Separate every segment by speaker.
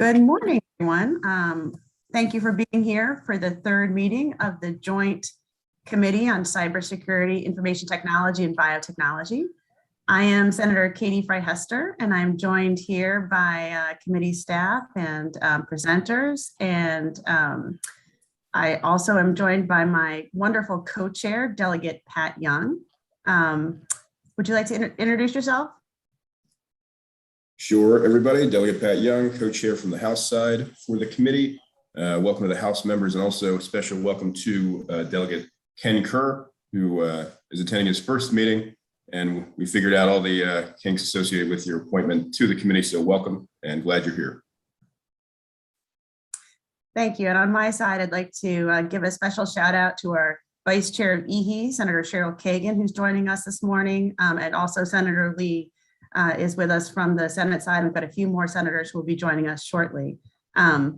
Speaker 1: Good morning, everyone. Thank you for being here for the third meeting of the Joint Committee on Cybersecurity, Information Technology, and Biotechnology. I am Senator Katie Hester, and I'm joined here by committee staff and presenters. And I also am joined by my wonderful co-chair, Delegate Pat Young. Would you like to introduce yourself?
Speaker 2: Sure, everybody. Delegate Pat Young, co-chair from the House side for the committee. Welcome to the House members, and also a special welcome to Delegate Ken Kerr, who is attending his first meeting. And we figured out all the kinks associated with your appointment to the committee. So welcome and glad you're here.
Speaker 1: Thank you. And on my side, I'd like to give a special shout out to our Vice Chair of EHE, Senator Cheryl Kagan, who's joining us this morning, and also Senator Lee is with us from the Senate side. We've got a few more senators who will be joining us shortly. As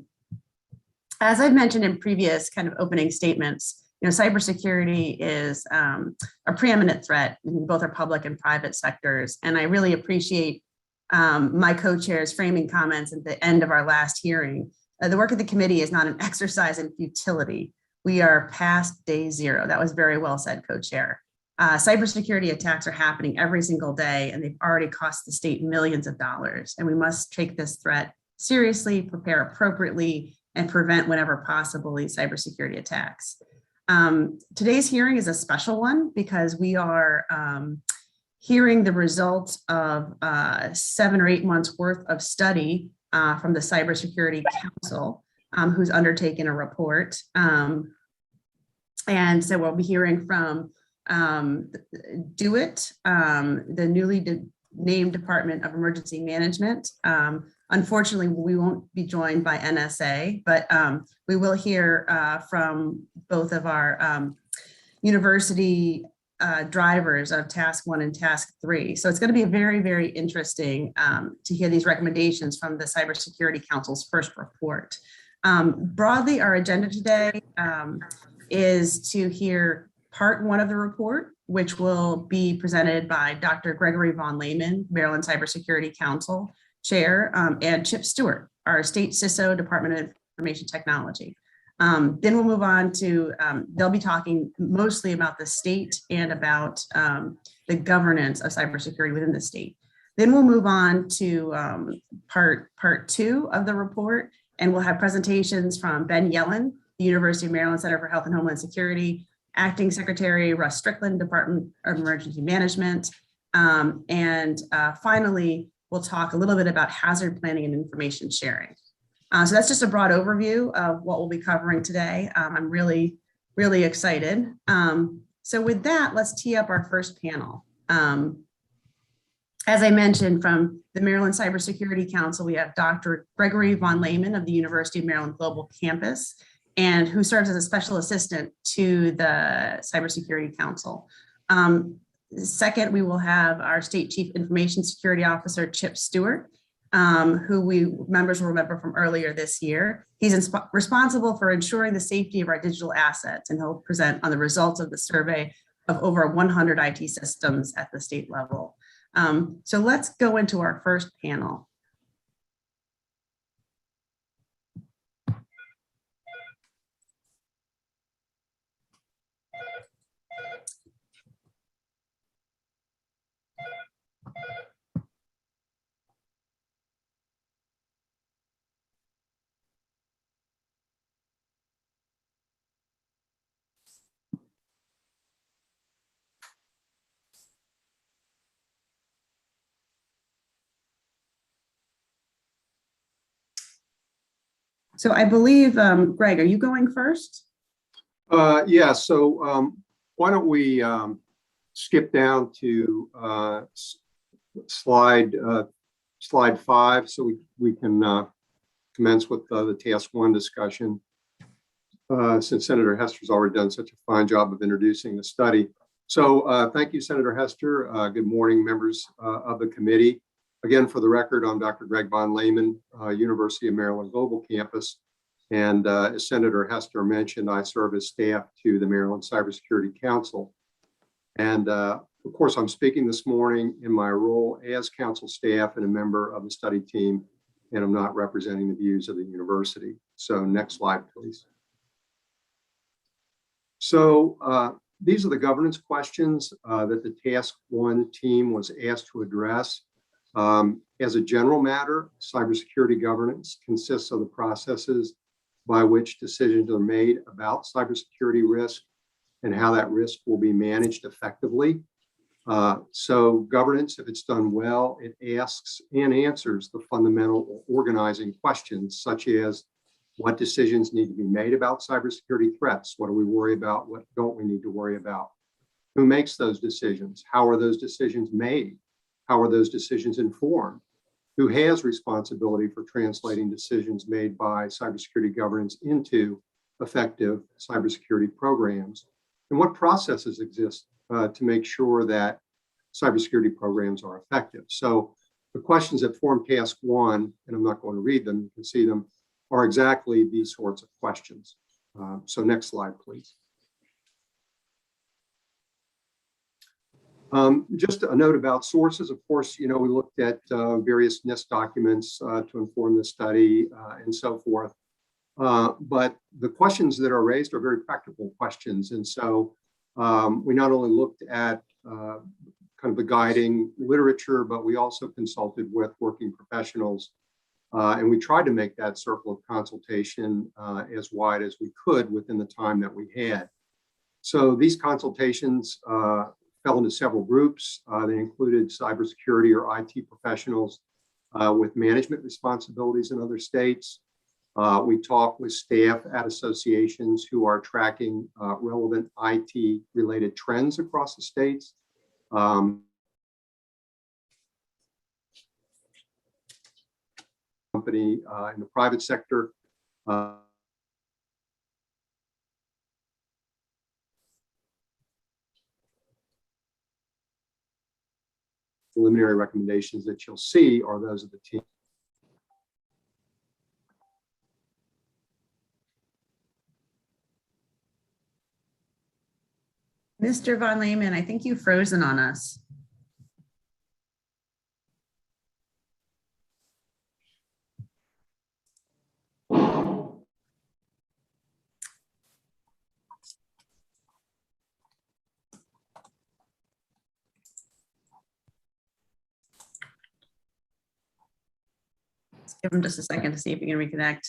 Speaker 1: I've mentioned in previous kind of opening statements, cybersecurity is a preeminent threat in both our public and private sectors. And I really appreciate my co-chair's framing comments at the end of our last hearing. The work of the committee is not an exercise in futility. We are past day zero. That was very well said, co-chair. Cybersecurity attacks are happening every single day, and they've already cost the state millions of dollars. And we must take this threat seriously, prepare appropriately, and prevent whenever possible these cybersecurity attacks. Today's hearing is a special one because we are hearing the results of 7 or 8 months worth of study from the Cybersecurity Council, who's undertaken a report. And so we'll be hearing from DoIT, the newly named Department of Emergency Management. Unfortunately, we won't be joined by NSA, but we will hear from both of our university drivers of Task 1 and Task 3. So it's going to be very, very interesting to hear these recommendations from the Cybersecurity Council's first report. Broadly, our agenda today is to hear Part 1 of the report, which will be presented by Dr. Gregory Von Lehman, Maryland Cybersecurity Council Chair, and Chip Stewart, our State CISO, Department of Information Technology. Then we'll move on to, they'll be talking mostly about the state and about the governance of cybersecurity within the state. Then we'll move on to part 2 of the report, and we'll have presentations from Ben Yellen, the University of Maryland Center for Health and Homeland Security, Acting Secretary Russ Strickland, Department of Emergency Management. And finally, we'll talk a little bit about hazard planning and information sharing. So that's just a broad overview of what we'll be covering today. I'm really, really excited. So with that, let's tee up our first panel. As I mentioned, from the Maryland Cybersecurity Council, we have Dr. Gregory Von Lehman of the University of Maryland Global Campus, and who serves as a special assistant to the Cybersecurity Council. Second, we will have our State Chief Information Security Officer, Chip Stewart, who members will remember from earlier this year. He's responsible for ensuring the safety of our digital assets, and he'll present on the results of the survey of over 100 IT systems at the state level. So let's go into our first panel. So I believe, Greg, are you going first?
Speaker 3: Yeah, so why don't we skip down to slide 5 so we can commence with the Task 1 discussion, since Senator Hester's already done such a fine job of introducing the study. So thank you, Senator Hester. Good morning, members of the committee. Again, for the record, I'm Dr. Greg Von Lehman, University of Maryland Global Campus. And as Senator Hester mentioned, I serve as staff to the Maryland Cybersecurity Council. And of course, I'm speaking this morning in my role as council staff and a member of the study team and I'm not representing the views of the university. So next slide, please. So these are the governance questions that the Task 1 team was asked to address. As a general matter, cybersecurity governance consists of the processes by which decisions are made about cybersecurity risk and how that risk will be managed effectively. So governance, if it's done well, it asks and answers the fundamental organizing questions, such as what decisions need to be made about cybersecurity threats? What do we worry about? What don't we need to worry about? Who makes those decisions? How are those decisions made? How are those decisions informed? Who has responsibility for translating decisions made by cybersecurity governance into effective cybersecurity programs? And what processes exist to make sure that cybersecurity programs are effective? So the questions that form Task 1, and I'm not going to read them, you can see them, are exactly these sorts of questions. So next slide, please. Just a note about sources. Of course, we looked at various NIST documents to inform the study and so forth. But the questions that are raised are very practical questions. And so we not only looked at kind of the guiding literature, but we also consulted with working professionals. And we tried to make that circle of consultation as wide as we could within the time that we had. So these consultations fell into several groups. They included cybersecurity or IT professionals with management responsibilities in other states. We talked with staff at associations who are tracking relevant IT-related trends across the states. Company in the private sector. Preliminary recommendations that you'll see are those of the team.
Speaker 1: Mr. Von Lehman, I think you've frozen on us. Let's give him just a second to see if we can reconnect.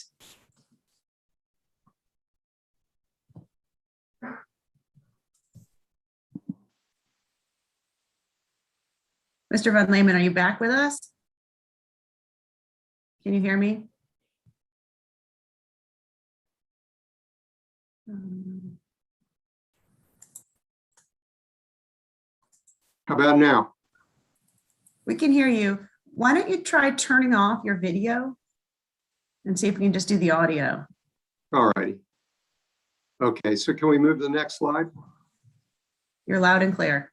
Speaker 1: Mr. Von Lehman, are you back with us? Can you hear me?
Speaker 3: How about now?
Speaker 1: We can hear you. Why don't you try turning off your video and see if we can just do the audio?
Speaker 3: All righty. Okay, so can we move to the next slide?
Speaker 1: You're loud and clear.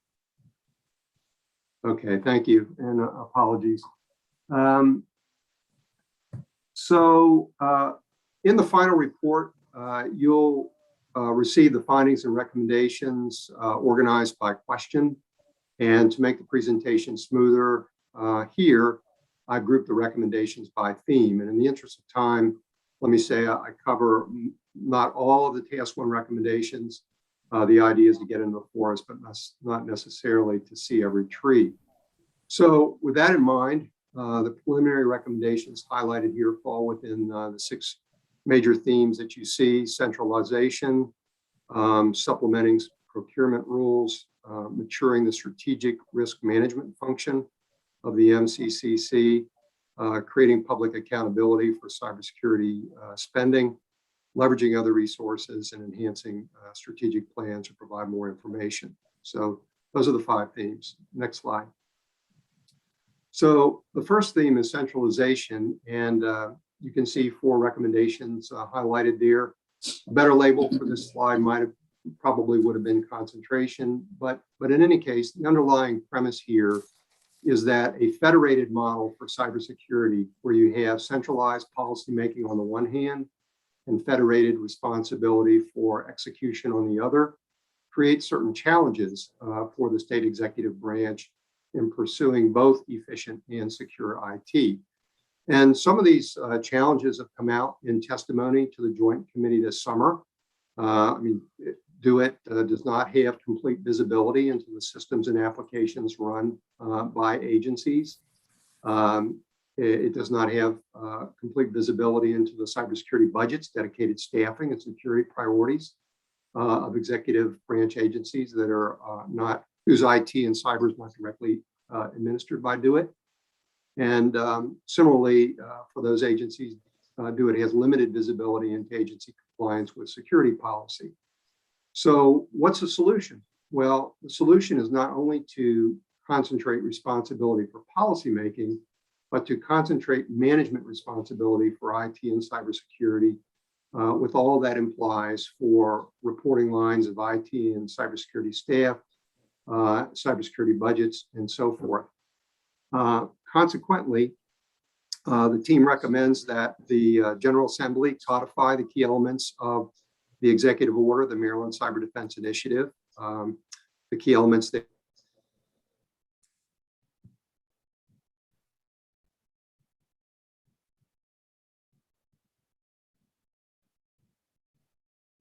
Speaker 3: Okay, thank you, and apologies. So in the final report, you'll receive the findings and recommendations organized by question. And to make the presentation smoother here, I grouped the recommendations by theme. And in the interest of time, let me say I cover not all of the Task 1 recommendations. The idea is to get into the forest, but not necessarily to see every tree. So with that in mind, the preliminary recommendations highlighted here fall within the 6 major themes that you see: centralization, supplementing procurement rules, maturing the strategic risk management function of the MCCC, creating public accountability for cybersecurity spending, leveraging other resources, and enhancing strategic plans to provide more information. So those are the 5 themes. Next slide. So the first theme is centralization, and you can see 4 recommendations highlighted there. A better label for this slide probably would have been concentration, but in any case, the underlying premise here is that a federated model for cybersecurity, where you have centralized policymaking on the one hand and federated responsibility for execution on the other, creates certain challenges for the state executive branch in pursuing both efficient and secure IT. And some of these challenges have come out in testimony to the Joint Committee this summer. DoIT does not have complete visibility into the systems and applications run by agencies. It does not have complete visibility into the cybersecurity budgets, dedicated staffing, and security priorities of executive branch agencies that are whose IT and cyber is not directly administered by DoIT. And similarly, for those agencies, DoIT has limited visibility into agency compliance with security policy. So what's the solution? Well, the solution is not only to concentrate responsibility for policymaking, but to concentrate management responsibility for IT and cybersecurity, with all that implies for reporting lines of IT and cybersecurity staff, cybersecurity budgets, and so forth. Consequently, the team recommends that the General Assembly codify the key elements of the executive order, the Maryland Cyber Defense Initiative, the key elements that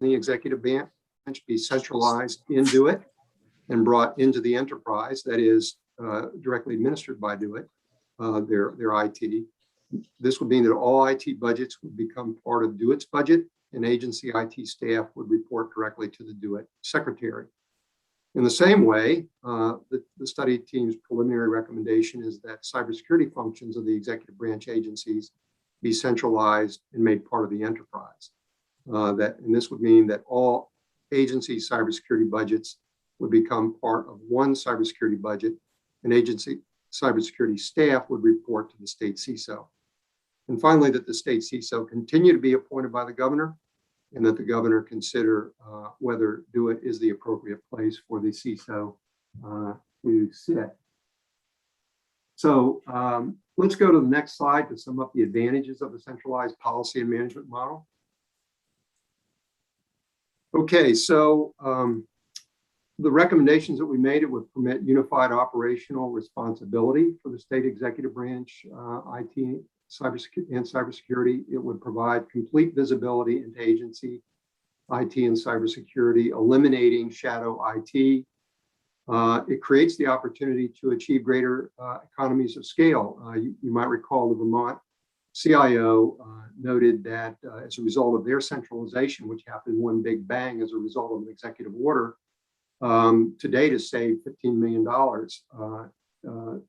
Speaker 3: the executive branch be centralized into it and brought into the enterprise that is directly administered by DoIT, their IT. This would mean that all IT budgets would become part of DoIT's budget, and agency IT staff would report directly to the DoIT secretary. In the same way, the study team's preliminary recommendation is that cybersecurity functions of the executive branch agencies be centralized and made part of the enterprise. And this would mean that all agency cybersecurity budgets would become part of one cybersecurity budget, and agency cybersecurity staff would report to the state CISO. And finally, that the state CISO continue to be appointed by the governor, and that the governor consider whether DoIT is the appropriate place for the CISO to sit. So let's go to the next slide to sum up the advantages of the centralized policy and management model. Okay, so the recommendations that we made, it would permit unified operational responsibility for the state executive branch, IT, cybersecurity. It would provide complete visibility into agency IT and cybersecurity, eliminating shadow IT. It creates the opportunity to achieve greater economies of scale. You might recall the Vermont CIO noted that as a result of their centralization, which happened in one big bang as a result of an executive order, to date has saved $15 million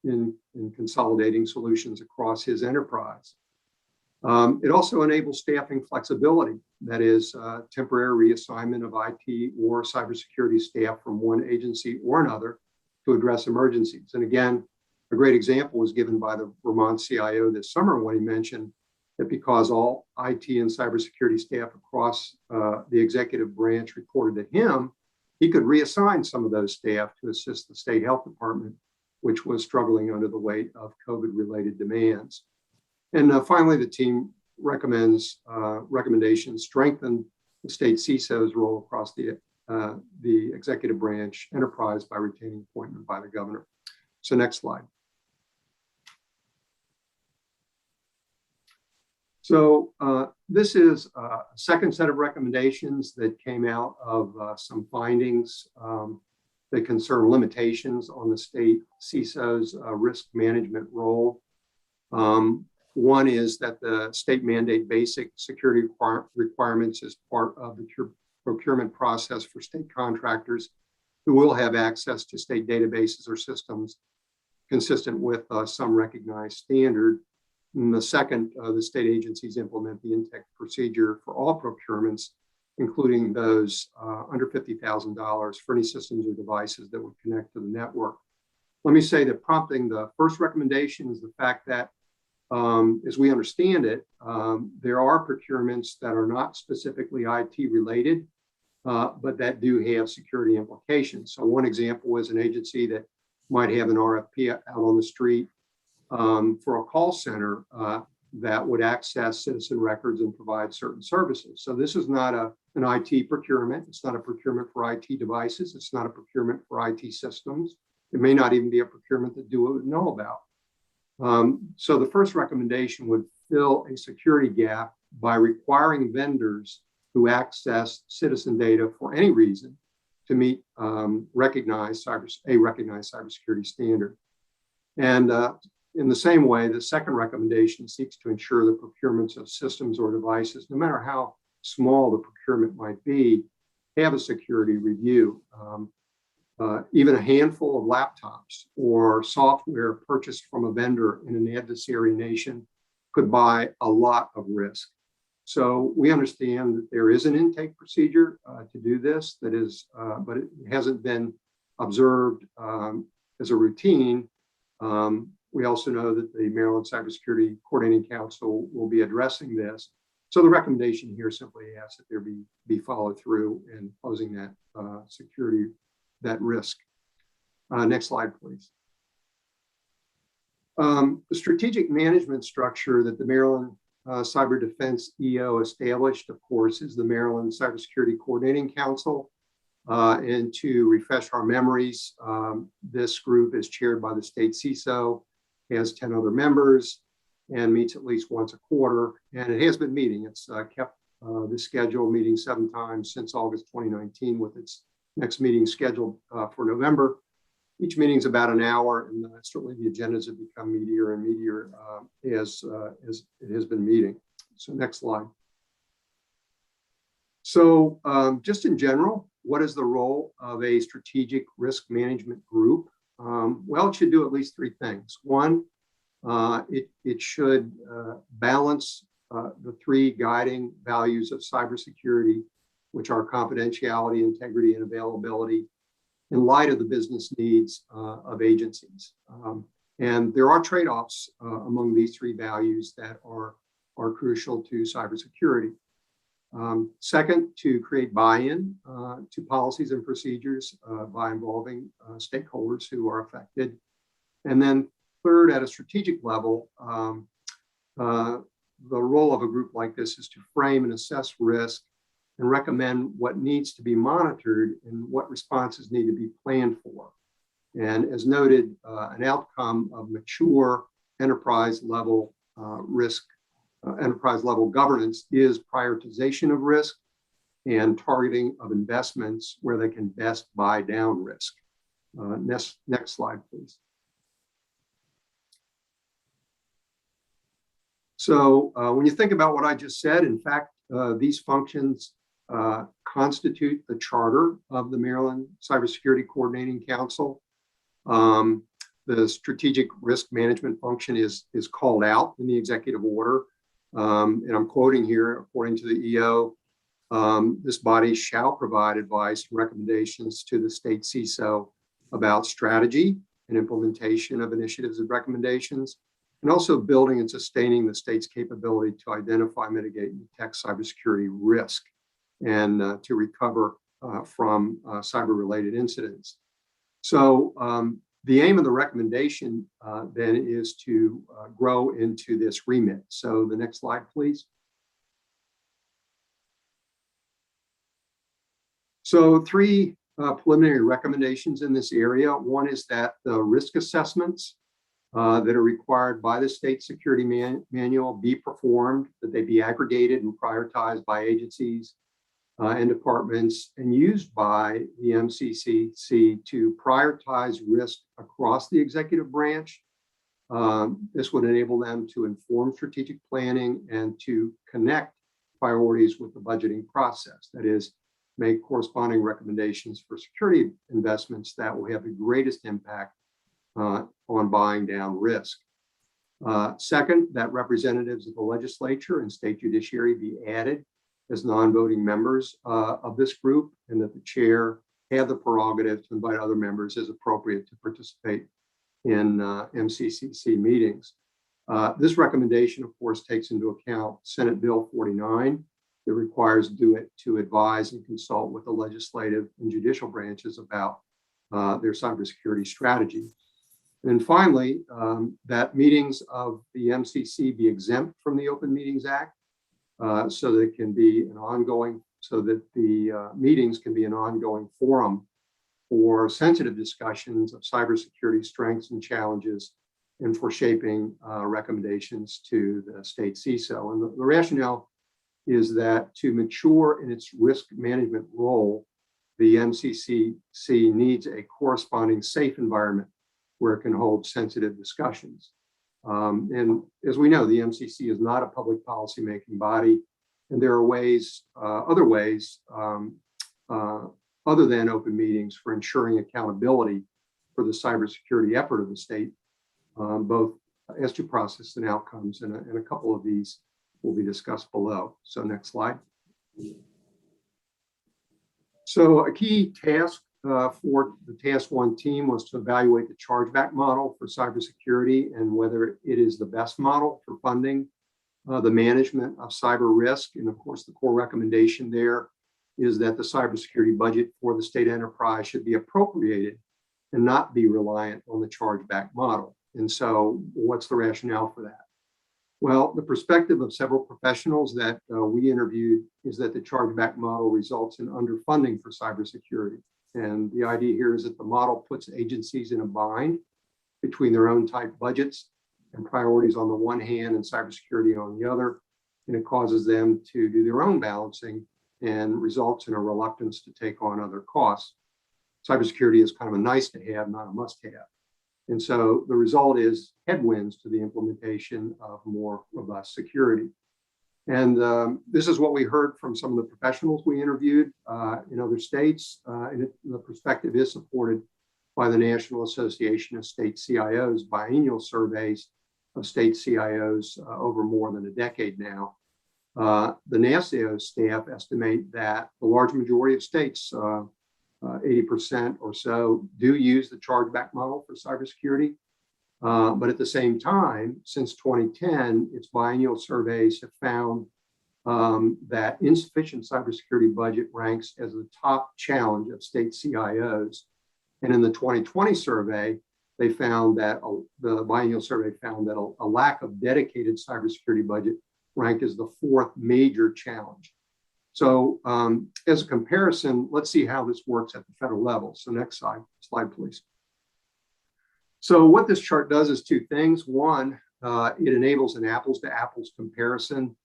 Speaker 3: in consolidating solutions across his enterprise. It also enables staffing flexibility, that is temporary reassignment of IT or cybersecurity staff from one agency or another to address emergencies. And again, a great example was given by the Vermont CIO this summer when he mentioned that because all IT and cybersecurity staff across the executive branch reported to him, he could reassign some of those staff to assist the state health department, which was struggling under the weight of COVID-related demands. And finally, the team recommends recommendations strengthen the state CISO's role across the executive branch enterprise by retaining appointment by the governor. So next slide. So this is a second set of recommendations that came out of some findings that concern limitations on the state CISO's risk management role. One is that the state mandate basic security requirements as part of the procurement process for state contractors who will have access to state databases or systems consistent with some recognized standard. And the second, the state agencies implement the intake procedure for all procurements, including those under $50,000 for any systems or devices that would connect to the network. Let me say that prompting the first recommendation is the fact that, as we understand it, there are procurements that are not specifically IT related, but that do have security implications. So one example is an agency that might have an RFP out on the street for a call center that would access citizen records and provide certain services. So this is not an IT procurement. It's not a procurement for IT devices. It's not a procurement for IT systems. It may not even be a procurement that DoIT would know about. So the first recommendation would fill a security gap by requiring vendors who access citizen data for any reason to meet recognized cybersecurity standard. And in the same way, the second recommendation seeks to ensure the procurements of systems or devices, no matter how small the procurement might be, have a security review. Even a handful of laptops or software purchased from a vendor in an adversary nation could buy a lot of risk. So we understand that there is an intake procedure to do this, that is, but it hasn't been observed as a routine. We also know that the Maryland Cybersecurity Coordinating Council will be addressing this. So the recommendation here simply asks that there be follow through in closing that that risk. Next slide, please. The strategic management structure that the Maryland Cyber Defense EO established, of course, is the Maryland Cybersecurity Coordinating Council. And to refresh our memories, this group is chaired by the state CISO, has 10 other members, and meets at least once a quarter. And it has been meeting. It's kept the schedule meeting 7 times since August 2019, with its next meeting scheduled for November. Each meeting is about an hour, and certainly the agendas have become meatier and meatier as it has been meeting. So next slide. So just in general, what is the role of a strategic risk management group? Well, it should do at least 3 things. One, it should balance the 3 guiding values of cybersecurity, which are confidentiality, integrity, and availability, in light of the business needs of agencies. And there are trade-offs among these 3 values that are crucial to cybersecurity. Second, to create buy-in to policies and procedures by involving stakeholders who are affected. And then third, at a strategic level, the role of a group like this is to frame and assess risk and recommend what needs to be monitored and what responses need to be planned for. And as noted, an outcome of mature enterprise level enterprise level governance is prioritization of risk and targeting of investments where they can best buy down risk. Next slide, please. So when you think about what I just said, in fact, these functions constitute the charter of the Maryland Cybersecurity Coordinating Council. The strategic risk management function is called out in the executive order. And I'm quoting here, according to the EO, this body shall provide advice and recommendations to the state CISO about strategy and implementation of initiatives and recommendations, and also building and sustaining the state's capability to identify, mitigate, and detect cybersecurity risk and to recover from cyber-related incidents. So the aim of the recommendation then is to grow into this remit. So the next slide, please. So 3 preliminary recommendations in this area. One is that the risk assessments that are required by the state security manual be performed, that they be aggregated and prioritized by agencies and departments and used by the MCCC to prioritize risk across the executive branch. This would enable them to inform strategic planning and to connect priorities with the budgeting process. That is, make corresponding recommendations for security investments that will have the greatest impact on buying down risk. Second, that representatives of the legislature and state judiciary be added as non-voting members of this group, and that the chair have the prerogative to invite other members as appropriate to participate in MCCC meetings. This recommendation, of course, takes into account Senate Bill 49 that requires DO-IT to advise and consult with the legislative and judicial branches about their cybersecurity strategy. And finally, that meetings of the MCC be exempt from the Open Meetings Act, so that it can be an ongoing, so that the meetings can be an ongoing forum for sensitive discussions of cybersecurity strengths and challenges, and for shaping recommendations to the state CISO. And the rationale is that to mature in its risk management role, the MCCC needs a corresponding safe environment where it can hold sensitive discussions. And as we know, the MCC is not a public policy making body, and there are ways, other ways, other than open meetings for ensuring accountability for the cybersecurity effort of the state, both as to process and outcomes, and a couple of these will be discussed below. So next slide. So a key task for the Task 1 team was to evaluate the chargeback model for cybersecurity and whether it is the best model for funding the management of cyber risk. And of course, the core recommendation there is that the cybersecurity budget for the state enterprise should be appropriated and not be reliant on the chargeback model. And so what's the rationale for that? Well, the perspective of several professionals that we interviewed is that the chargeback model results in underfunding for cybersecurity. And the idea here is that the model puts agencies in a bind between their own tight budgets and priorities on the one hand and cybersecurity on the other. And it causes them to do their own balancing and results in a reluctance to take on other costs. Cybersecurity is kind of a nice to have, not a must have. And so the result is headwinds to the implementation of more robust security. And this is what we heard from some of the professionals we interviewed in other states. And the perspective is supported by the National Association of State CIOs biennial surveys of state CIOs over more than a decade now. The NASCIO staff estimate that the large majority of states, 80% or so, do use the chargeback model for cybersecurity. But at the same time, since 2010, its biennial surveys have found that insufficient cybersecurity budget ranks as the top challenge of state CIOs. And in the 2020 survey, they found that the biennial survey found that a lack of dedicated cybersecurity budget ranked as the fourth major challenge. So as a comparison, let's see how this works at the federal level. So next slide, please. So what this chart does is two things. One, it enables an apples to apples comparison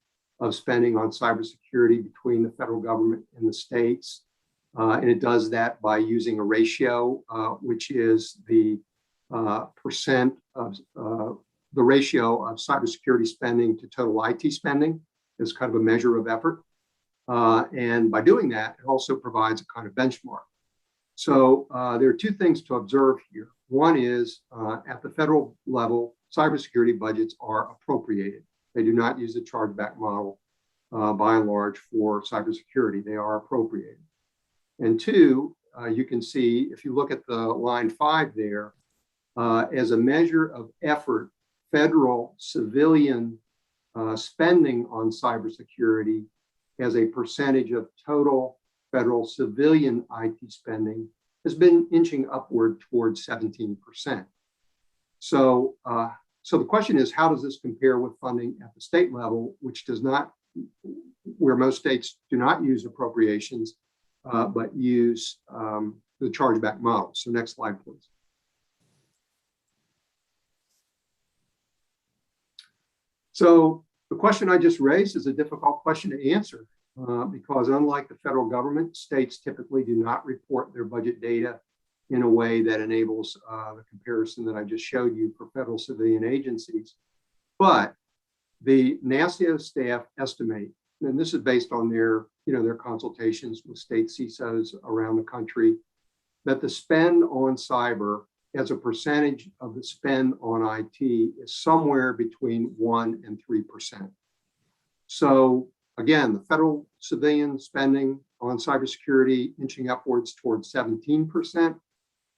Speaker 3: of spending on cybersecurity between the federal government and the states. And it does that by using a ratio, which is the percent of the ratio of cybersecurity spending to total IT spending as kind of a measure of effort. And by doing that, it also provides a kind of benchmark. So there are two things to observe here. One is at the federal level, cybersecurity budgets are appropriated. They do not use the chargeback model by and large for cybersecurity. They are appropriated. And two, you can see if you look at the line 5 there, as a measure of effort, federal civilian spending on cybersecurity as a percentage of total federal civilian IT spending has been inching upward towards 17%. So, so the question is, how does this compare with funding at the state level, which does not, where most states do not use appropriations, but use the chargeback model. So next slide, please. So the question I just raised is a difficult question to answer because unlike the federal government, states typically do not report their budget data in a way that enables the comparison that I just showed you for federal civilian agencies. But the NASCIO staff estimate, and this is based on their, their consultations with state CISOs around the country, that the spend on cyber as a percentage of the spend on IT is somewhere between 1% and 3%. So again, the federal civilian spending on cybersecurity inching upwards towards 17%.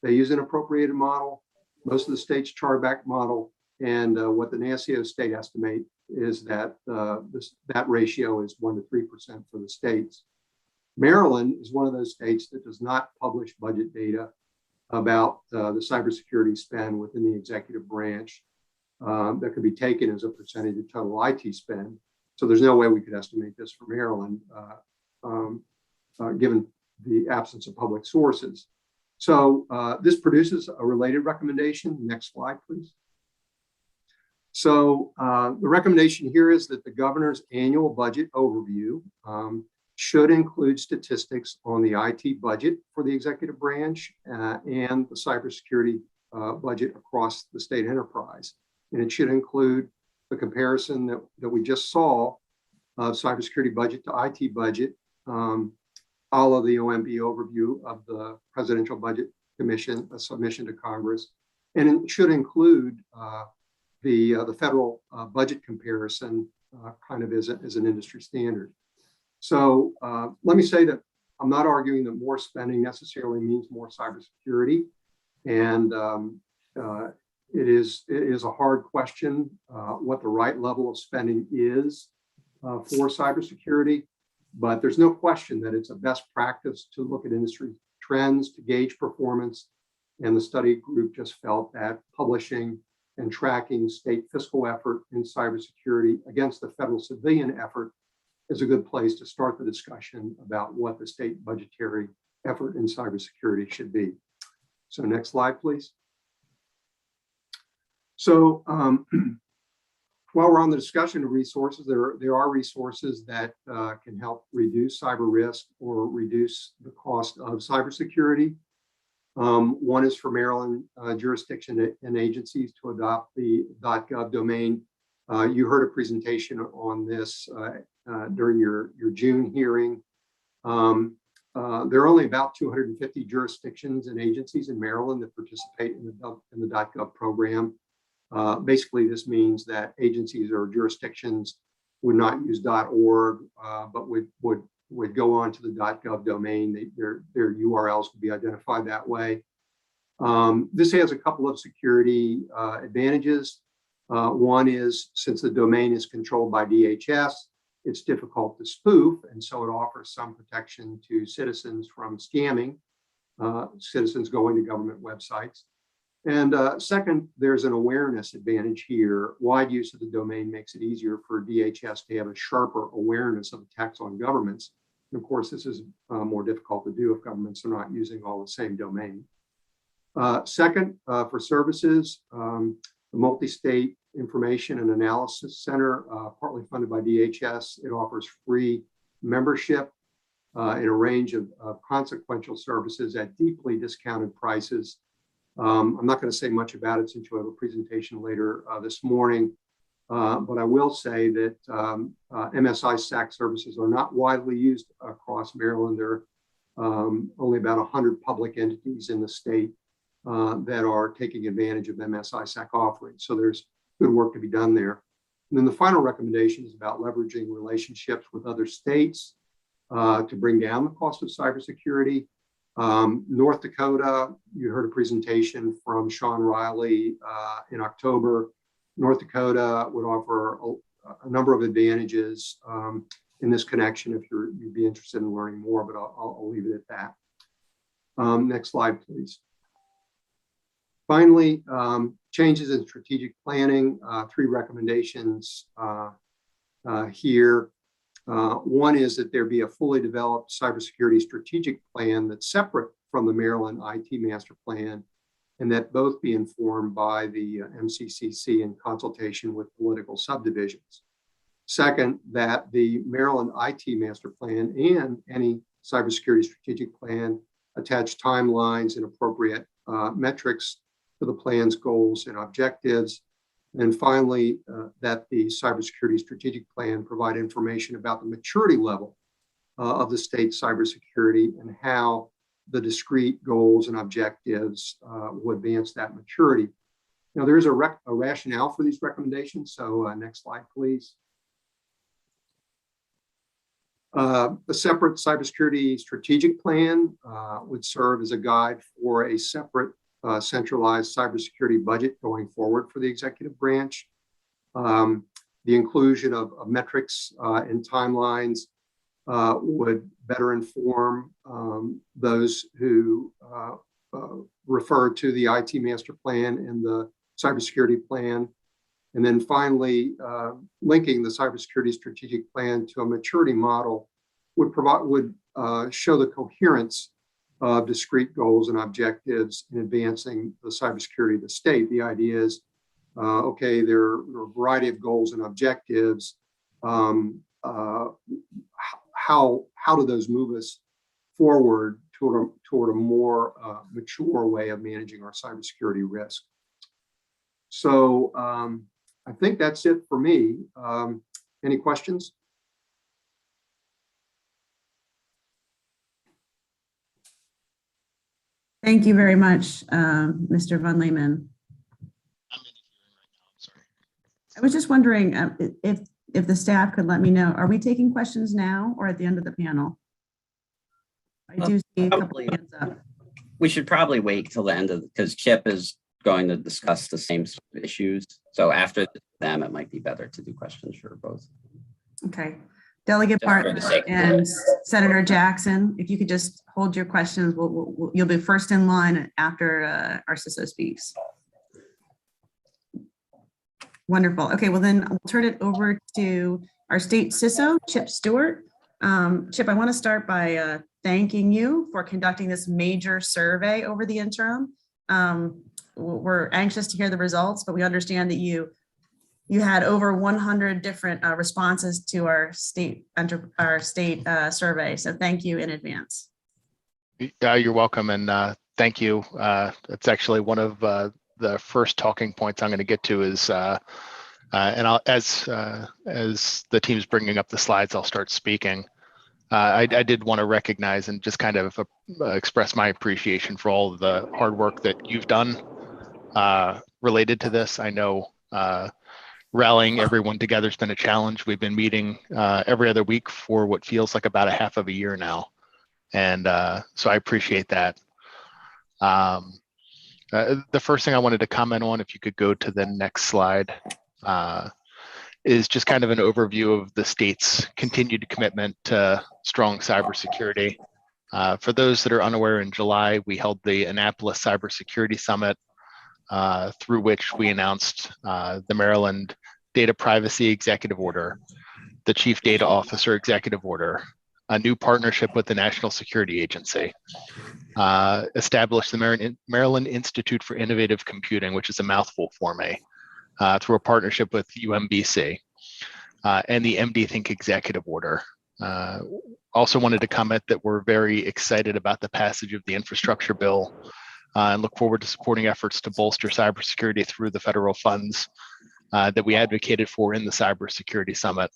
Speaker 3: They use an appropriated model. Most of the states chargeback model, and what the NASCIO state estimate is that that ratio is 1% to 3% for the states. Maryland is one of those states that does not publish budget data about the cybersecurity spend within the executive branch that could be taken as a percentage of total IT spend. So there's no way we could estimate this for Maryland, given the absence of public sources. So this produces a related recommendation. Next slide, please. So the recommendation here is that the governor's annual budget overview should include statistics on the IT budget for the executive branch and the cybersecurity budget across the state enterprise. And it should include the comparison that we just saw of cybersecurity budget to IT budget, all of the OMB overview of the Presidential Budget Commission, a submission to Congress, and it should include the federal budget comparison kind of as an industry standard. So let me say that I'm not arguing that more spending necessarily means more cybersecurity, and it is a hard question what the right level of spending is for cybersecurity, but there's no question that it's a best practice to look at industry trends to gauge performance, and the study group just felt that publishing and tracking state fiscal effort in cybersecurity against the federal civilian effort is a good place to start the discussion about what the state budgetary effort in cybersecurity should be. So next slide, please. So while we're on the discussion of resources, there are resources that can help reduce cyber risk or reduce the cost of cybersecurity. One is for Maryland jurisdiction and agencies to adopt the .gov domain. You heard a presentation on this during your June hearing. There are only about 250 jurisdictions and agencies in Maryland that participate in the .gov program. Basically, this means that agencies or jurisdictions would not use .org, but would go on to the .gov domain. Their URLs would be identified that way. This has a couple of security advantages. One is, since the domain is controlled by DHS, it's difficult to spoof, and so it offers some protection to citizens from scamming, citizens going to government websites. And second, there's an awareness advantage here. Wide use of the domain makes it easier for DHS to have a sharper awareness of attacks on governments. And of course, this is more difficult to do if governments are not using all the same domain. Second, for services, the Multi-State Information and Analysis Center, partly funded by DHS, it offers free membership in a range of consequential services at deeply discounted prices. I'm not going to say much about it since you have a presentation later this morning, but I will say that MSI SAC services are not widely used across Maryland. There are only about 100 public entities in the state that are taking advantage of MSI SAC offerings. So there's good work to be done there. And then the final recommendation is about leveraging relationships with other states to bring down the cost of cybersecurity. North Dakota, you heard a presentation from Sean Riley in October. North Dakota would offer a number of advantages in this connection if you'd be interested in learning more, but I'll leave it at that. Next slide, please. Finally, changes in strategic planning, 3 recommendations here. One is that there be a fully developed cybersecurity strategic plan that's separate from the Maryland IT master plan, and that both be informed by the MCCC in consultation with political subdivisions. Second, that the Maryland IT master plan and any cybersecurity strategic plan attach timelines and appropriate metrics to the plan's goals and objectives. And finally, that the cybersecurity strategic plan provide information about the maturity level of the state's cybersecurity and how the discrete goals and objectives will advance that maturity. Now, there is a rationale for these recommendations. So next slide, please. A separate cybersecurity strategic plan would serve as a guide for a separate centralized cybersecurity budget going forward for the executive branch. The inclusion of metrics and timelines would better inform those who refer to the IT master plan and the cybersecurity plan. And then finally, linking the cybersecurity strategic plan to a maturity model would show the coherence of discrete goals and objectives in advancing the cybersecurity of the state. The idea is Okay, there are a variety of goals and objectives. How do those move us forward toward a more mature way of managing our cybersecurity risk? So I think that's it for me. Any questions?
Speaker 1: Thank you very much, Mr. Von Lehman. I was just wondering if the staff could let me know, are we taking questions now or at the end of the panel? I do see a couple of hands up.
Speaker 4: We should probably wait till the end of, because Chip is going to discuss the same sort of issues. So after them, it might be better to do questions for both.
Speaker 1: Okay. Delegate
Speaker 4: Just for the
Speaker 1: Bartlett
Speaker 4: sake of
Speaker 1: and
Speaker 4: it.
Speaker 1: Senator Jackson, if you could just hold your questions, you'll be first in line after our CISO speaks. Wonderful. Okay, well then I'll turn it over to our state CISO, Chip Stewart. Chip, I want to start by thanking you for conducting this major survey over the interim. We're anxious to hear the results, but we understand that you had over 100 different responses to our state survey. So thank you in advance.
Speaker 5: You're welcome, and thank you. It's actually one of the first talking points I'm going to get to is, and I'll, as the team's bringing up the slides, I'll start speaking. I did want to recognize and just kind of express my appreciation for all of the hard work that you've done related to this. I know rallying everyone together has been a challenge. We've been meeting every other week for what feels like about a half of a year now. And so I appreciate that. The first thing I wanted to comment on, if you could go to the next slide, is just kind of an overview of the state's continued commitment to strong cybersecurity. For those that are unaware, in July, we held the Annapolis Cybersecurity Summit, through which we announced the Maryland Data Privacy Executive Order, the Chief Data Officer Executive Order, a new partnership with the National Security Agency, established the Maryland Institute for Innovative Computing, which is a mouthful for me, through a partnership with UMBC, and the MD Think Executive Order. Also wanted to comment that we're very excited about the passage of the infrastructure bill and look forward to supporting efforts to bolster cybersecurity through the federal funds that we advocated for in the Cybersecurity Summit.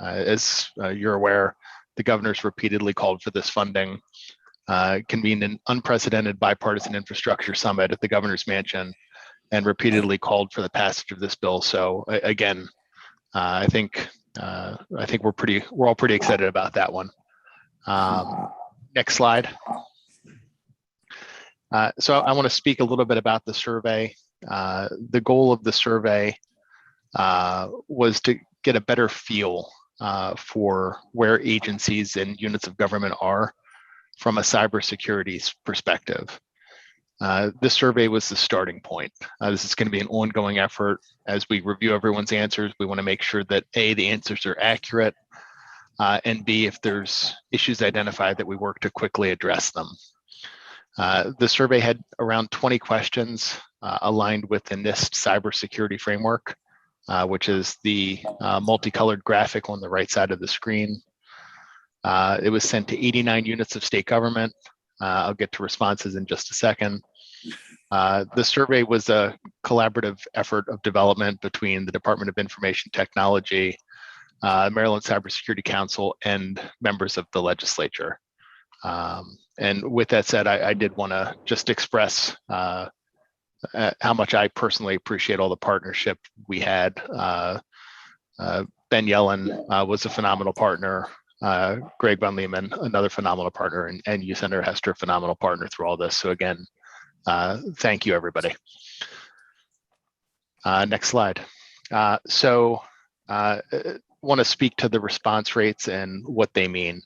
Speaker 5: As you're aware, the governor's repeatedly called for this funding, convened an unprecedented bipartisan infrastructure summit at the governor's mansion, and repeatedly called for the passage of this bill. So again, I think we're all pretty excited about that one. Next slide. So I want to speak a little bit about the survey. The goal of the survey was to get a better feel for where agencies and units of government are from a cybersecurity perspective. This survey was the starting point. This is going to be an ongoing effort. As we review everyone's answers, we want to make sure that A, the answers are accurate, and B, if there's issues identified, that we work to quickly address them. The survey had around 20 questions aligned with the NIST cybersecurity framework, which is the multicolored graphic on the right side of the screen. It was sent to 89 units of state government. I'll get to responses in just a second. The survey was a collaborative effort of development between the Department of Information Technology, Maryland Cybersecurity Council, and members of the legislature. And with that said, I did want to just express how much I personally appreciate all the partnership we had. Ben Yellen was a phenomenal partner. Greg Von Lehman, another phenomenal partner, and you, Senator Hester, phenomenal partner through all this. So again, thank you, everybody. Next slide. Want to speak to the response rates and what they mean.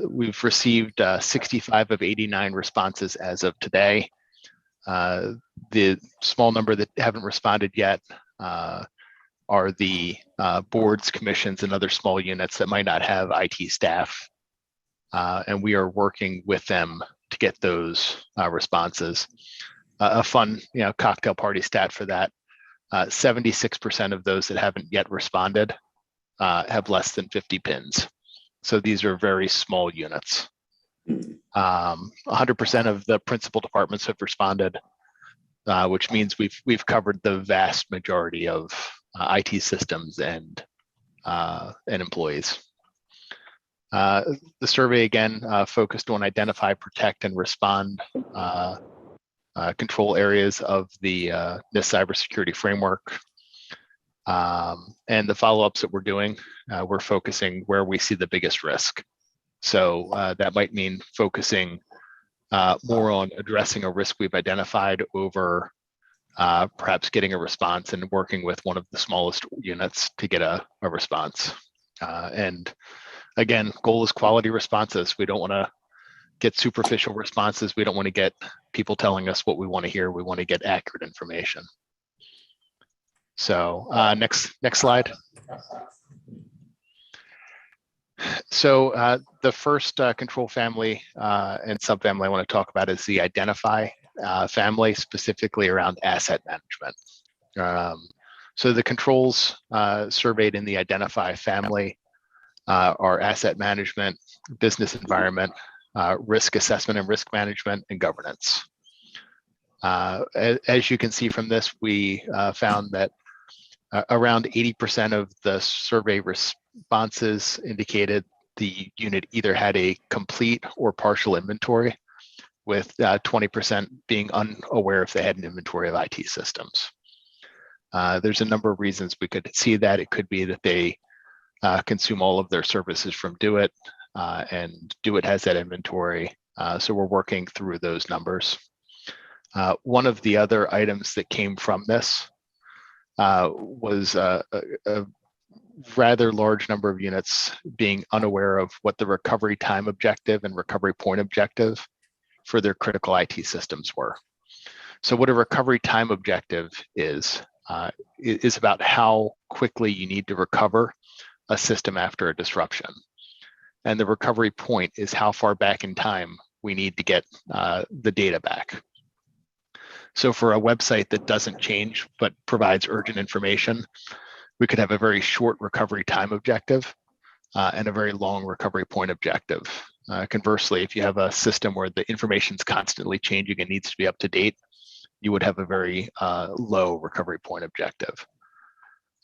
Speaker 5: We've received 65 of 89 responses as of today. The small number that haven't responded yet are the boards, commissions, and other small units that might not have IT staff. And we are working with them to get those responses. A fun, cocktail party stat for that. 76% of those that haven't yet responded have less than 50 pins. So these are very small units. 100% of the principal departments have responded, which means we've covered the vast majority of IT systems and employees. The survey again focused on identify, protect, and respond control areas of the NIST cybersecurity framework. And the follow-ups that we're doing, we're focusing where we see the biggest risk. So that might mean focusing more on addressing a risk we've identified over perhaps getting a response and working with one of the smallest units to get a response. And again, goal is quality responses. We don't want to get superficial responses. We don't want to get people telling us what we want to hear. We want to get accurate information. So next slide. So the first control family and subfamily I want to talk about is the identify family, specifically around asset management. So the controls surveyed in the identify family are asset management, business environment, risk assessment and risk management, and governance. As you can see from this, we found that around 80% of the survey responses indicated the unit either had a complete or partial inventory, with 20% being unaware if they had an inventory of IT systems. There's a number of reasons we could see that. It could be that they consume all of their services from DoIT, and DoIT has that inventory. So we're working through those numbers. One of the other items that came from this was a rather large number of units being unaware of what the recovery time objective and recovery point objective for their critical IT systems were. So what a recovery time objective is about how quickly you need to recover a system after a disruption. And the recovery point is how far back in time we need to get the data back. So for a website that doesn't change but provides urgent information, we could have a very short recovery time objective and a very long recovery point objective. Conversely, if you have a system where the information is constantly changing and needs to be up to date, you would have a very low recovery point objective.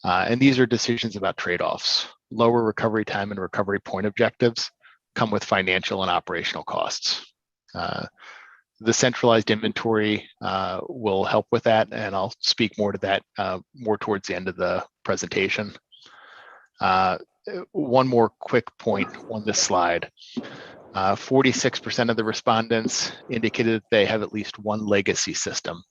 Speaker 5: And these are decisions about trade-offs. Lower recovery time and recovery point objectives come with financial and operational costs. The centralized inventory will help with that, and I'll speak more to that more towards the end of the presentation. One more quick point on this slide. 46% of the respondents indicated that they have at least one legacy system.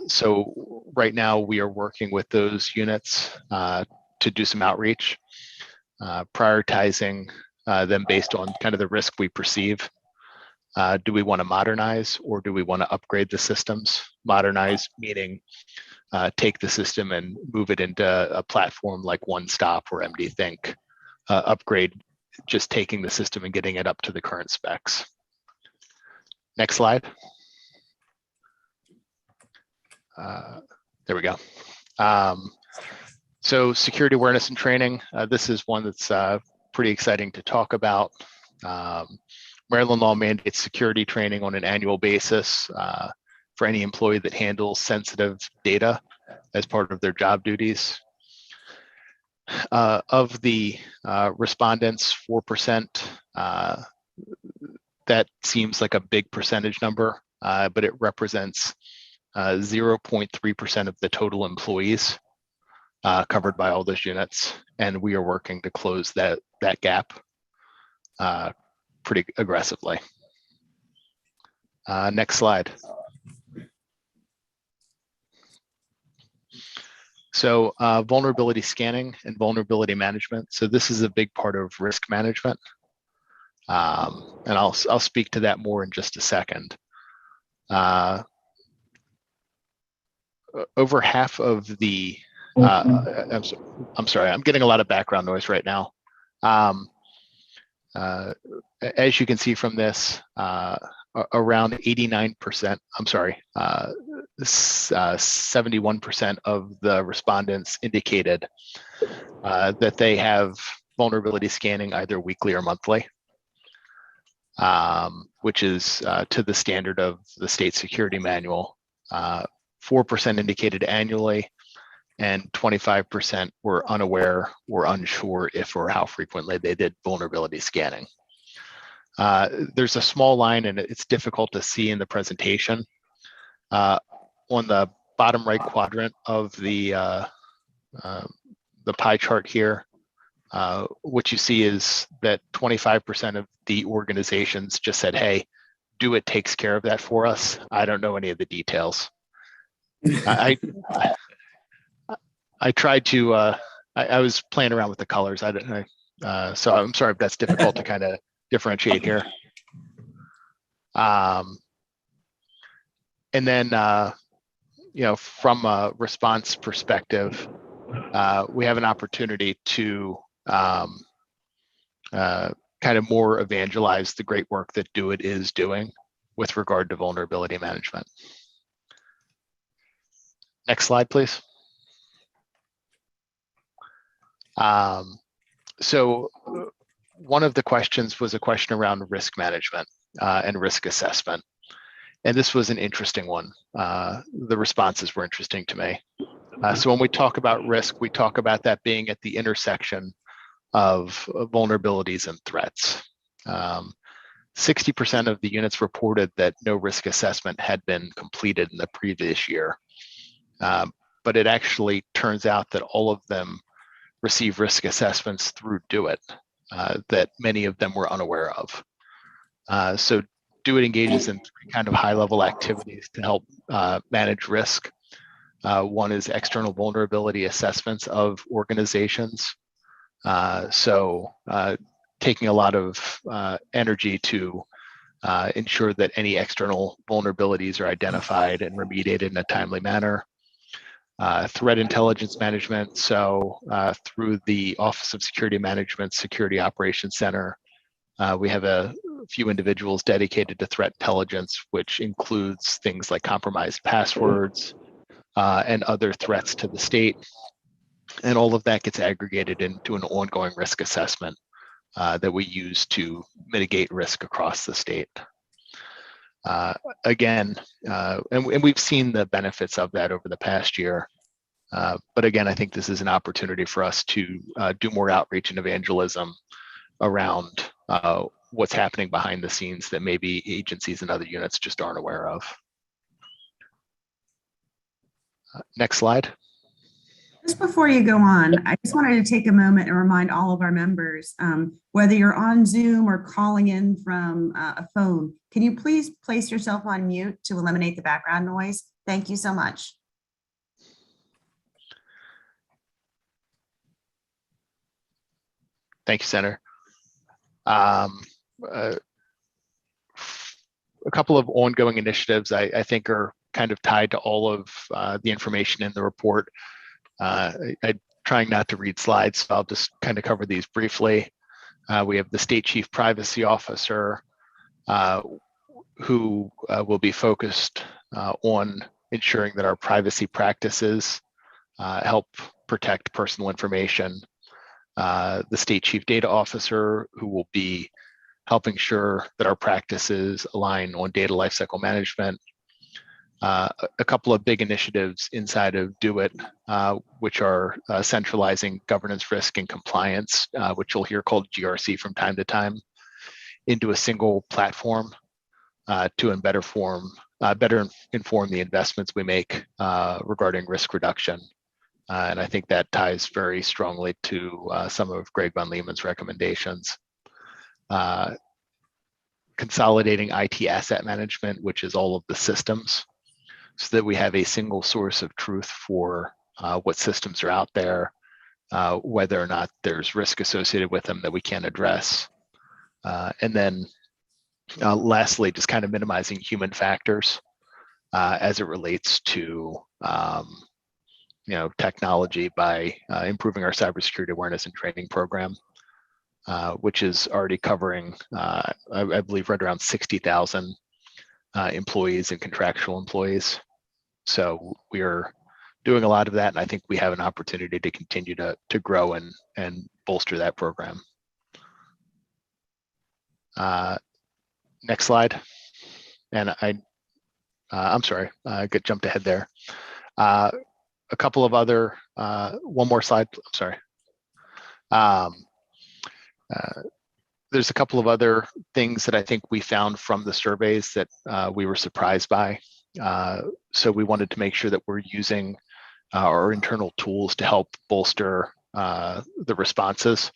Speaker 5: So right now we are working with those units to do some outreach, prioritizing them based on kind of the risk we perceive. Do we want to modernize, or do we want to upgrade the systems? Modernize meaning take the system and move it into a platform like One Stop or MD Think. Upgrade, just taking the system and getting it up to the current specs. Next slide. There we go. So security awareness and training. This is one that's pretty exciting to talk about. Maryland law mandates security training on an annual basis for any employee that handles sensitive data as part of their job duties. Of the respondents, 4%, that seems like a big percentage number, but it represents 0.3% of the total employees covered by all those units, and we are working to close that gap pretty aggressively. Next slide. So vulnerability scanning and vulnerability management. So this is a big part of risk management. And I'll speak to that more in just a second. Over half of the, I'm sorry, I'm getting a lot of background noise right now. As you can see from this, around 89%, I'm sorry, 71% of the respondents indicated that they have vulnerability scanning either weekly or monthly, which is to the standard of the state security manual. 4% indicated annually, and 25% were unaware or unsure if or how frequently they did vulnerability scanning. There's a small line, and it's difficult to see in the presentation. On the bottom right quadrant of the pie chart here, what you see is that 25% of the organizations just said, hey, DoIT takes care of that for us. I don't know any of the details. I tried to, I was playing around with the colors. So I'm sorry if that's difficult to kind of differentiate here. And then, from a response perspective, we have an opportunity to kind of more evangelize the great work that DoIT is doing with regard to vulnerability management. Next slide, please. So one of the questions was a question around risk management and risk assessment. And this was an interesting one. The responses were interesting to me. So when we talk about risk, we talk about that being at the intersection of vulnerabilities and threats. 60% of the units reported that no risk assessment had been completed in the previous year. But it actually turns out that all of them receive risk assessments through DoIT that many of them were unaware of. So DoIT engages in three kind of high-level activities to help manage risk. One is external vulnerability assessments of organizations. So taking a lot of energy to ensure that any external vulnerabilities are identified and remediated in a timely manner. Threat intelligence management. So through the Office of Security Management Security Operations Center, we have a few individuals dedicated to threat intelligence, which includes things like compromised passwords and other threats to the state. And all of that gets aggregated into an ongoing risk assessment that we use to mitigate risk across the state. Again, and we've seen the benefits of that over the past year. But again, I think this is an opportunity for us to do more outreach and evangelism around what's happening behind the scenes that maybe agencies and other units just aren't aware of. Next slide.
Speaker 1: Just before you go on, I just wanted to take a moment and remind all of our members, whether you're on Zoom or calling in from a phone, can you please place yourself on mute to eliminate the background noise? Thank you so much.
Speaker 5: Thank you, Senator. A couple of ongoing initiatives I think are kind of tied to all of the information in the report. I'm trying not to read slides, so I'll just kind of cover these briefly. We have the State Chief Privacy Officer, who will be focused on ensuring that our privacy practices help protect personal information. The State Chief Data Officer, who will be helping ensure that our practices align on data lifecycle management. A couple of big initiatives inside of DoIT, which are centralizing governance, risk, and compliance, which you'll hear called GRC from time to time, into a single platform to better inform the investments we make regarding risk reduction. And I think that ties very strongly to some of Greg Von Lehman's recommendations. Consolidating IT asset management, which is all of the systems, so that we have a single source of truth for what systems are out there, whether or not there's risk associated with them that we can't address. And then lastly, just kind of minimizing human factors as it relates to technology by improving our cybersecurity awareness and training program, which is already covering, I believe, right around 60,000 employees and contractual employees. So we're doing a lot of that, and I think we have an opportunity to continue to grow and bolster that program. Next slide. And I'm sorry, I got jumped ahead there. A couple of other, one more slide, I'm sorry. There's a couple of other things that I think we found from the surveys that we were surprised by. So we wanted to make sure that we're using our internal tools to help bolster the responses.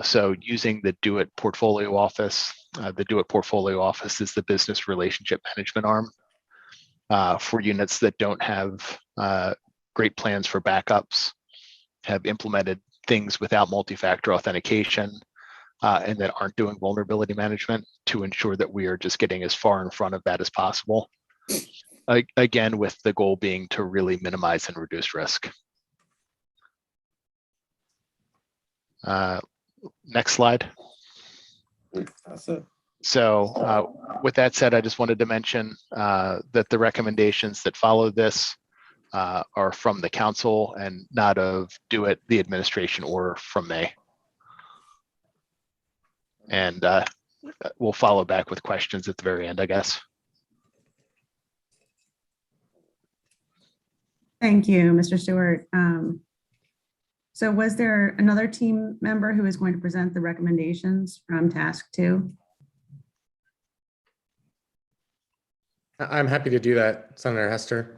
Speaker 5: So using the Do It Portfolio Office, the Do It Portfolio Office is the business relationship management arm for units that don't have great plans for backups, have implemented things without multi-factor authentication, and that aren't doing vulnerability management, to ensure that we are just getting as far in front of that as possible. Again, with the goal being to really minimize and reduce risk. Next slide.
Speaker 4: That's it.
Speaker 5: So with that said, I just wanted to mention that the recommendations that follow this are from the council and not of Do It, the administration, or from May. And we'll follow back with questions at the very end, I guess.
Speaker 1: Thank you, Mr. Stewart. So was there another team member who is going to present the recommendations from task 2?
Speaker 6: I'm happy to do that, Senator Hester.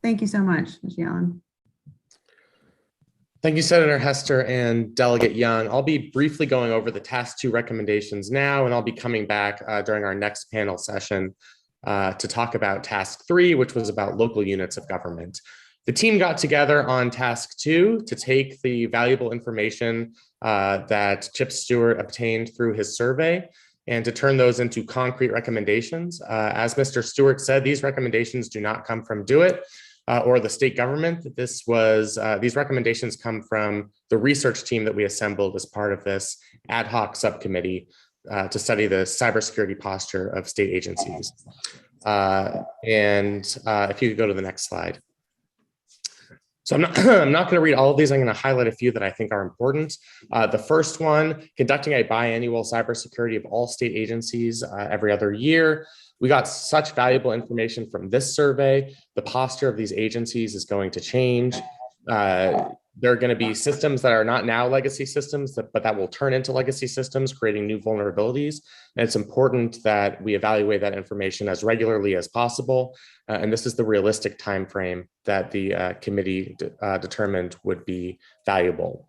Speaker 1: Thank you so much, Ms. Yellen.
Speaker 6: Thank you, Senator Hester and Delegate Young. I'll be briefly going over the task 2 recommendations now, and I'll be coming back during our next panel session to talk about task 3, which was about local units of government. The team got together on task 2 to take the valuable information that Chip Stewart obtained through his survey and to turn those into concrete recommendations. As Mr. Stewart said, these recommendations do not come from Do It or the state government. These recommendations come from the research team that we assembled as part of this ad hoc subcommittee to study the cybersecurity posture of state agencies. If you could go to the next slide. So I'm not going to read all of these. I'm going to highlight a few that I think are important. The first one, conducting a biannual cybersecurity of all state agencies every other year. We got such valuable information from this survey. The posture of these agencies is going to change. There are going to be systems that are not now legacy systems, but that will turn into legacy systems, creating new vulnerabilities. And it's important that we evaluate that information as regularly as possible. And this is the realistic time frame that the committee determined would be valuable.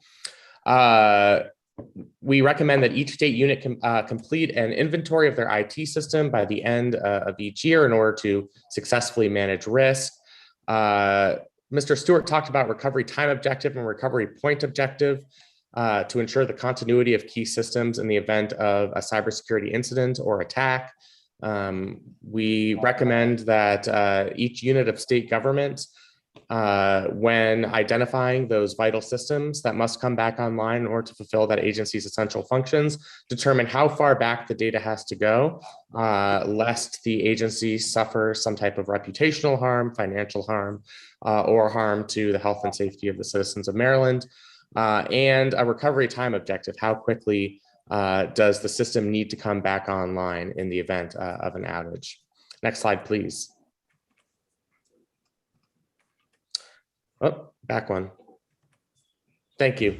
Speaker 6: We recommend that each state unit complete an inventory of their IT system by the end of each year in order to successfully manage risk. Mr. Stewart talked about recovery time objective and recovery point objective to ensure the continuity of key systems in the event of a cybersecurity incident or attack. We recommend that each unit of state government, when identifying those vital systems that must come back online in order to fulfill that agency's essential functions, determine how far back the data has to go, lest the agency suffer some type of reputational harm, financial harm, or harm to the health and safety of the citizens of Maryland, and a recovery time objective. How quickly does the system need to come back online in the event of an outage? Next slide, please. Oh, back one. Thank you.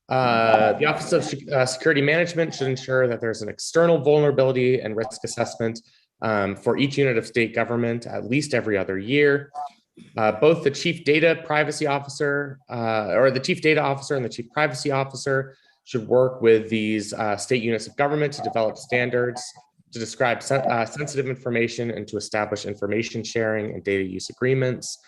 Speaker 6: The Office of Security Management should ensure that there's an external vulnerability and risk assessment for each unit of state government at least every other year. Both the Chief Data Privacy Officer or the Chief Data Officer and the Chief Privacy Officer should work with these state units of government to develop standards to describe sensitive information and to establish information sharing and data use agreements.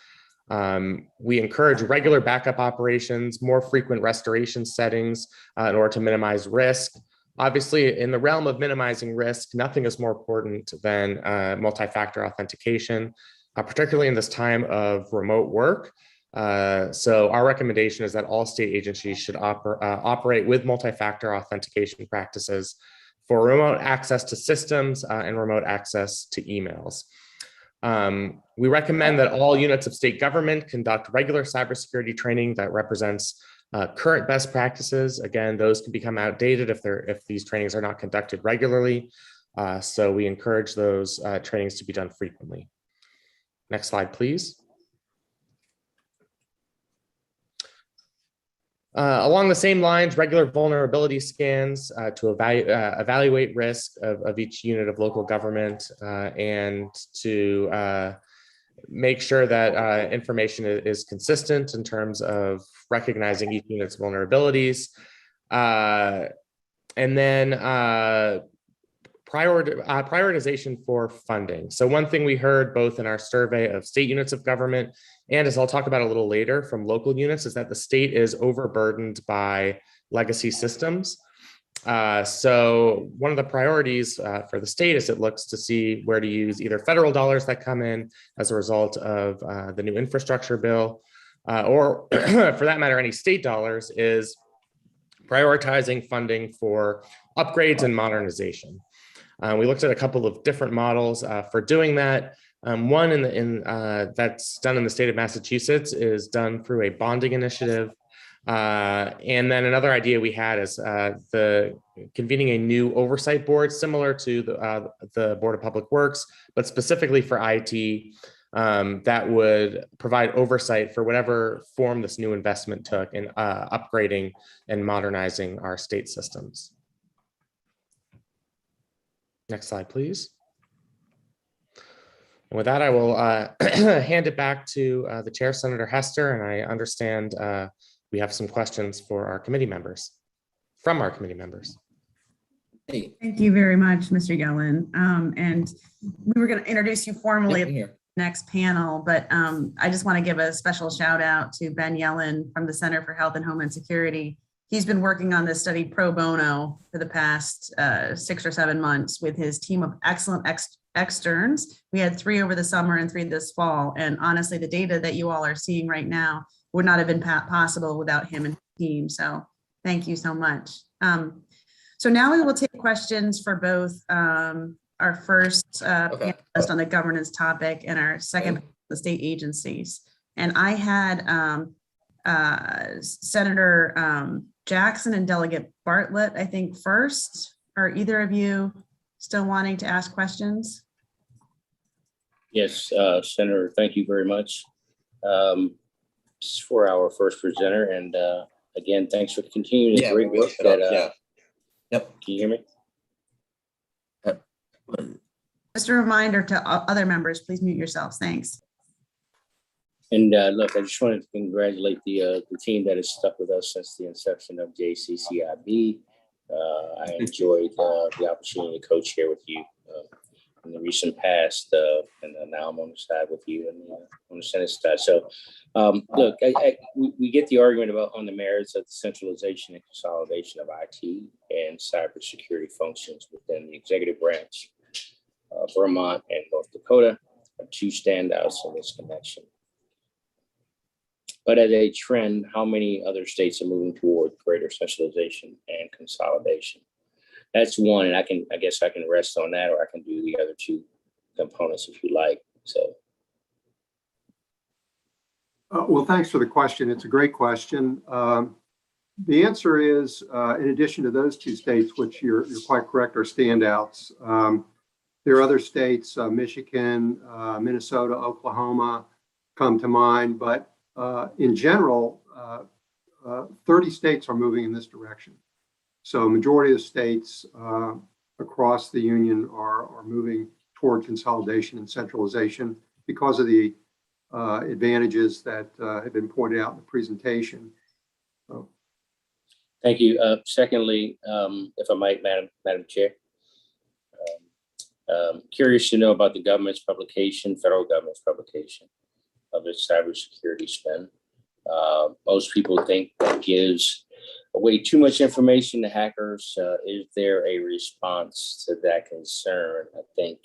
Speaker 6: We encourage regular backup operations, more frequent restoration settings in order to minimize risk. Obviously, in the realm of minimizing risk, nothing is more important than multi-factor authentication, particularly in this time of remote work. So our recommendation is that all state agencies should operate with multi-factor authentication practices for remote access to systems and remote access to emails. We recommend that all units of state government conduct regular cybersecurity training that represents current best practices. Again, those can become outdated if these trainings are not conducted regularly. So we encourage those trainings to be done frequently. Next slide, please. Along the same lines, regular vulnerability scans to evaluate risk of each unit of local government and to make sure that information is consistent in terms of recognizing each unit's vulnerabilities. And then prioritization for funding. So one thing we heard both in our survey of state units of government and, as I'll talk about a little later, from local units, is that the state is overburdened by legacy systems. So one of the priorities for the state is it looks to see where to use either federal dollars that come in as a result of the new infrastructure bill, or for that matter, any state dollars, is prioritizing funding for upgrades and modernization. We looked at a couple of different models for doing that. One that's done in the state of Massachusetts is done through a bonding initiative. And then another idea we had is convening a new oversight board similar to the Board of Public Works, but specifically for IT, that would provide oversight for whatever form this new investment took in upgrading and modernizing our state systems. Next slide, please. And with that, I will hand it back to the chair, Senator Hester, and I understand we have some questions for our committee members, from our committee members.
Speaker 1: Thank you very much, Mr. Yellen. And we were going to introduce you formally at the next panel, but I just want to give a special shout out to Ben Yellen from the Center for Health and Homeland Security. He's been working on this study pro bono for the past 6 or 7 months with his team of excellent externs. We had 3 over the summer and 3 this fall. And honestly, the data that you all are seeing right now would not have been possible without him and his team. So thank you so much. So now we will take questions for both our first panelist on the governance topic and our second, the state agencies. And I had Senator Jackson and Delegate Bartlett, I think, first. Are either of you still wanting to ask questions?
Speaker 7: Yes, Senator, thank you very much. This is for our first presenter. And again, thanks for continuing the great work that, Yep. Can you hear me?
Speaker 1: Just a reminder to other members, please mute yourselves. Thanks.
Speaker 7: And look, I just wanted to congratulate the team that has stuck with us since the inception of JCCIB. I enjoyed the opportunity to co-chair with you in the recent past, and now I'm on the side with you and on the Senate side. So, look, we get the argument about on the merits of the centralization and consolidation of IT and cybersecurity functions within the executive branch. Vermont and North Dakota are 2 standouts in this connection. But as a trend, how many other states are moving toward greater centralization and consolidation? That's one, and I guess I can rest on that, or I can do the other 2 components if you like. So,
Speaker 3: well, thanks for the question. It's a great question. The answer is, in addition to those 2 states, which you're quite correct, are standouts. There are other states, Michigan, Minnesota, Oklahoma come to mind, but in general, 30 states are moving in this direction. So a majority of states across the union are moving toward consolidation and centralization because of the advantages that have been pointed out in the presentation. So.
Speaker 7: Thank you. Secondly, if I might, Madam Chair, curious to know about the government's publication, federal government's publication of its cybersecurity spend. Most people think that gives away too much information to hackers. Is there a response to that concern? I think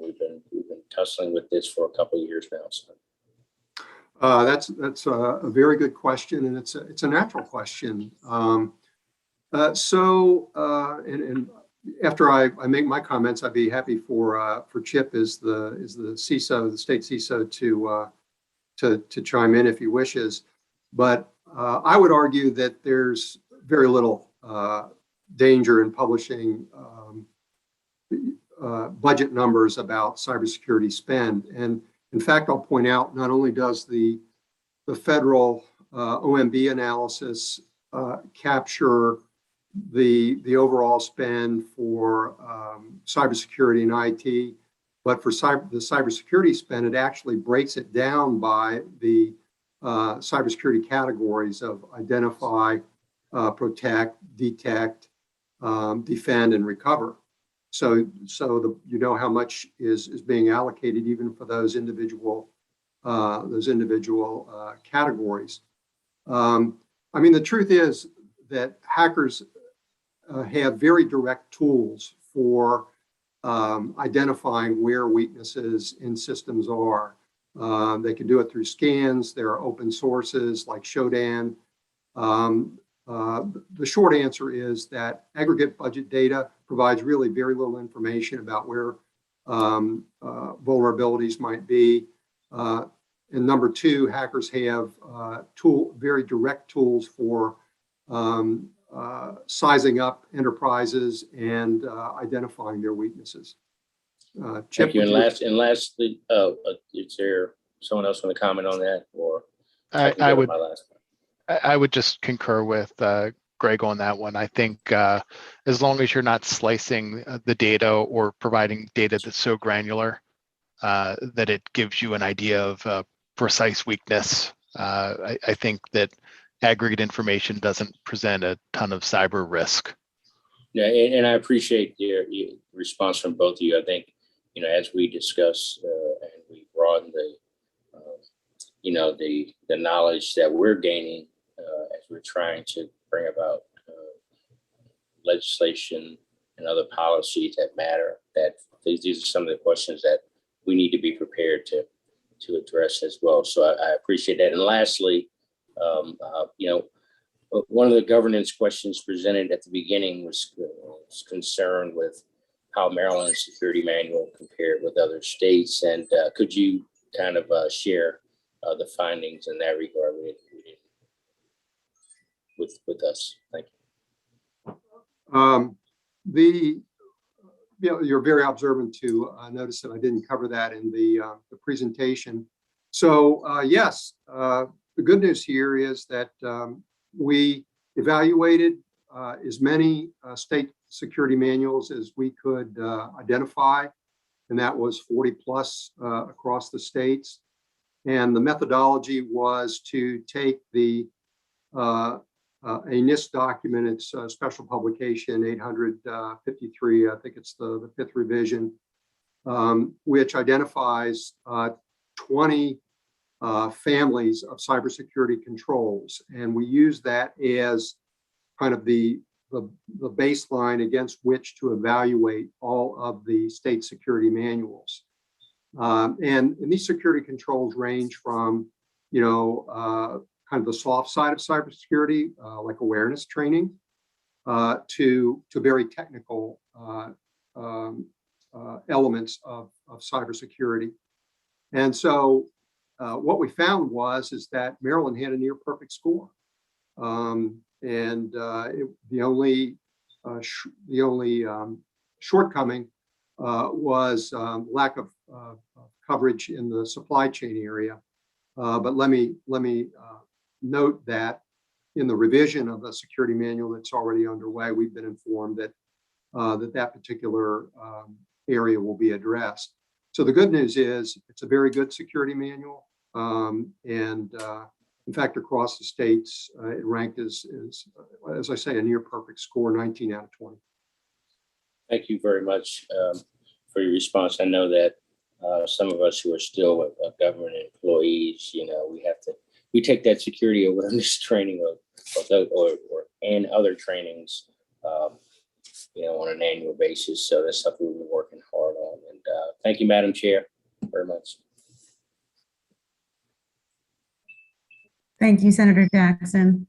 Speaker 7: we've been tussling with this for a couple of years now. So.
Speaker 3: That's a very good question, and it's a natural question. And after I make my comments, I'd be happy for Chip as the CISO, the state CISO, to chime in if he wishes. But I would argue that there's very little danger in publishing budget numbers about cybersecurity spend. And in fact, I'll point out, not only does the federal OMB analysis capture the overall spend for cybersecurity and IT, but for the cybersecurity spend, it actually breaks it down by the cybersecurity categories of identify, protect, detect, defend, and recover. So you know how much is being allocated even for those individual categories. I mean, the truth is that hackers have very direct tools for identifying where weaknesses in systems are. They can do it through scans. There are open sources like Shodan. The short answer is that aggregate budget data provides really very little information about where vulnerabilities might be. And number two, hackers have very direct tools for sizing up enterprises and identifying their weaknesses. Chip,
Speaker 7: Thank you. And lastly, is there someone else want to comment on that, or
Speaker 5: I would.
Speaker 7: my last one?
Speaker 5: I would just concur with Greg on that one. I think as long as you're not slicing the data or providing data that's so granular that it gives you an idea of precise weakness, I think that aggregate information doesn't present a ton of cyber risk.
Speaker 7: Yeah, and I appreciate your response from both of you. I think, as we discuss and we broaden the knowledge that we're gaining as we're trying to bring about legislation and other policies that matter, that these are some of the questions that we need to be prepared to address as well. So I appreciate that. And lastly, one of the governance questions presented at the beginning was concerned with how Maryland's security manual compared with other states. And could you kind of share the findings in that regard with us? Thank
Speaker 3: you. You're very observant to notice that I didn't cover that in the presentation. So yes, the good news here is that we evaluated as many state security manuals as we could identify, and that was 40 plus across the states. And the methodology was to take a NIST document, it's a special publication 853, I think it's the fifth revision, which identifies 20 families of cybersecurity controls. And we use that as kind of the baseline against which to evaluate all of the state security manuals. And these security controls range from, kind of the soft side of cybersecurity, like awareness training, to very technical elements of cybersecurity. And so what we found is that Maryland had a near perfect score. The only shortcoming was lack of coverage in the supply chain area. But let me note that in the revision of the security manual that's already underway, we've been informed that that particular area will be addressed. So the good news is it's a very good security manual. In fact, across the states, it ranked as I say, a near perfect score, 19 out of 20.
Speaker 7: Thank you very much for your response. I know that some of us who are still government employees, we take that security awareness training and other trainings, on an annual basis. So that's something we've been working hard on. And thank you, Madam Chair, very much.
Speaker 1: Thank you, Senator Jackson.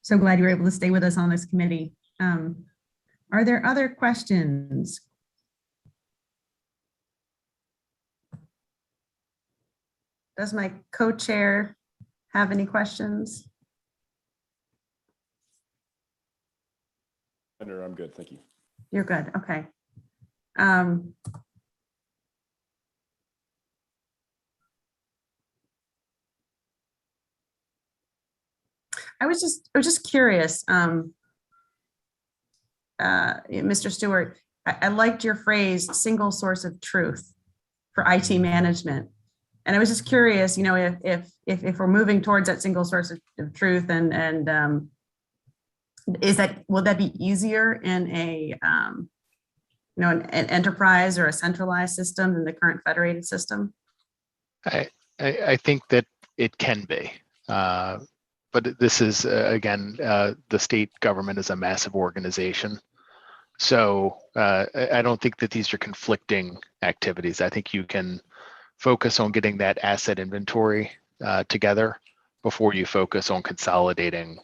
Speaker 1: So glad you were able to stay with us on this committee. Our Are there other questions? Does my co-chair have any questions?
Speaker 2: Senator, I'm good. Thank you.
Speaker 1: You're good. Okay. I was just curious, Mr. Stewart, I liked your phrase, single source of truth for IT management. And I was just curious, you know, if we're moving towards that single source of truth and will that be easier in a, you know, an enterprise or a centralized system than the current federated system?
Speaker 5: I think that it can be. But this is, again, the state government is a massive organization. So I don't think that these are conflicting activities. I think you can focus on getting that asset inventory together before you focus on consolidating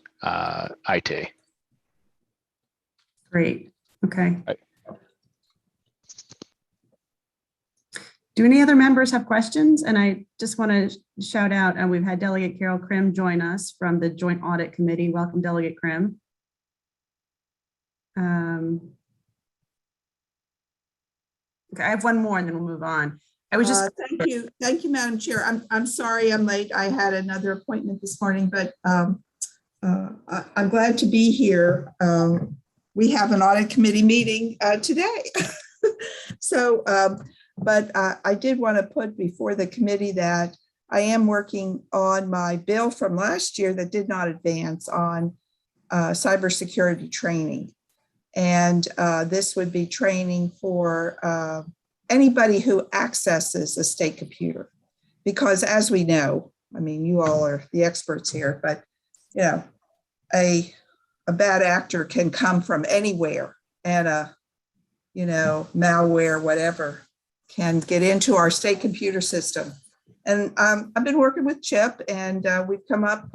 Speaker 5: IT.
Speaker 1: Great. Okay.
Speaker 5: Right.
Speaker 1: Do any other members have questions? And I just want to shout out, and we've had Delegate Carol Krim join us from the Joint Audit Committee. Welcome, Delegate Krim. Okay, I have one more and then we'll move on. I was just
Speaker 8: thank you, Madam Chair. I'm sorry I'm late. I had another appointment this morning, but I'm glad to be here. We have an audit committee meeting today. So, but I did want to put before the committee that I am working on my bill from last year that did not advance on cybersecurity training. And this would be training for anybody who accesses a state computer. Because as we know, I mean, you all are the experts here, but you know, a bad actor can come from anywhere, and you know, malware, whatever, can get into our state computer system. And I've been working with Chip, and we've come up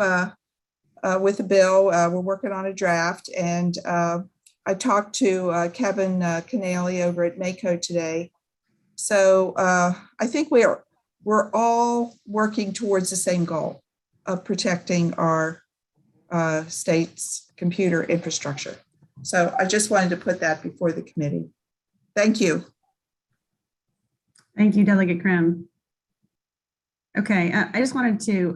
Speaker 8: with a bill. We're working on a draft, and I talked to Kevin Canale over at MACO today. So I think we're all working towards the same goal of protecting our state's computer infrastructure. So I just wanted to put that before the committee. Thank you.
Speaker 1: Thank you, Delegate Krim. Okay, I just wanted to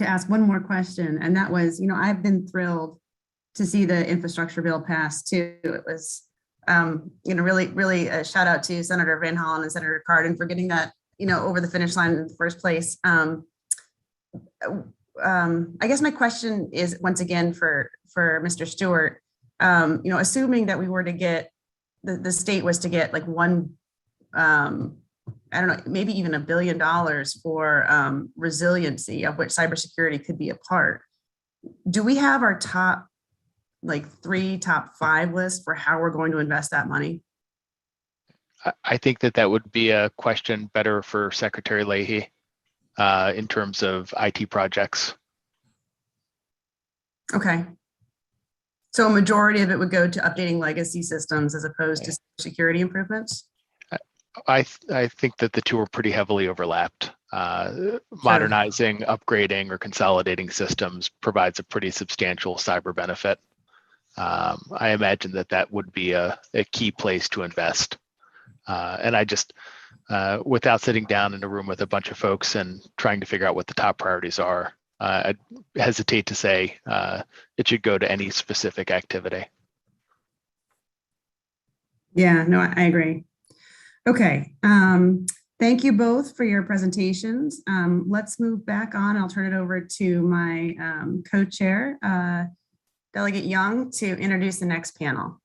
Speaker 1: ask one more question, and that was, you know, I've been thrilled to see the infrastructure bill passed too. It was, you know, really a shout out to Senator Van Hollen and Senator Cardin for getting that, you know, over the finish line in the first place. I guess my question is once again for Mr. Stewart, you know, assuming that we were to get, the state was to get like one, I don't know, maybe even $1 billion for resiliency, of which cybersecurity could be a part. Do we have our top, like 3, top 5 lists for how we're going to invest that money?
Speaker 5: I think that would be a question better for Secretary Leahy in terms of IT projects.
Speaker 1: Okay. So a majority of it would go to updating legacy systems as opposed to security improvements?
Speaker 5: I think that the two are pretty heavily overlapped. Modernizing, upgrading, or consolidating systems provides a pretty substantial cyber benefit. I imagine that would be a key place to invest. And I just, without sitting down in a room with a bunch of folks and trying to figure out what the top priorities are, I'd hesitate to say it should go to any specific activity.
Speaker 1: Yeah, no, I agree. Okay, thank you both for your presentations. Let's move back on. I'll turn it over to my co-chair, Delegate Young, to introduce the next panel.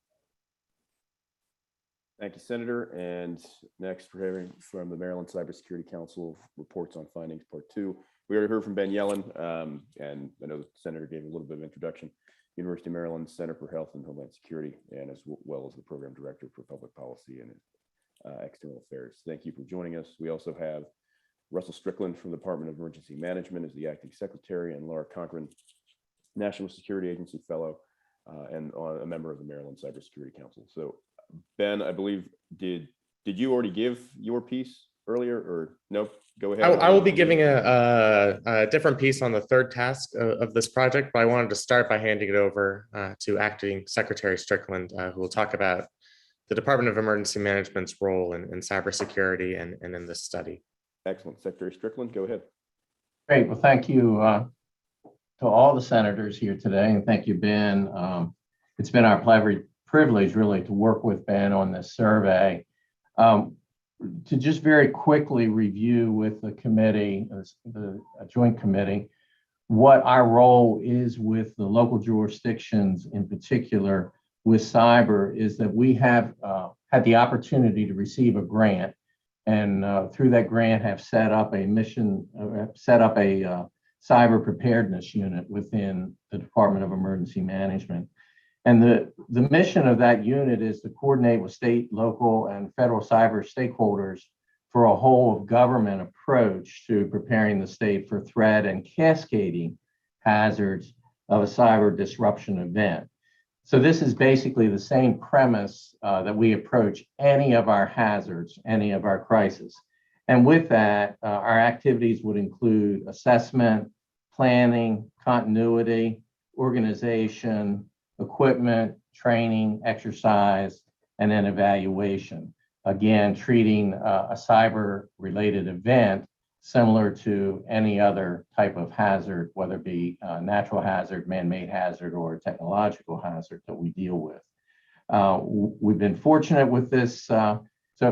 Speaker 2: Thank you, Senator. And next, we're hearing from the Maryland Cybersecurity Council reports on findings, part 2. We already heard from Ben Yellen, and I know the Senator gave a little bit of introduction. University of Maryland Center for Health and Homeland Security, and as well as the Program Director for Public Policy and External Affairs. Thank you for joining us. We also have Russell Strickland from the Department of Emergency Management as the Acting Secretary, and Laura Cochran, National Security Agency Fellow and a member of the Maryland Cybersecurity Council. So Ben, I believe, did you already give your piece earlier, or no? Go ahead.
Speaker 6: I will be giving a different piece on the third task of this project, but I wanted to start by handing it over to Acting Secretary Strickland, who will talk about the Department of Emergency Management's role in cybersecurity and in this study.
Speaker 2: Excellent. Secretary Strickland, go ahead.
Speaker 9: Great. Well, thank you to all the senators here today, and thank you, Ben. It's been our privilege really to work with Ben on this survey. To just very quickly review with the committee, the joint committee, what our role is with the local jurisdictions in particular with cyber is that we have had the opportunity to receive a grant, and through that grant have set up a cyber preparedness unit within the Department of Emergency Management. And the mission of that unit is to coordinate with state, local, and federal cyber stakeholders for a whole of government approach to preparing the state for threat and cascading hazards of a cyber disruption event. So this is basically the same premise that we approach any of our hazards, any of our crises. And with that, our activities would include assessment, planning, continuity, organization, equipment, training, exercise, and then evaluation. Again, treating a cyber-related event similar to any other type of hazard, whether it be a natural hazard, man-made hazard, or a technological hazard that we deal with. We've been fortunate with this so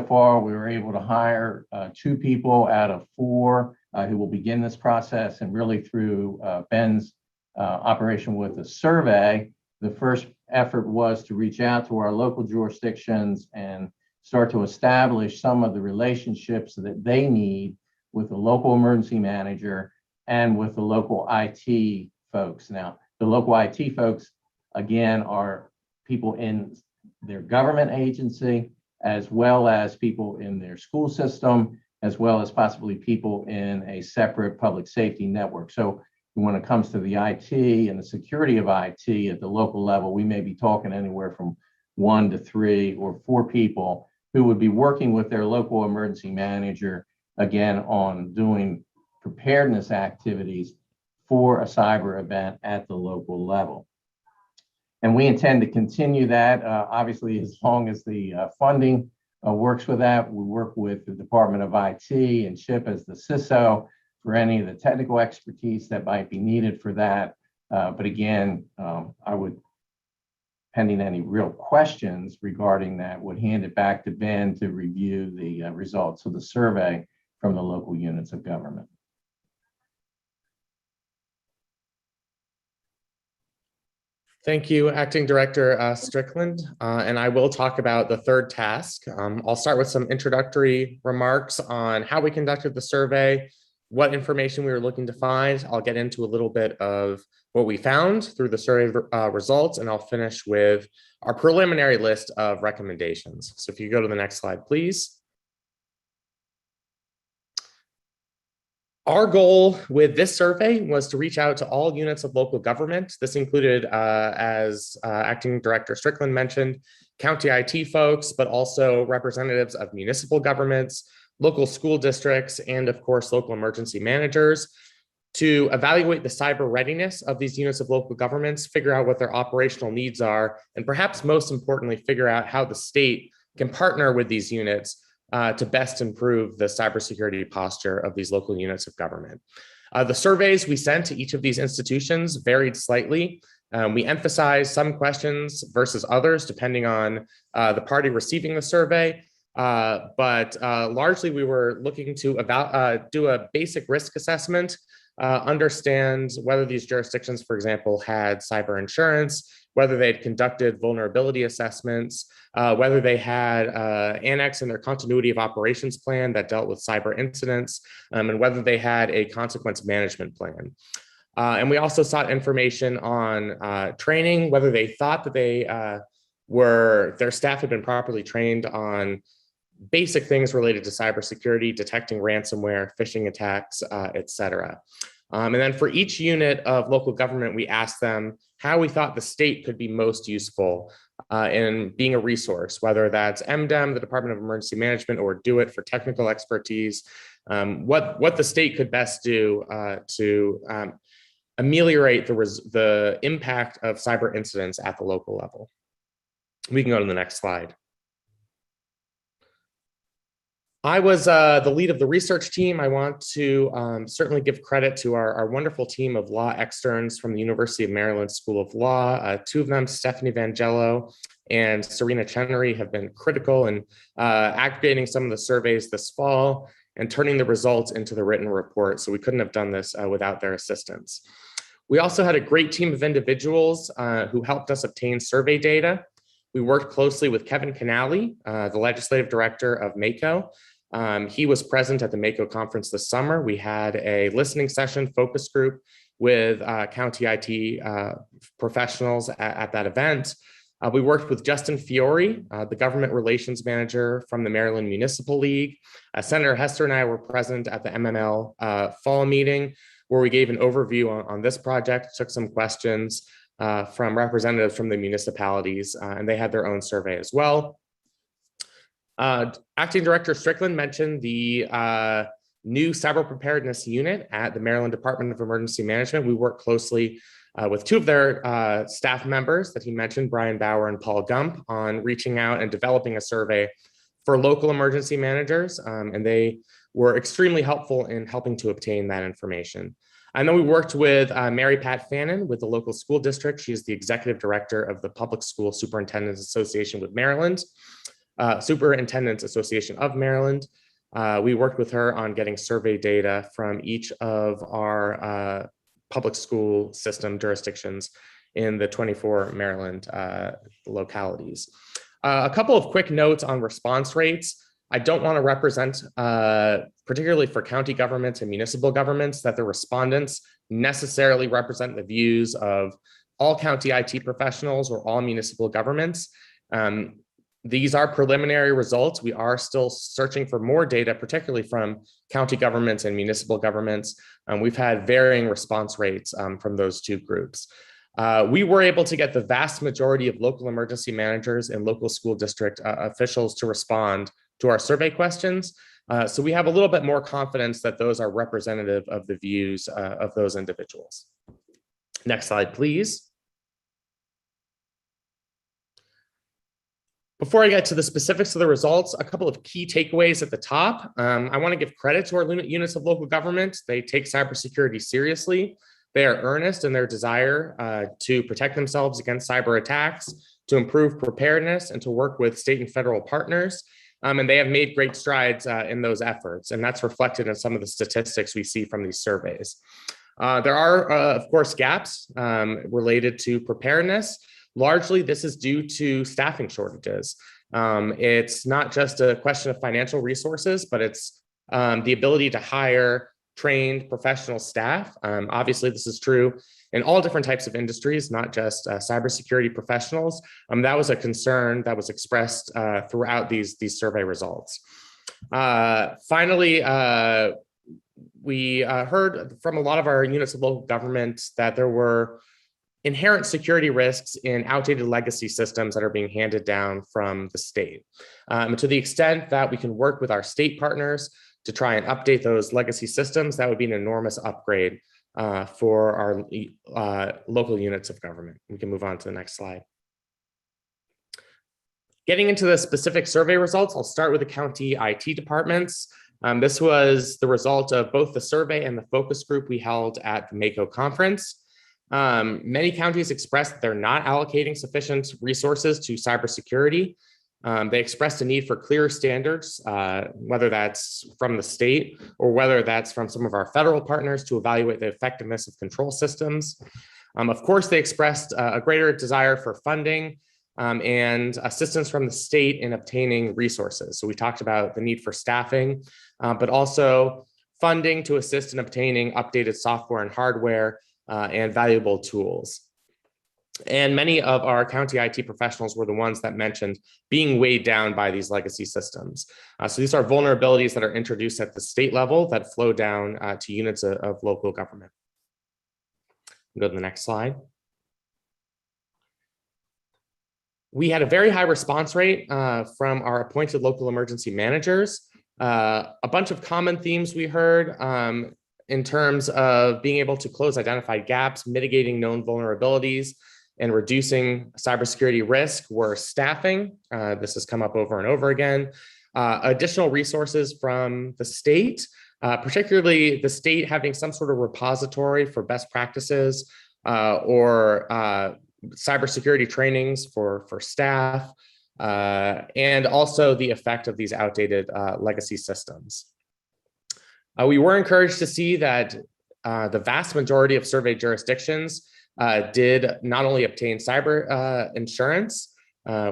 Speaker 9: far. We were able to hire 2 people out of 4 who will begin this process, and really through Ben's operation with the survey, the first effort was to reach out to our local jurisdictions and start to establish some of the relationships that they need with the local emergency manager and with the local IT folks. Now, the local IT folks, again, are people in their government agency, as well as people in their school system, as well as possibly people in a separate public safety network. So when it comes to the IT and the security of IT at the local level, we may be talking anywhere from 1 to 3 or 4 people who would be working with their local emergency manager, again, on doing preparedness activities for a cyber event at the local level. And we intend to continue that, obviously, as long as the funding works with that. We work with the Department of IT and CHIP as the CISO for any of the technical expertise that might be needed for that. But again, I would, pending any real questions regarding that, would hand it back to Ben to review the results of the survey from the local units of government.
Speaker 6: Thank you, Acting Director Strickland. And I will talk about the third task. I'll start with some introductory remarks on how we conducted the survey, what information we were looking to find. I'll get into a little bit of what we found through the survey results, and I'll finish with our preliminary list of recommendations. So if you go to the next slide, please. Our goal with this survey was to reach out to all units of local government. This included, as Acting Director Strickland mentioned, county IT folks, but also representatives of municipal governments, local school districts, and of course, local emergency managers, to evaluate the cyber readiness of these units of local governments, figure out what their operational needs are, and perhaps most importantly, figure out how the state can partner with these units to best improve the cybersecurity posture of these local units of government. The surveys we sent to each of these institutions varied slightly. We emphasized some questions versus others, depending on the party receiving the survey. But largely, we were looking to do a basic risk assessment, understand whether these jurisdictions, for example, had cyber insurance, whether they had conducted vulnerability assessments, whether they had annex in their continuity of operations plan that dealt with cyber incidents, and whether they had a consequence management plan. And we also sought information on training, whether they thought that their staff had been properly trained on basic things related to cybersecurity, detecting ransomware, phishing attacks, et cetera. And then for each unit of local government, we asked them how we thought the state could be most useful in being a resource, whether that's MDEM, the Department of Emergency Management, or Do It for technical expertise, what the state could best do to ameliorate the impact of cyber incidents at the local level. We can go to the next slide. I was the lead of the research team. I want to certainly give credit to our wonderful team of law externs from the University of Maryland School of Law. Two of them, Stephanie Vangello and Serena Chenery, have been critical in aggregating some of the surveys this fall and turning the results into the written report. So we couldn't have done this without their assistance. We also had a great team of individuals who helped us obtain survey data. We worked closely with Kevin Canali, the legislative director of MACO. He was present at the MACO conference this summer. We had a listening session focus group with county IT professionals at that event. We worked with Justin Fiore, the government relations manager from the Maryland Municipal League. Senator Hester and I were present at the MML fall meeting, where we gave an overview on this project, took some questions from representatives from the municipalities, and they had their own survey as well. Acting Director Strickland mentioned the new cyber preparedness unit at the Maryland Department of Emergency Management. We work closely with two of their staff members that he mentioned, Brian Bauer and Paul Gump, on reaching out and developing a survey for local emergency managers, and they were extremely helpful in helping to obtain that information. And then we worked with Mary Pat Fannin with the local school district. She is the executive director of the Public School Superintendents Association with Maryland, Superintendents Association of Maryland. We worked with her on getting survey data from each of our public school system jurisdictions in the 24 Maryland localities. A couple of quick notes on response rates. I don't want to represent, particularly for county governments and municipal governments, that the respondents necessarily represent the views of all county IT professionals or all municipal governments. These are preliminary results. We are still searching for more data, particularly from county governments and municipal governments. We've had varying response rates from those two groups. We were able to get the vast majority of local emergency managers and local school district officials to respond to our survey questions. So we have a little bit more confidence that those are representative of the views of those individuals. Next slide, please. Before I get to the specifics of the results, a couple of key takeaways at the top. I want to give credit to our units of local government. They take cybersecurity seriously. They are earnest in their desire to protect themselves against cyber attacks, to improve preparedness, and to work with state and federal partners. And they have made great strides in those efforts. And that's reflected in some of the statistics we see from these surveys. There are, of course, gaps related to preparedness. Largely, this is due to staffing shortages. It's not just a question of financial resources, but it's the ability to hire trained professional staff. Obviously, this is true in all different types of industries, not just cybersecurity professionals. That was a concern that was expressed throughout these survey results. Finally, we heard from a lot of our units of local government that there were inherent security risks in outdated legacy systems that are being handed down from the state. To the extent that we can work with our state partners to try and update those legacy systems, that would be an enormous upgrade for our local units of government. We can move on to the next slide. Getting into the specific survey results, I'll start with the county IT departments. This was the result of both the survey and the focus group we held at the MACO conference. Many counties expressed that they're not allocating sufficient resources to cybersecurity. They expressed a need for clearer standards, whether that's from the state or whether that's from some of our federal partners to evaluate the effectiveness of control systems. Of course, they expressed a greater desire for funding and assistance from the state in obtaining resources. So we talked about the need for staffing, but also funding to assist in obtaining updated software and hardware and valuable tools. And many of our county IT professionals were the ones that mentioned being weighed down by these legacy systems. So these are vulnerabilities that are introduced at the state level that flow down to units of local government. Go to the next slide. We had a very high response rate from our appointed local emergency managers. A bunch of common themes we heard in terms of being able to close identified gaps, mitigating known vulnerabilities, and reducing cybersecurity risk were staffing. This has come up over and over again. Additional resources from the state, particularly the state having some sort of repository for best practices or cybersecurity trainings for staff, and also the effect of these outdated legacy systems. We were encouraged to see that the vast majority of surveyed jurisdictions did not only obtain cyber insurance,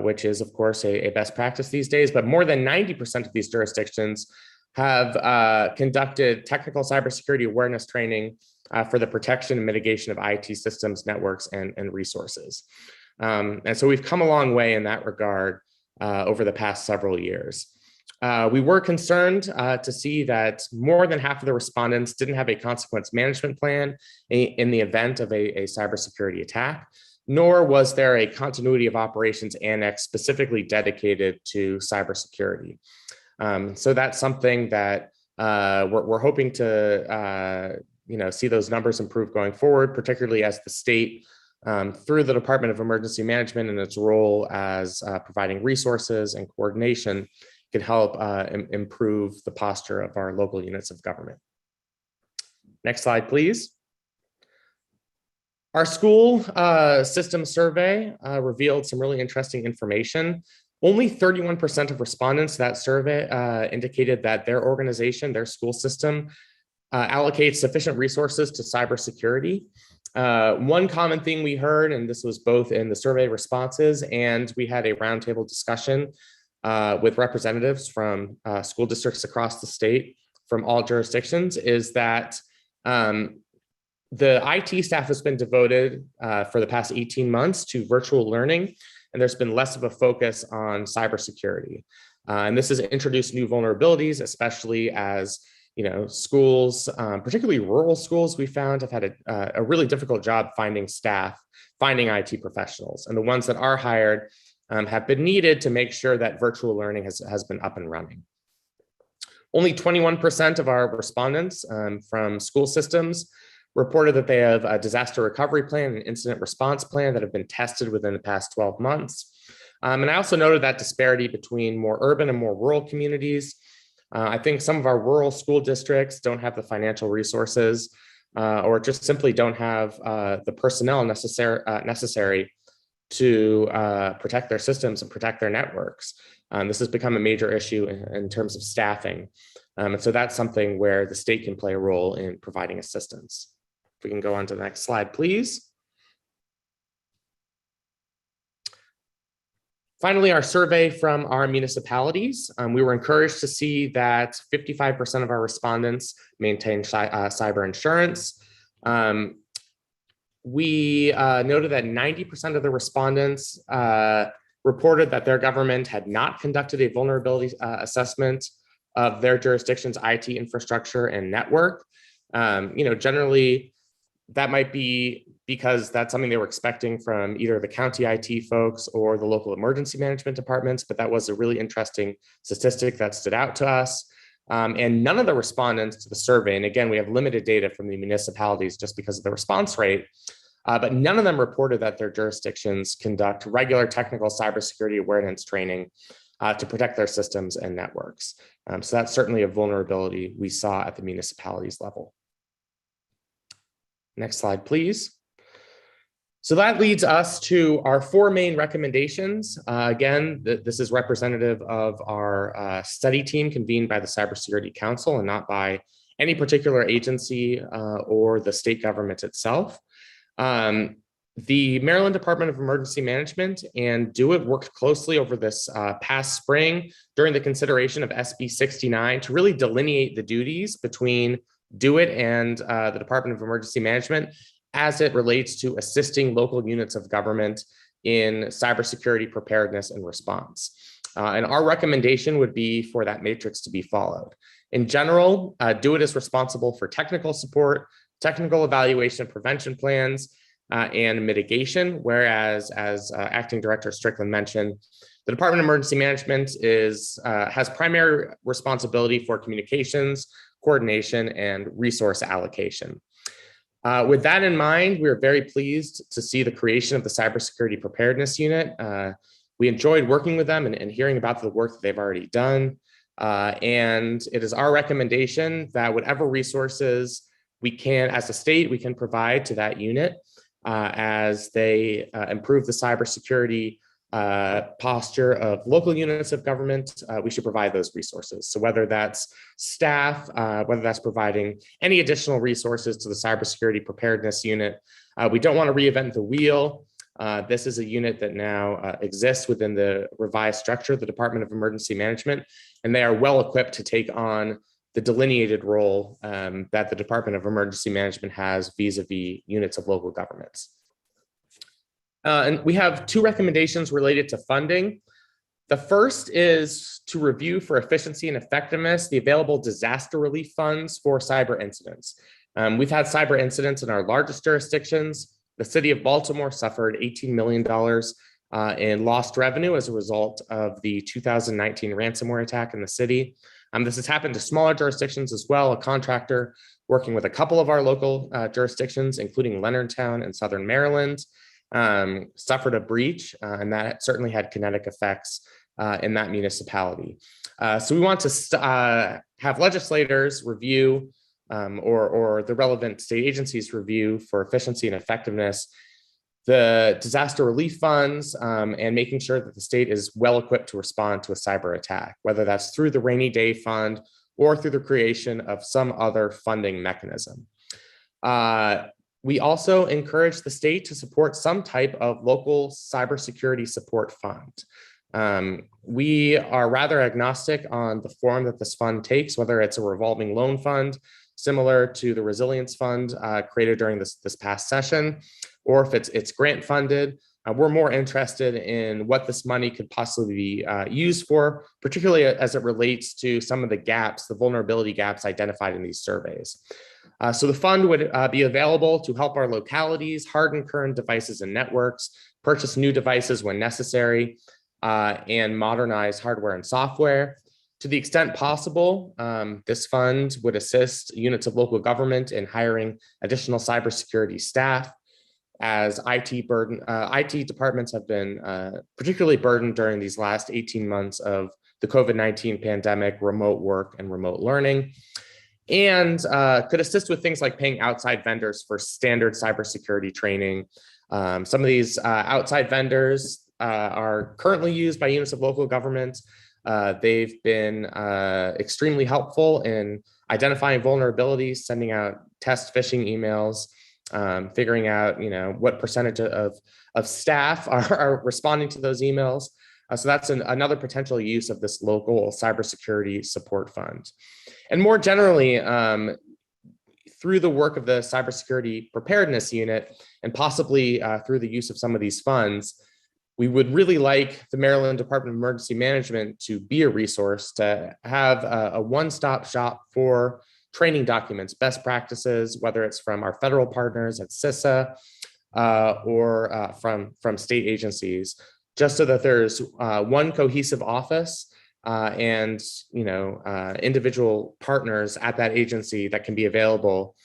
Speaker 6: which is of course a best practice these days, but more than 90% of these jurisdictions have conducted technical cybersecurity awareness training for the protection and mitigation of IT systems, networks, and resources. And so we've come a long way in that regard over the past several years. We were concerned to see that more than half of the respondents didn't have a consequence management plan in the event of a cybersecurity attack, nor was there a continuity of operations annex specifically dedicated to cybersecurity. So that's something that we're hoping to see those numbers improve going forward, particularly as the state, through the Department of Emergency Management and its role as providing resources and coordination, can help improve the posture of our local units of government. Next slide, please. Our school system survey revealed some really interesting information. Only 31% of respondents to that survey indicated that their organization, their school system, allocates sufficient resources to cybersecurity. One common thing we heard, and this was both in the survey responses, and we had a roundtable discussion with representatives from school districts across the state from all jurisdictions, is that the IT staff has been devoted for the past 18 months to virtual learning, and there's been less of a focus on cybersecurity. And this has introduced new vulnerabilities, especially as schools, particularly rural schools, we found have had a really difficult job finding staff, finding IT professionals. And the ones that are hired have been needed to make sure that virtual learning has been up and running. Only 21% of our respondents from school systems reported that they have a disaster recovery plan and incident response plan that have been tested within the past 12 months. And I also noted that disparity between more urban and more rural communities. I think some of our rural school districts don't have the financial resources or just simply don't have the personnel necessary to protect their systems and protect their networks. This has become a major issue in terms of staffing. And so that's something where the state can play a role in providing assistance. If we can go on to the next slide, please. Finally, our survey from our municipalities. We were encouraged to see that 55% of our respondents maintained cyber insurance. We noted that 90% of the respondents reported that their government had not conducted a vulnerability assessment of their jurisdiction's IT infrastructure and network. Generally, that might be because that's something they were expecting from either the county IT folks or the local emergency management departments, but that was a really interesting statistic that stood out to us. And none of the respondents to the survey, and again, we have limited data from the municipalities just because of the response rate, but none of them reported that their jurisdictions conduct regular technical cybersecurity awareness training to protect their systems and networks. So that's certainly a vulnerability we saw at the municipalities level. Next slide, please. So that leads us to our four main recommendations. Again, this is representative of our study team convened by the Cybersecurity Council and not by any particular agency or the state government itself. The Maryland Department of Emergency Management and DO-IT worked closely over this past spring during the consideration of SB 69 to really delineate the duties between DO-IT and the Department of Emergency Management as it relates to assisting local units of government in cybersecurity preparedness and response. And our recommendation would be for that matrix to be followed. In general, DO-IT is responsible for technical support, technical evaluation prevention plans, and mitigation. Whereas, as Acting Director Strickland mentioned, the Department of Emergency Management has primary responsibility for communications, coordination, and resource allocation. With that in mind, we are very pleased to see the creation of the Cybersecurity Preparedness Unit. We enjoyed working with them and hearing about the work that they've already done. And it is our recommendation that whatever resources we can, as a state, we can provide to that unit as they improve the cybersecurity posture of local units of government, we should provide those resources. So whether that's staff, whether that's providing any additional resources to the Cybersecurity Preparedness Unit, we don't want to reinvent the wheel. This is a unit that now exists within the revised structure of the Department of Emergency Management, and they are well equipped to take on the delineated role that the Department of Emergency Management has vis-a-vis units of local governments. And we have two recommendations related to funding. The first is to review for efficiency and effectiveness the available disaster relief funds for cyber incidents. We've had cyber incidents in our largest jurisdictions. The city of Baltimore suffered $18 million in lost revenue as a result of the 2019 ransomware attack in the city. This has happened to smaller jurisdictions as well. A contractor working with a couple of our local jurisdictions, including Leonardtown and Southern Maryland, suffered a breach, and that certainly had kinetic effects in that municipality. So we want to have legislators review or the relevant state agencies review for efficiency and effectiveness the disaster relief funds and making sure that the state is well equipped to respond to a cyber attack, whether that's through the rainy day fund or through the creation of some other funding mechanism. We also encourage the state to support some type of local cybersecurity support fund. We are rather agnostic on the form that this fund takes, whether it's a revolving loan fund, similar to the resilience fund created during this past session, or if it's grant funded. We're more interested in what this money could possibly be used for, particularly as it relates to some of the gaps, the vulnerability gaps identified in these surveys. So the fund would be available to help our localities harden current devices and networks, purchase new devices when necessary, and modernize hardware and software. To the extent possible, this fund would assist units of local government in hiring additional cybersecurity staff, as IT departments have been particularly burdened during these last 18 months of the COVID-19 pandemic, remote work and remote learning, and could assist with things like paying outside vendors for standard cybersecurity training. Some of these outside vendors are currently used by units of local government. They've been extremely helpful in identifying vulnerabilities, sending out test phishing emails, figuring out what percentage of staff are responding to those emails. So that's another potential use of this local cybersecurity support fund. And more generally, through the work of the Cybersecurity Preparedness Unit, and possibly through the use of some of these funds, we would really like the Maryland Department of Emergency Management to be a resource, to have a one-stop shop for training documents, best practices, whether it's from our federal partners at CISA or from state agencies, just so that there's one cohesive office and individual partners at that agency that can be available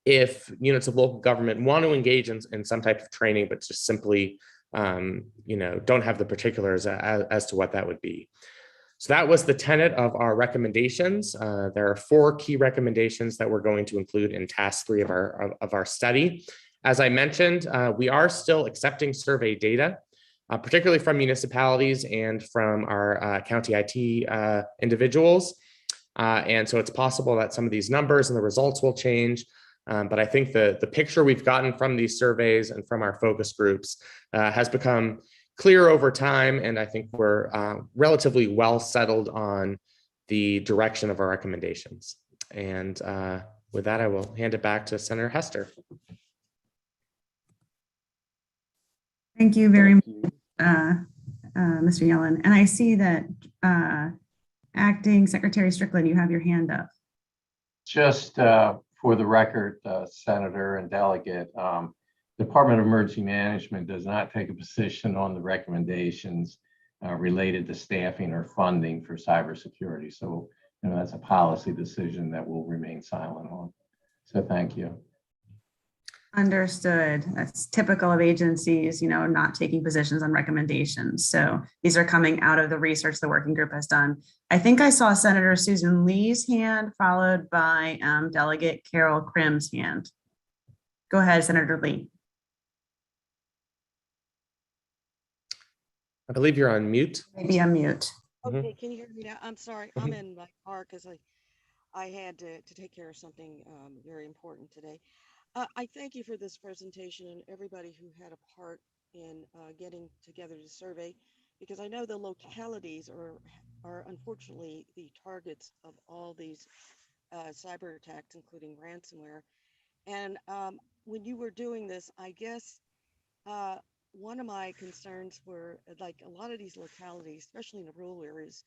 Speaker 6: if units of local government want to engage in some type of training, but just simply don't have the particulars as to what that would be. So that was the tenet of our recommendations. There are 4 key recommendations that we're going to include in task 3 of our study. As I mentioned, we are still accepting survey data, particularly from municipalities and from our county IT individuals. And so it's possible that some of these numbers and the results will change. But I think the picture we've gotten from these surveys and from our focus groups has become clear over time, and I think we're relatively well settled on the direction of our recommendations. And with that, I will hand it back to Senator Hester.
Speaker 1: Thank you very much, Mr. Yellen. And I see that Acting Secretary Strickland, you have your hand up.
Speaker 9: Just for the record, Senator and Delegate, Department of Emergency Management does not take a position on the recommendations related to staffing or funding for cybersecurity. So, that's a policy decision that we'll remain silent on. So thank you.
Speaker 1: Understood. That's typical of agencies, not taking positions on recommendations. So these are coming out of the research the working group has done. I think I saw Senator Susan Lee's hand followed by Delegate Carol Krim's hand. Go ahead, Senator Lee.
Speaker 6: I believe you're on mute.
Speaker 1: Maybe on mute.
Speaker 10: Okay, can you hear me now? I'm sorry, I'm in my car because I had to take care of something very important today. I thank you for this presentation and everybody who had a part in getting together the survey, because I know the localities are unfortunately the targets of all these cyber attacks, including ransomware. And when you were doing this, I guess one of my concerns were like a lot of these localities, especially in the rural areas,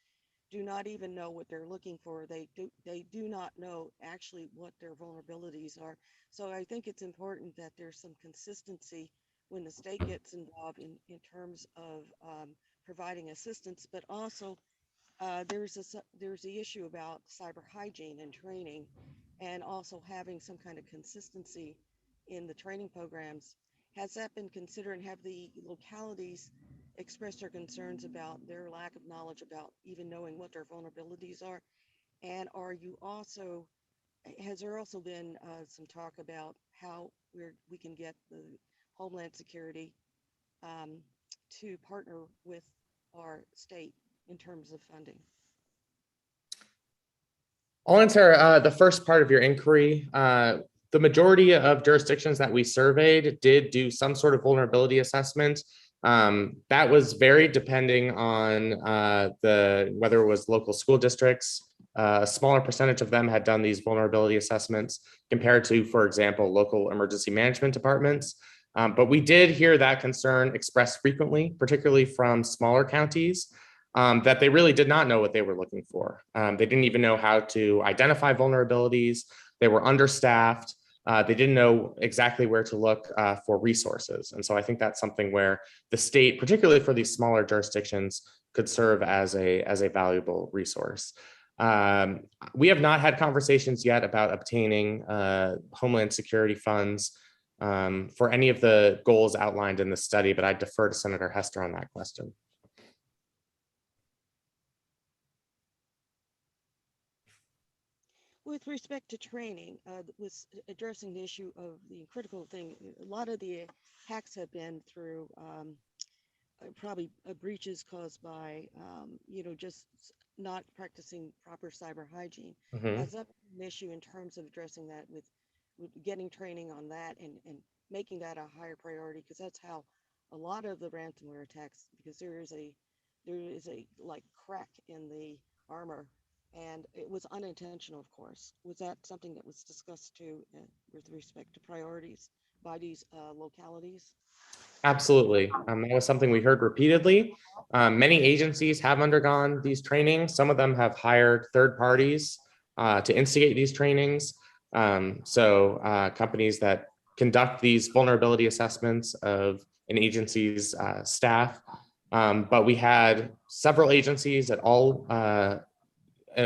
Speaker 10: do not even know what they're looking for. They do not know actually what their vulnerabilities are. So I think it's important that there's some consistency when the state gets involved in terms of providing assistance, but also there's the issue about cyber hygiene and training, and also having some kind of consistency in the training programs. Has that been considered, and have the localities expressed their concerns about their lack of knowledge about even knowing what their vulnerabilities are? And has there also been some talk about how we can get the Homeland Security to partner with our state in terms of funding?
Speaker 6: I'll answer the first part of your inquiry. The majority of jurisdictions that we surveyed did do some sort of vulnerability assessment. That was very depending on whether it was local school districts. A smaller percentage of them had done these vulnerability assessments compared to, for example, local emergency management departments. But we did hear that concern expressed frequently, particularly from smaller counties, that they really did not know what they were looking for. They didn't even know how to identify vulnerabilities. They were understaffed. They didn't know exactly where to look for resources. And so I think that's something where the state, particularly for these smaller jurisdictions, could serve as a valuable resource. We have not had conversations yet about obtaining Homeland Security funds for any of the goals outlined in the study, but I defer to Senator Hester on that question.
Speaker 10: With respect to training, was addressing the issue of the critical thing. A lot of the hacks have been through probably breaches caused by, just not practicing proper cyber hygiene. Has that been an issue in terms of addressing that with getting training on that and making that a higher priority? Because that's how a lot of the ransomware attacks, because there is a like crack in the armor. And it was unintentional, of course. Was that something that was discussed too with respect to priorities by these localities?
Speaker 6: Absolutely. That was something we heard repeatedly. Many agencies have undergone these trainings. Some of them have hired third parties to instigate these trainings. So companies that conduct these vulnerability assessments of an agency's staff. But we had several agencies at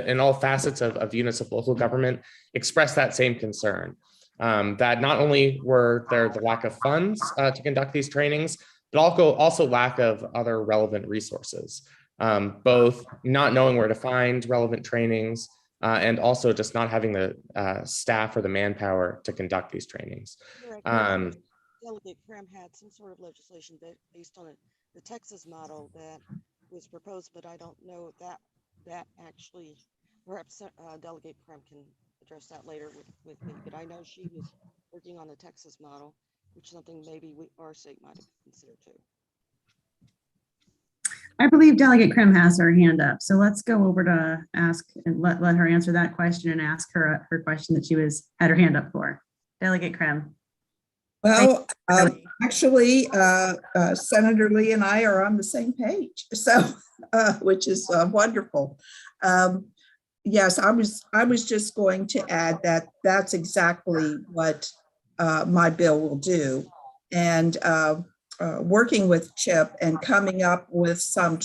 Speaker 6: in all facets of units of local government express that same concern, that not only were there the lack of funds to conduct these trainings, but also lack of other relevant resources, both not knowing where to find relevant trainings and also just not having the staff or the manpower to conduct these trainings.
Speaker 10: Delegate Krim had some sort of legislation based on the Texas model that was proposed, but I don't know if that actually, perhaps Delegate Krim can address that later with me, but I know she was working on the Texas model, which is something maybe our state might have considered too.
Speaker 1: I believe Delegate Krim has her hand up. So let's go over to ask and let her answer that question and ask her question that she had her hand up for. Delegate Krim.
Speaker 8: Well, actually, Senator Lee and I are on the same page, so which is wonderful. yes, I was just going to add that that's exactly what my bill will do. And working with CHIP and coming up with some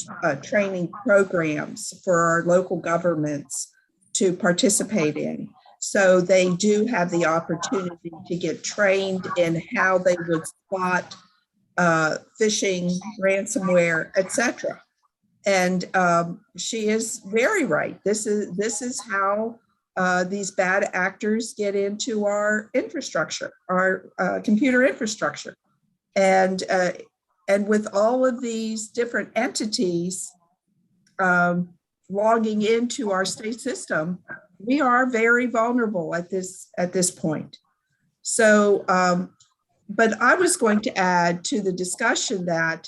Speaker 8: training programs for our local governments to participate in. So they do have the opportunity to get trained in how they would spot phishing, ransomware, etc. And she is very right. This is how these bad actors get into our infrastructure, our computer infrastructure. And with all of these different entities logging into our state system, we are very vulnerable at this point. So, but I was going to add to the discussion that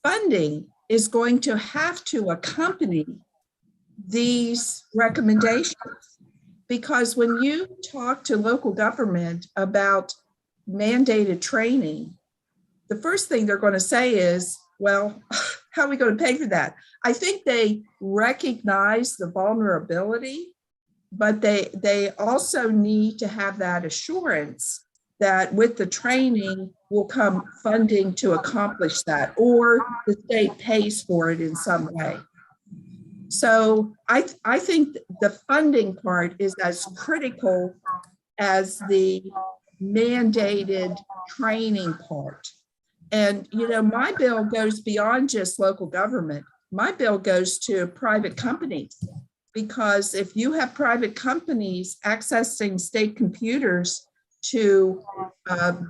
Speaker 8: funding is going to have to accompany these recommendations, because when you talk to local government about mandated training, the first thing they're going to say is, well, how are we going to pay for that? I think they recognize the vulnerability, but they also need to have that assurance that with the training will come funding to accomplish that, or the state pays for it in some way. So I think the funding part is as critical as the mandated training part. And, you know, my bill goes beyond just local government. My bill goes to private companies, because if you have private companies accessing state computers to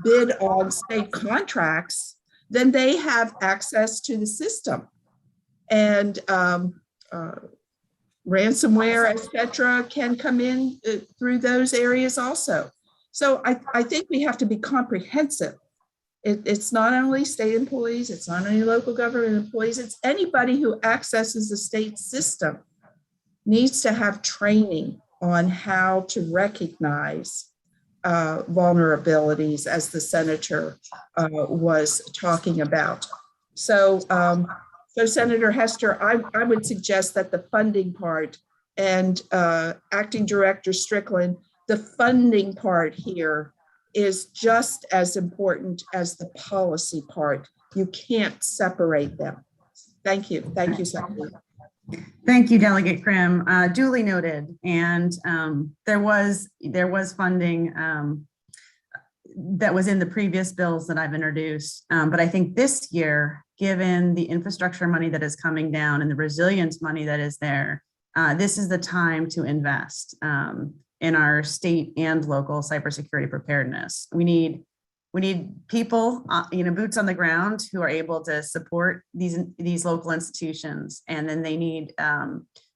Speaker 8: bid on state contracts, then they have access to the system. And ransomware, et cetera, can come in through those areas also. So I think we have to be comprehensive. It's not only state employees, it's not only local government employees, it's anybody who accesses the state system needs to have training on how to recognize vulnerabilities, as the senator was talking about. So, so Senator Hester, I would suggest that the funding part, and Acting Director Strickland, the funding part here is just as important as the policy part. You can't separate them. Thank you. Thank you, Senator.
Speaker 1: Thank you, Delegate Krim. Duly noted. And there was funding that was in the previous bills that I've introduced. But I think this year, given the infrastructure money that is coming down and the resilience money that is there, this is the time to invest in our state and local cybersecurity preparedness. We need people, boots on the ground, who are able to support these local institutions, and then they need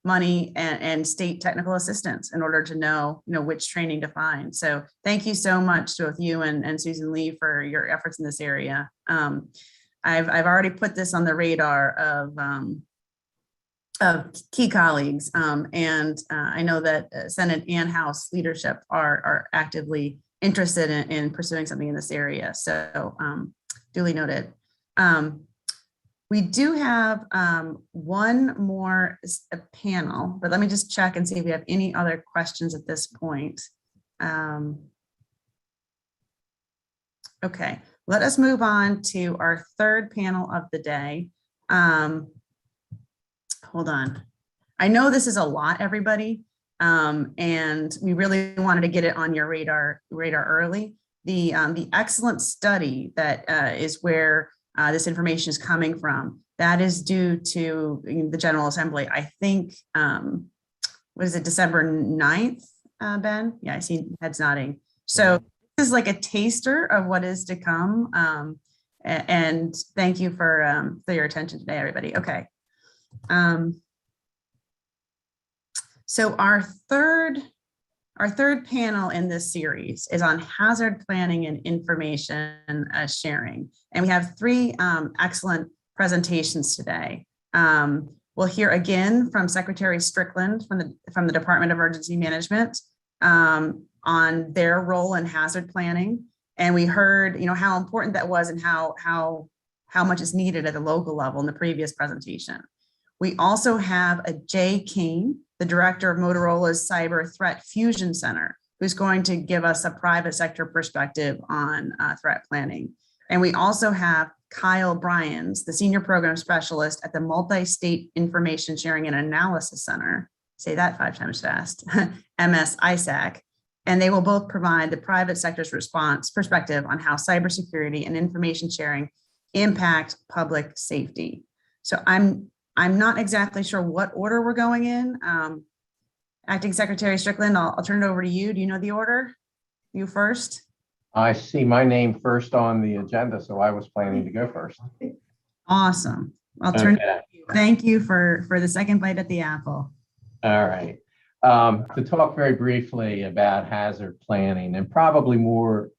Speaker 1: money and state technical assistance in order to know which training to find. So thank you so much to both you and Susan Lee for your efforts in this area. I've already put this on the radar of key colleagues, and I know that Senate and House leadership are actively interested in pursuing something in this area. So duly noted. We do have one more panel, but let me just check and see if we have any other questions at this point. Okay, let us move on to our third panel of the day. Hold on. I know this is a lot, everybody, and we really wanted to get it on your radar early. The excellent study that is where this information is coming from, that is due to the General Assembly. I think, what is it, December 9th, Ben? Yeah, I see heads nodding. So this is like a taster of what is to come. And thank you for your attention today, everybody. Okay. So our third panel in this series is on hazard planning and information sharing. And we have three excellent presentations today. We'll hear again from Secretary Strickland from the Department of Emergency Management on their role in hazard planning. And we heard, how important that was and how much is needed at the local level in the previous presentation. We also have a Jay Kane, the director of Motorola's Cyber Threat Fusion Center, who's going to give us a private sector perspective on threat planning. And we also have Kyle Bryans, the senior program specialist at the Multi-State Information Sharing and Analysis Center. Say that 5 times fast, MS-ISAC. And they will both provide the private sector's response perspective on how cybersecurity and information sharing impact public safety. So I'm not exactly sure what order we're going in. Acting Secretary Strickland, I'll turn it over to you. Do you know the order? You first?
Speaker 9: I see my name first on the agenda, so I was planning to go first.
Speaker 1: Awesome. I'll turn
Speaker 9: Okay.
Speaker 1: Thank you for the second bite at the apple.
Speaker 9: All right. To talk very briefly about hazard planning, and probably more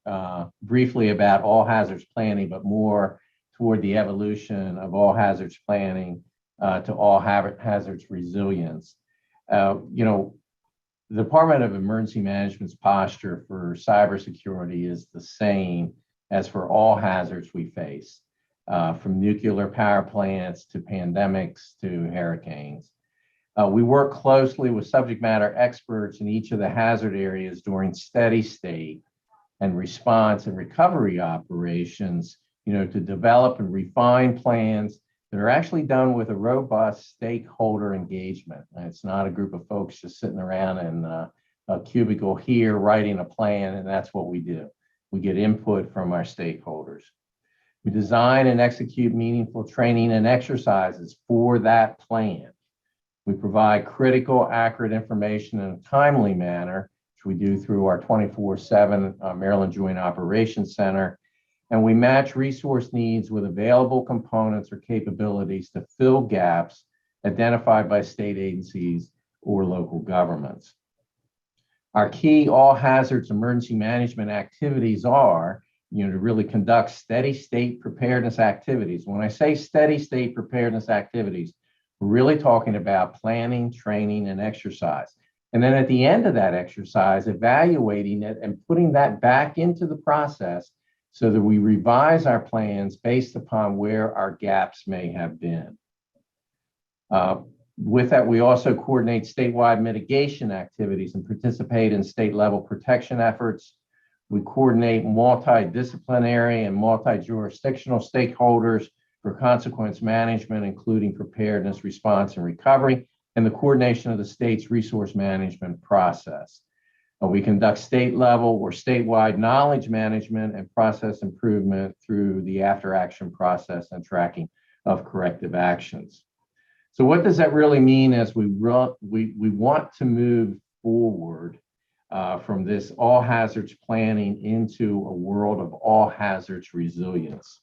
Speaker 9: briefly about all hazards planning, but more toward the evolution of all hazards planning to all hazards resilience. The Department of Emergency Management's posture for cybersecurity is the same as for all hazards we face, from nuclear power plants to pandemics to hurricanes. We work closely with subject matter experts in each of the hazard areas during steady state and response and recovery operations, to develop and refine plans that are actually done with a robust stakeholder engagement. And it's not a group of folks just sitting around in a cubicle here writing a plan, and that's what we do. We get input from our stakeholders. We design and execute meaningful training and exercises for that plan. We provide critical, accurate information in a timely manner, which we do through our 24/7 Maryland Joint Operations Center. And we match resource needs with available components or capabilities to fill gaps identified by state agencies or local governments. Our key all hazards emergency management activities are, to really conduct steady state preparedness activities. When I say steady state preparedness activities, we're really talking about planning, training, and exercise. And then at the end of that exercise, evaluating it and putting that back into the process so that we revise our plans based upon where our gaps may have been. With that, we also coordinate statewide mitigation activities and participate in state level protection efforts. We coordinate multidisciplinary and multi-jurisdictional stakeholders for consequence management, including preparedness, response, and recovery, and the coordination of the state's resource management process. We conduct state level or statewide knowledge management and process improvement through the after action process and tracking of corrective actions. So what does that really mean as we want to move forward from this all hazards planning into a world of all hazards resilience?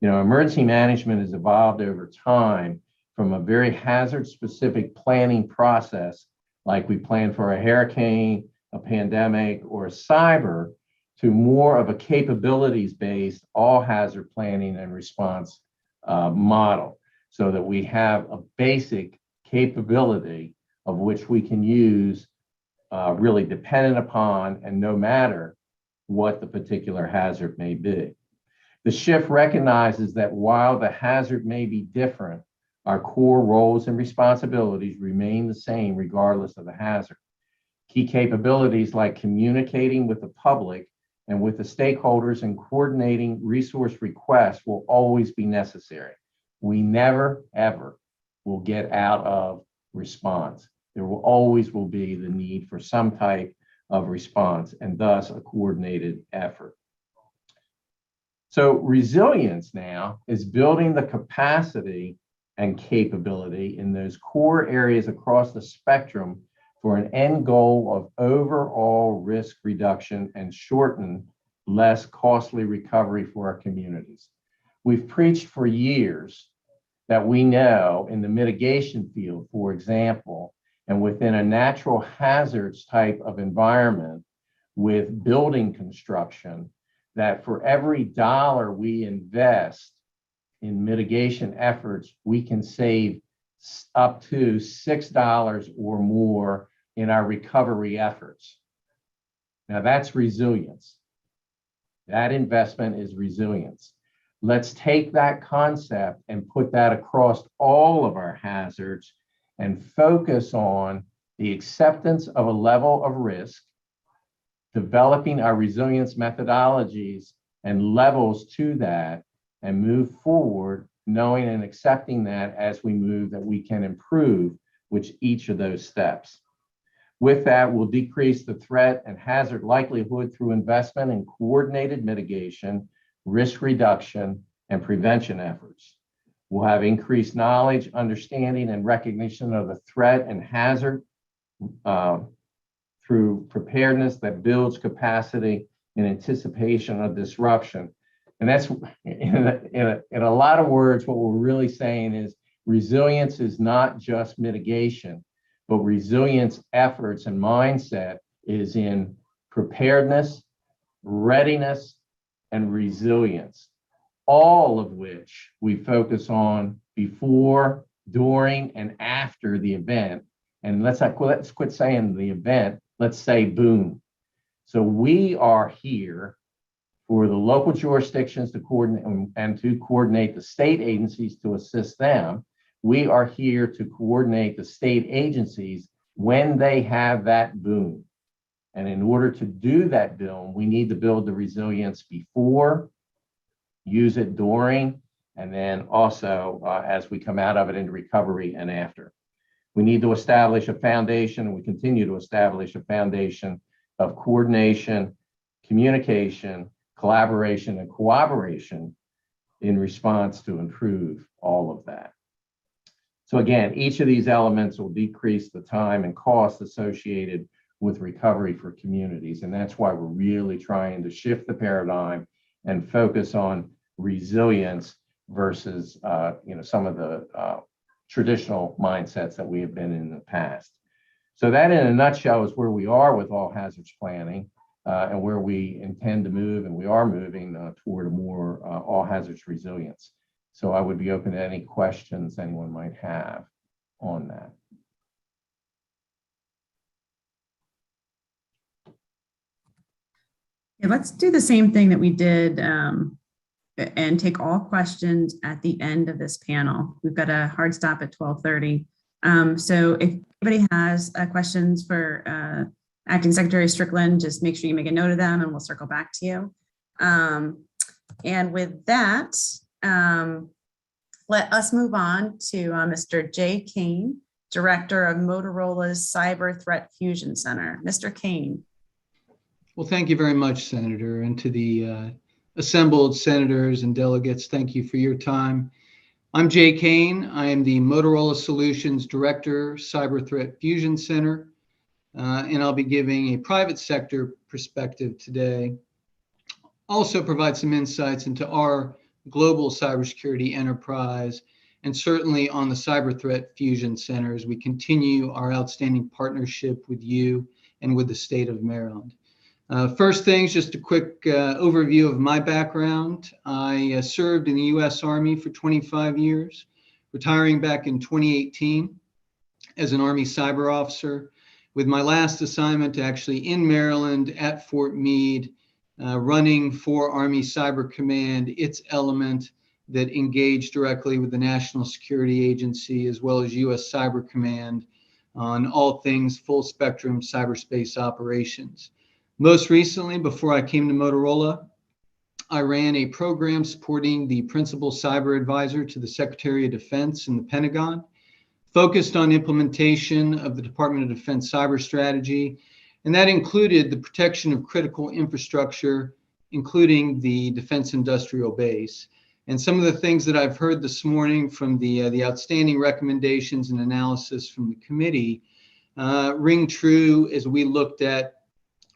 Speaker 9: Emergency management has evolved over time from a very hazard specific planning process, like we plan for a hurricane, a pandemic, or a cyber, to more of a capabilities-based all hazard planning and response model, so that we have a basic capability of which we can use really dependent upon and no matter what the particular hazard may be. The shift recognizes that while the hazard may be different, our core roles and responsibilities remain the same regardless of the hazard. Key capabilities like communicating with the public and with the stakeholders and coordinating resource requests will always be necessary. We never, ever will get out of response. There will always be the need for some type of response and thus a coordinated effort. So resilience now is building the capacity and capability in those core areas across the spectrum for an end goal of overall risk reduction and shorten, less costly recovery for our communities. We've preached for years that we know in the mitigation field, for example, and within a natural hazards type of environment with building construction, that for every dollar we invest in mitigation efforts, we can save up to $6 or more in our recovery efforts. Now that's resilience. That investment is resilience. Let's take that concept and put that across all of our hazards and focus on the acceptance of a level of risk, developing our resilience methodologies and levels to that, and move forward knowing and accepting that as we move that we can improve which each of those steps. With that, we'll decrease the threat and hazard likelihood through investment in coordinated mitigation, risk reduction, and prevention efforts. We'll have increased knowledge, understanding, and recognition of the threat and hazard through preparedness that builds capacity in anticipation of disruption. And that's in a lot of words, what we're really saying is resilience is not just mitigation, but resilience efforts and mindset is in preparedness, readiness, and resilience, all of which we focus on before, during, and after the event. And let's quit saying the event, let's say boom. So we are here for the local jurisdictions to coordinate and to coordinate the state agencies to assist them. We are here to coordinate the state agencies when they have that boom. And in order to do that boom, we need to build the resilience before, use it during, and then also as we come out of it into recovery and after. We need to establish a foundation, and we continue to establish a foundation of coordination, communication, collaboration, and cooperation in response to improve all of that. So again, each of these elements will decrease the time and cost associated with recovery for communities. And that's why we're really trying to shift the paradigm and focus on resilience versus some of the traditional mindsets that we have been in the past. So that in a nutshell is where we are with all hazards planning and where we intend to move, and we are moving toward a more all hazards resilience. So I would be open to any questions anyone might have on that.
Speaker 1: Yeah, let's do the same thing that we did and take all questions at the end of this panel. We've got a hard stop at 12:30. So if anybody has questions for Acting Secretary Strickland, just make sure you make a note of them and we'll circle back to you. And with that, let us move on to Mr. Jay Kane, Director of Motorola's Cyber Threat Fusion Center. Mr. Kane.
Speaker 11: Well, thank you very much, Senator, and to the assembled senators and delegates, thank you for your time. I'm Jay Kane. I am the Motorola Solutions Director, Cyber Threat Fusion Center, and I'll be giving a private sector perspective today. Also provide some insights into our global cybersecurity enterprise, and certainly on the Cyber Threat Fusion Center as we continue our outstanding partnership with you and with the state of Maryland. First things, just a quick overview of my background. I served in the U.S. Army for 25 years, retiring back in 2018 as an Army cyber officer, with my last assignment actually in Maryland at Fort Meade, running for Army Cyber Command, its element that engaged directly with the National Security Agency as well as U.S. Cyber Command on all things full spectrum cyberspace operations. Most recently, before I came to Motorola, I ran a program supporting the Principal Cyber Advisor to the Secretary of Defense in the Pentagon, focused on implementation of the Department of Defense cyber strategy, and that included the protection of critical infrastructure, including the defense industrial base. And some of the things that I've heard this morning from the outstanding recommendations and analysis from the committee ring true as we looked at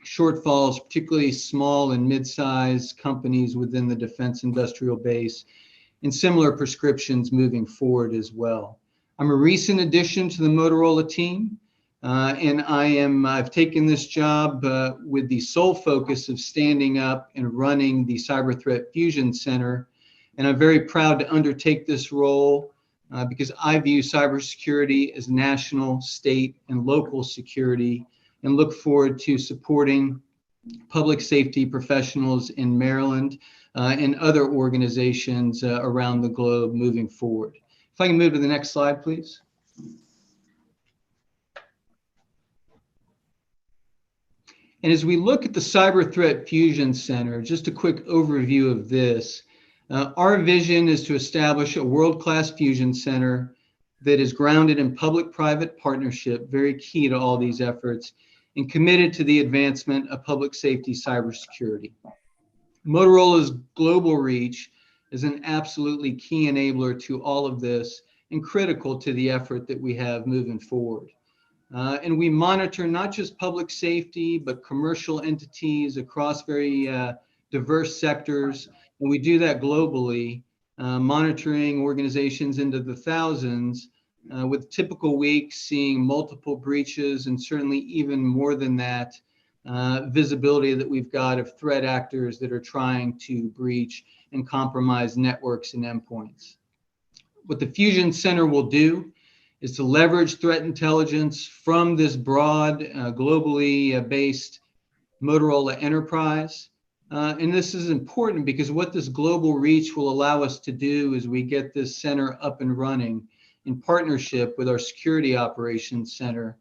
Speaker 11: shortfalls, particularly small and mid-sized companies within the defense industrial base, and similar prescriptions moving forward as well. I'm a recent addition to the Motorola team, and I've taken this job with the sole focus of standing up and running the Cyber Threat Fusion Center. And I'm very proud to undertake this role because I view cybersecurity as national, state, and local security, and look forward to supporting public safety professionals in Maryland and other organizations around the globe moving forward. If I can move to the next slide, please. And as we look at the Cyber Threat Fusion Center, just a quick overview of this, our vision is to establish a world-class fusion center that is grounded in public-private partnership, very key to all these efforts, and committed to the advancement of public safety cybersecurity. Motorola's global reach is an absolutely key enabler to all of this and critical to the effort that we have moving forward. And we monitor not just public safety, but commercial entities across very diverse sectors. And we do that globally, monitoring organizations into the thousands, with typical weeks seeing multiple breaches and certainly even more than that, visibility that we've got of threat actors that are trying to breach and compromise networks and endpoints. What the Fusion Center will do is to leverage threat intelligence from this broad, globally based Motorola enterprise. And this is important because what this global reach will allow us to do as we get this center up and running in partnership with our Security Operations Center,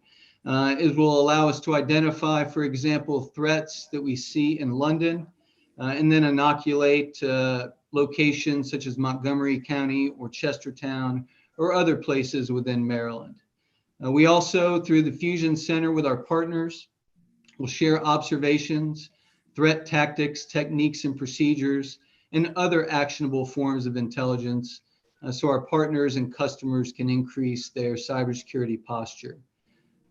Speaker 11: it will allow us to identify, for example, threats that we see in London, and then inoculate locations such as Montgomery County or Chestertown or other places within Maryland. We also, through the Fusion Center with our partners, will share observations, threat tactics, techniques, and procedures, and other actionable forms of intelligence, so our partners and customers can increase their cybersecurity posture.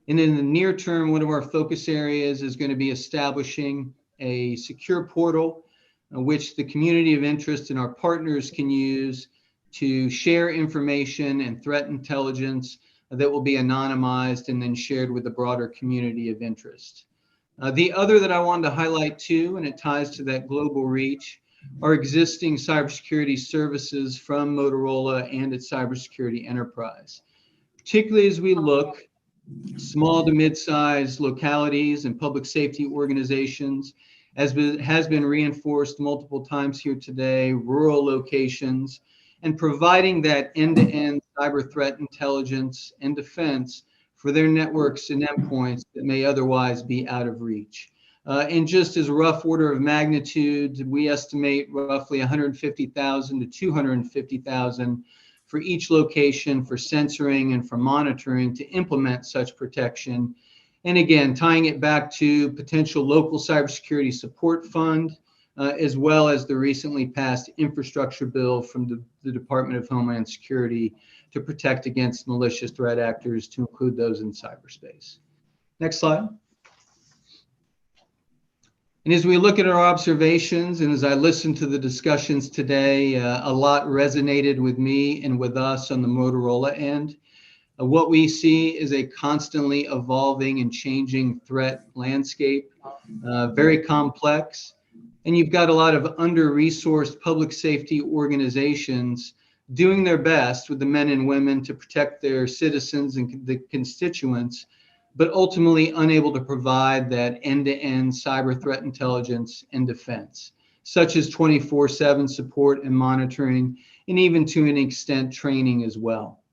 Speaker 11: And in the near term, one of our focus areas is going to be establishing a secure portal, which the community of interest and our partners can use to share information and threat intelligence that will be anonymized and then shared with the broader community of interest. The other that I wanted to highlight too, and it ties to that global reach, are existing cybersecurity services from Motorola and its cybersecurity enterprise. Particularly as we look small to mid-sized localities and public safety organizations, as has been reinforced multiple times here today, rural locations, and providing that end-to-end cyber threat intelligence and defense for their networks and endpoints that may otherwise be out of reach. And just as a rough order of magnitude, we estimate roughly 150,000 to 250,000 for each location for censoring and for monitoring to implement such protection. And again, tying it back to potential local cybersecurity support fund, as well as the recently passed infrastructure bill from the Department of Homeland Security to protect against malicious threat actors, to include those in cyberspace. Next slide. And as we look at our observations, and as I listened to the discussions today, a lot resonated with me and with us on the Motorola end. What we see is a constantly evolving and changing threat landscape, very complex. And you've got a lot of under-resourced public safety organizations doing their best with the men and women to protect their citizens and the constituents, but ultimately unable to provide that end-to-end cyber threat intelligence and defense, such as 24/7 support and monitoring, and even to an extent training as well.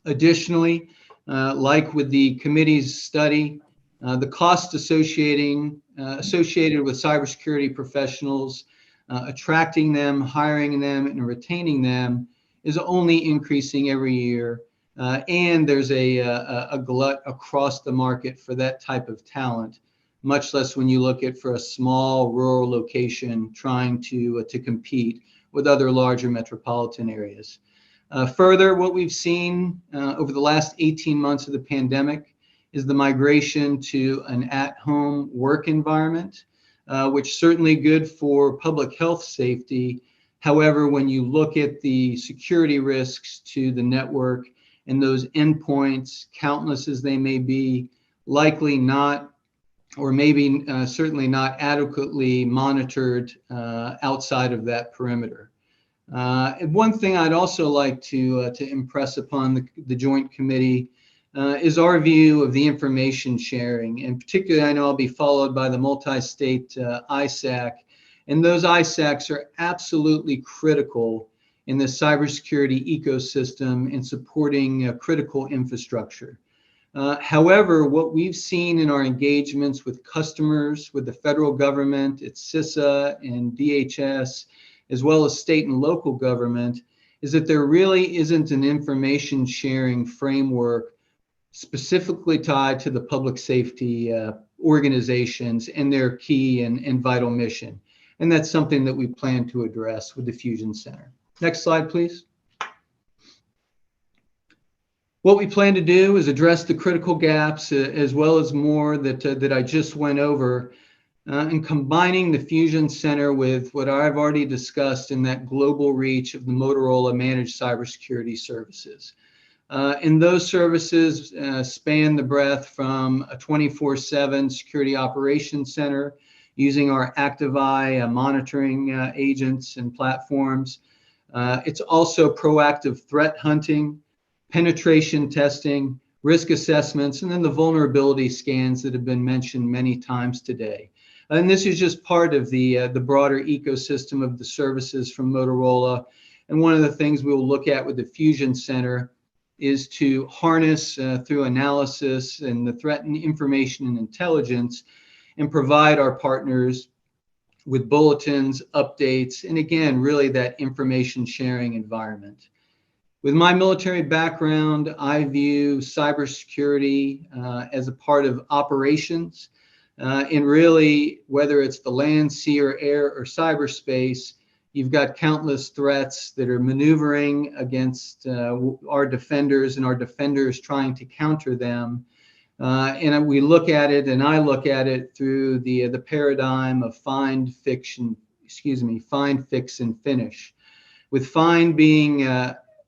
Speaker 11: Additionally, like with the committee's study, the costs associated with cybersecurity professionals, attracting them, hiring them, and retaining them is only increasing every year. And there's a glut across the market for that type of talent, much less when you look at for a small rural location trying to compete with other larger metropolitan areas. Further, what we've seen over the last 18 months of the pandemic is the migration to an at-home work environment, which certainly good for public health safety. However, when you look at the security risks to the network and those endpoints, countless as they may be, likely not, or maybe certainly not adequately monitored outside of that perimeter. And one thing I'd also like to impress upon the Joint Committee is our view of the information sharing. And particularly, I know I'll be followed by the multi-state ISAC. And those ISACs are absolutely critical in the cybersecurity ecosystem in supporting critical infrastructure. However, what we've seen in our engagements with customers, with the federal government, it's CISA and DHS, as well as state and local government, is that there really isn't an information sharing framework specifically tied to the public safety organizations and their key and vital mission. And that's something that we plan to address with the Fusion Center. Next slide, please. What we plan to do is address the critical gaps as well as more that I just went over, and combining the Fusion Center with what I've already discussed in that global reach of the Motorola Managed Cybersecurity Services. And those services span the breadth from a 24/7 security operations center using our Active-Eye monitoring agents and platforms. It's also proactive threat hunting, penetration testing, risk assessments, and then the vulnerability scans that have been mentioned many times today. And this is just part of the broader ecosystem of the services from Motorola. And one of the things we will look at with the Fusion Center is to harness through analysis and the threat and information and intelligence and provide our partners with bulletins, updates, and again, really that information sharing environment. With my military background, I view cybersecurity as a part of operations. And really, whether it's the land, sea, or air, or cyberspace, you've got countless threats that are maneuvering against our defenders and our defenders trying to counter them. And we look at it, and I look at it through the paradigm of find, fix, and finish. With find being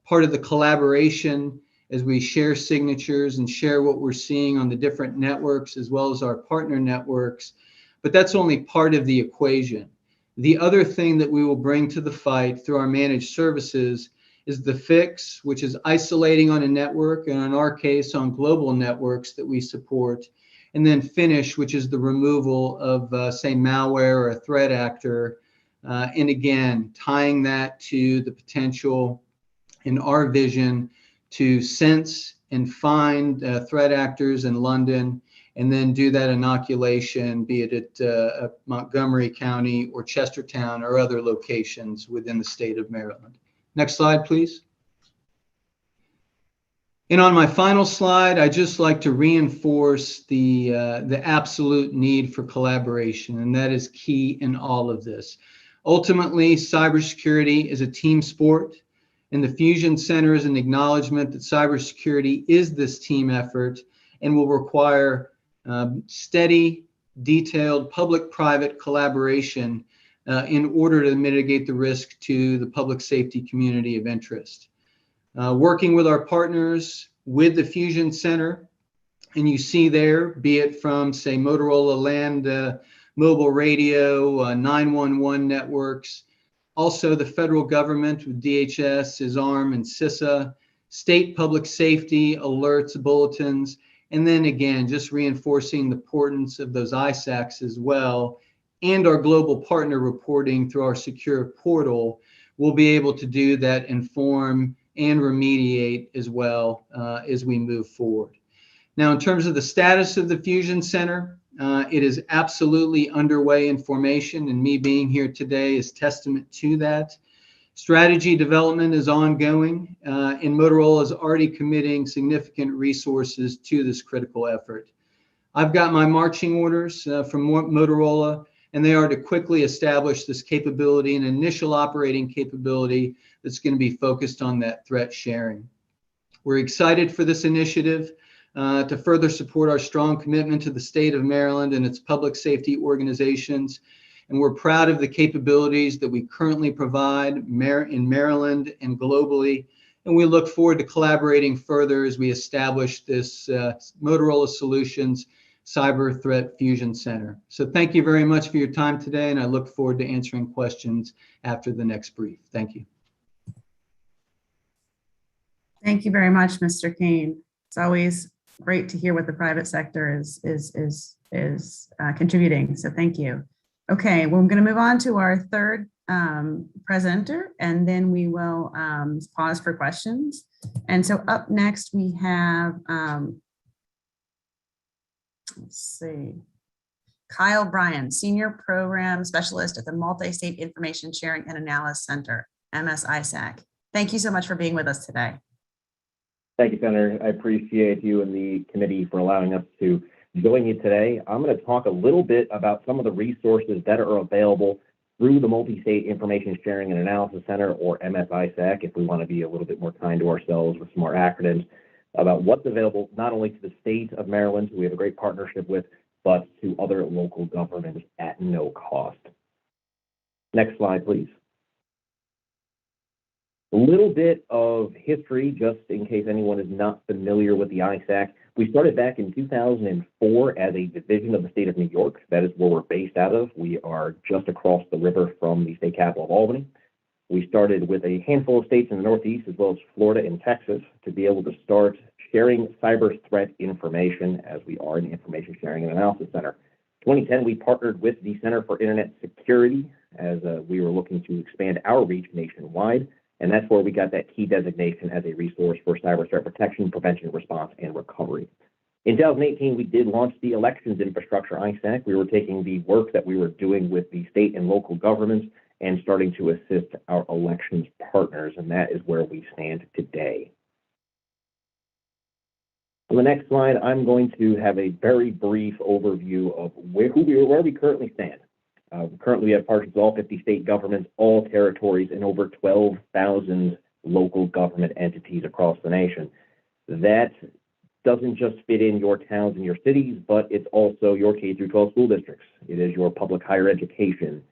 Speaker 11: part of the collaboration as we share signatures and share what we're seeing on the different networks as well as our partner networks. But that's only part of the equation. The other thing that we will bring to the fight through our managed services is the fix, which is isolating on a network, and in our case, on global networks that we support. And then finish, which is the removal of, say, malware or a threat actor. And again, tying that to the potential in our vision to sense and find threat actors in London, and then do that inoculation, be it at Montgomery County or Chestertown or other locations within the state of Maryland. Next slide, please. And on my final slide, I just like to reinforce the absolute need for collaboration, and that is key in all of this. Ultimately, cybersecurity is a team sport. And the Fusion Center is an acknowledgement that cybersecurity is this team effort and will require steady, detailed public-private collaboration in order to mitigate the risk to the public safety community of interest. Working with our partners with the Fusion Center, and you see there, be it from, say, Motorola Land Mobile Radio, 911 networks, also the federal government with DHS, ISARM, and CISA, state public safety, alerts, bulletins, and then again, just reinforcing the importance of those ISACs as well, and our global partner reporting through our secure portal, we'll be able to do that, inform and remediate as well as we move forward. Now, in terms of the status of the Fusion Center, it is absolutely underway in formation, and me being here today is testament to that. Strategy development is ongoing, and Motorola is already committing significant resources to this critical effort. I've got my marching orders from Motorola, and they are to quickly establish this capability, an initial operating capability that's going to be focused on that threat sharing. We're excited for this initiative to further support our strong commitment to the state of Maryland and its public safety organizations. And we're proud of the capabilities that we currently provide in Maryland and globally. And we look forward to collaborating further as we establish this Motorola Solutions Cyber Threat Fusion Center. So thank you very much for your time today, and I look forward to answering questions after the next brief. Thank you.
Speaker 1: Thank you very much, Mr. Kane. It's always great to hear what the private sector is contributing. So thank you. Okay, well, I'm going to move on to our third presenter, and then we will pause for questions. And so up next we have Let's see. Kyle Bryan, Senior Program Specialist at the Multi-State Information Sharing and Analysis Center, MSISAC. Thank you so much for being with us today.
Speaker 12: Thank you, Senator. I appreciate you and the committee for allowing us to join you today. I'm going to talk a little bit about some of the resources that are available through the Multi-State Information Sharing and Analysis Center, or MSISAC, if we want to be a little bit more kind to ourselves with some more acronyms, about what's available not only to the state of Maryland, who we have a great partnership with, but to other local governments at no cost. Next slide, please. A little bit of history, just in case anyone is not familiar with the ISAC. We started back in 2004 as a division of the state of New York. That is where we're based out of. We are just across the river from the state capital of Albany. We started with a handful of states in the Northeast, as well as Florida and Texas, to be able to start sharing cyber threat information, as we are an Information Sharing and Analysis Center. 2010, we partnered with the Center for Internet Security as we were looking to expand our reach nationwide. And that's where we got that key designation as a resource for cyber threat protection, prevention, response, and recovery. In 2018, we did launch the Elections Infrastructure ISAC. We were taking the work that we were doing with the state and local governments and starting to assist our elections partners, and that is where we stand today. On the next slide, I'm going to have a very brief overview of where we currently stand. Currently, we have partners with all 50 state governments, all territories, and over 12,000 local government entities across the nation. That doesn't just fit in your towns and your cities, but it's also your K through 12 school districts. It is your public higher education.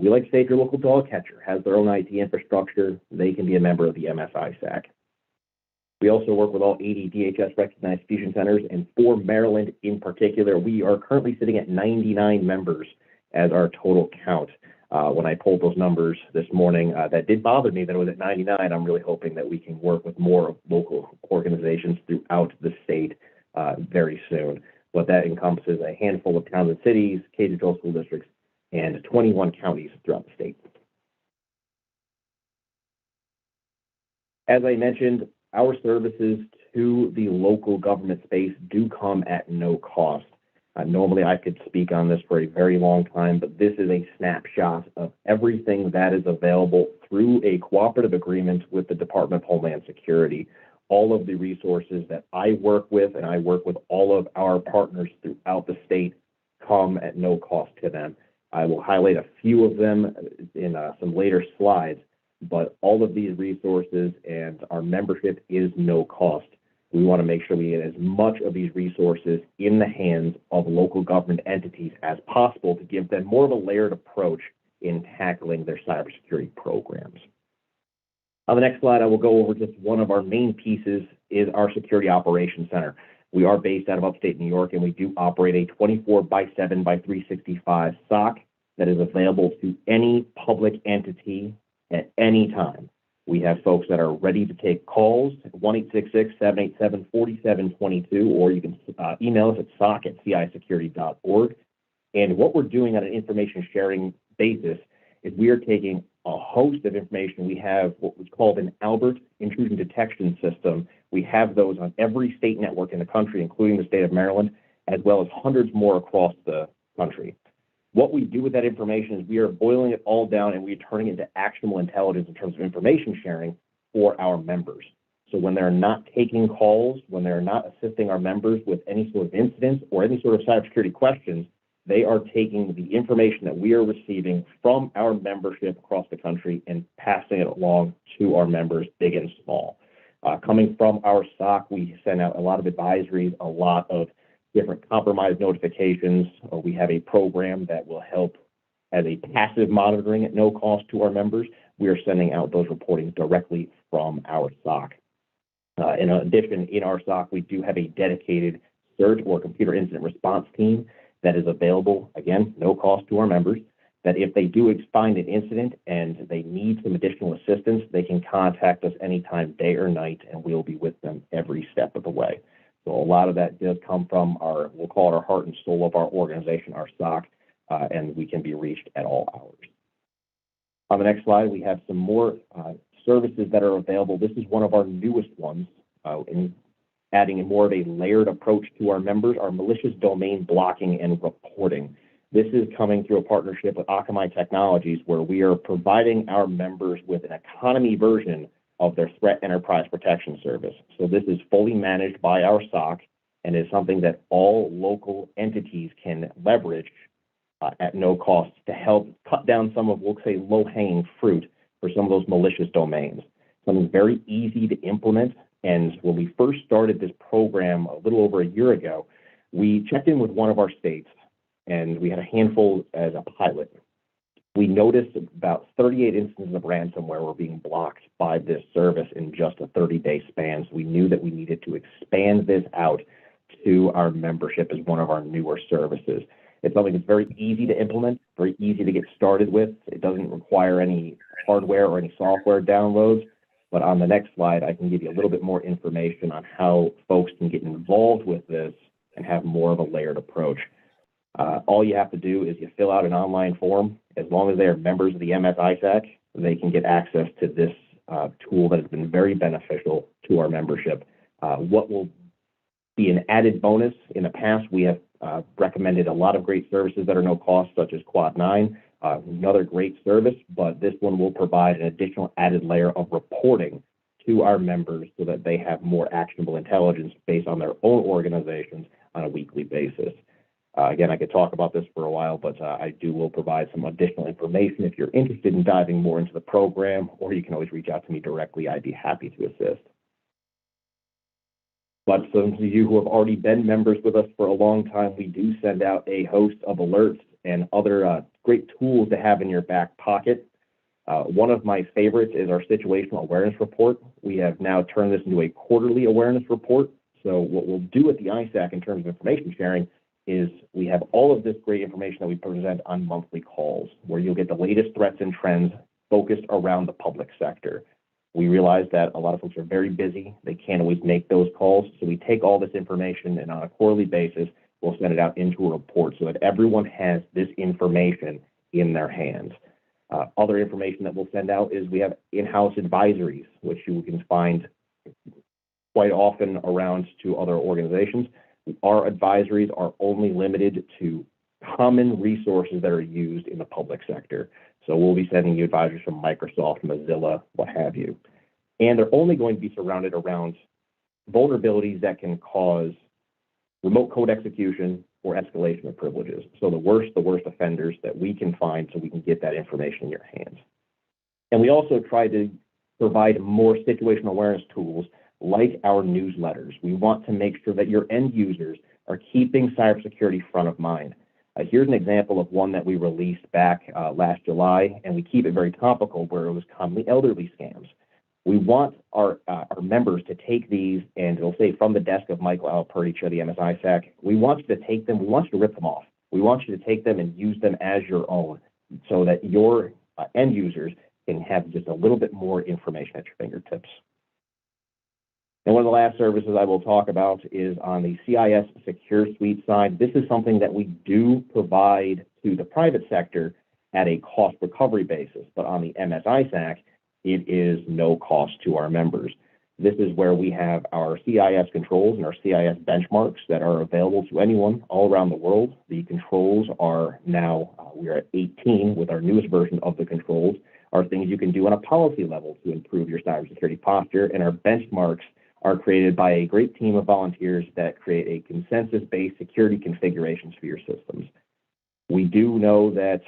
Speaker 12: We like to say if your local dog catcher has their own IT infrastructure, they can be a member of the MSISAC. We also work with all 80 DHS recognized fusion centers, and for Maryland in particular, we are currently sitting at 99 members as our total count. When I pulled those numbers this morning, that did bother me that it was at 99. I'm really hoping that we can work with more local organizations throughout the state very soon. But that encompasses a handful of towns and cities, K-12 school districts, and 21 counties throughout the state. As I mentioned, our services to the local government space do come at no cost. Normally, I could speak on this for a very long time, but this is a snapshot of everything that is available through a cooperative agreement with the Department of Homeland Security. All of the resources that I work with, and I work with all of our partners throughout the state, come at no cost to them. I will highlight a few of them in some later slides, but all of these resources and our membership is no cost. We want to make sure we get as much of these resources in the hands of local government entities as possible to give them more of a layered approach in tackling their cybersecurity programs. On the next slide, I will go over just one of our main pieces is our Security Operations Center. We are based out of upstate New York, and we do operate a 24/7/365 SOC that is available to any public entity at any time. We have folks that are ready to take calls at 1-866-787-4722, or you can email us at soc@cisecurity.org. And what we're doing on an information sharing basis is we are taking a host of information. We have what was called an Albert intrusion detection system. We have those on every state network in the country, including the state of Maryland, as well as hundreds more across the country. What we do with that information is we are boiling it all down and we're turning it into actionable intelligence in terms of information sharing for our members. So when they're not taking calls, when they're not assisting our members with any sort of incidents or any sort of cybersecurity questions, they are taking the information that we are receiving from our membership across the country and passing it along to our members, big and small. Coming from our SOC, we send out a lot of advisories, a lot of different compromise notifications. We have a program that will help as a passive monitoring at no cost to our members. We are sending out those reportings directly from our SOC. In addition, in our SOC, we do have a dedicated CERT or computer incident response team that is available, again, no cost to our members, that if they do find an incident and they need some additional assistance, they can contact us anytime, day or night, and we'll be with them every step of the way. So a lot of that does come from our, we'll call it our heart and soul of our organization, our SOC, and we can be reached at all hours. On the next slide, we have some more services that are available. This is one of our newest ones. And adding more of a layered approach to our members, are malicious domain blocking and reporting. This is coming through a partnership with Akamai Technologies, where we are providing our members with an economy version of their threat enterprise protection service. So this is fully managed by our SOC and is something that all local entities can leverage at no cost to help cut down some of, we'll say, low-hanging fruit for some of those malicious domains. Something very easy to implement. And when we first started this program a little over a year ago, we checked in with one of our states, and we had a handful as a pilot. We noticed about 38 instances of ransomware were being blocked by this service in just a 30-day span. So we knew that we needed to expand this out to our membership as one of our newer services. It's something that's very easy to implement, very easy to get started with. It doesn't require any hardware or any software downloads. But on the next slide, I can give you a little bit more information on how folks can get involved with this and have more of a layered approach. All you have to do is you fill out an online form. As long as they are members of the MS-ISAC, they can get access to this tool that has been very beneficial to our membership. What will be an added bonus, in the past, we have recommended a lot of great services that are no cost, such as Quad 9, another great service, but this one will provide an additional added layer of reporting to our members so that they have more actionable intelligence based on their own organizations on a weekly basis. Again, I could talk about this for a while, but will provide some additional information if you're interested in diving more into the program, or you can always reach out to me directly. I'd be happy to assist. But some of you who have already been members with us for a long time, we do send out a host of alerts and other great tools to have in your back pocket. One of my favorites is our situational awareness report. We have now turned this into a quarterly awareness report. So what we'll do at the ISAC in terms of information sharing is we have all of this great information that we present on monthly calls, where you'll get the latest threats and trends focused around the public sector. We realize that a lot of folks are very busy. They can't always make those calls. So we take all this information, and on a quarterly basis, we'll send it out into a report so that everyone has this information in their hands. Other information that we'll send out is we have in-house advisories, which you can find quite often around to other organizations. Our advisories are only limited to common resources that are used in the public sector. So we'll be sending you advisories from Microsoft, Mozilla, what have you. And they're only going to be surrounded around vulnerabilities that can cause remote code execution or escalation of privileges. So the worst offenders that we can find so we can get that information in your hands. And we also try to provide more situational awareness tools like our newsletters. We want to make sure that your end users are keeping cybersecurity front of mind. Here's an example of one that we released back last July, and we keep it very topical, where it was commonly elderly scams. We want our members to take these, and it'll say from the desk of Michael Alperti, Chair of the MS-ISAC, we want you to take them, we want you to rip them off. We want you to take them and use them as your own so that your end users can have just a little bit more information at your fingertips. And one of the last services I will talk about is on the CIS Secure Suite side. This is something that we do provide to the private sector at a cost recovery basis, but on the MS-ISAC, it is no cost to our members. This is where we have our CIS controls and our CIS benchmarks that are available to anyone all around the world. The controls are now, we are at 18 with our newest version of the controls, are things you can do on a policy level to improve your cybersecurity posture, and our benchmarks are created by a great team of volunteers that create a consensus-based security configurations for your systems. We do know that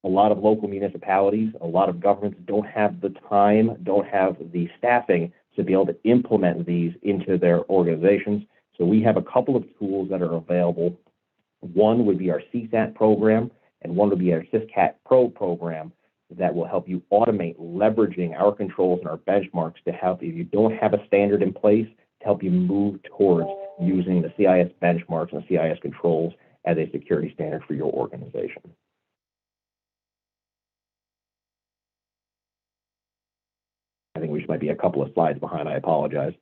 Speaker 12: a lot of local municipalities, a lot of governments don't have the time, don't have the staffing to be able to implement these into their organizations. So we have a couple of tools that are available. One would be our CSAT program, and one would be our SysCat Pro program that will help you automate leveraging our controls and our benchmarks to help you. If you don't have a standard in place, to help you move towards using the CIS benchmarks and the CIS controls as a security standard for your organization. I think we might be a couple of slides behind. I apologize.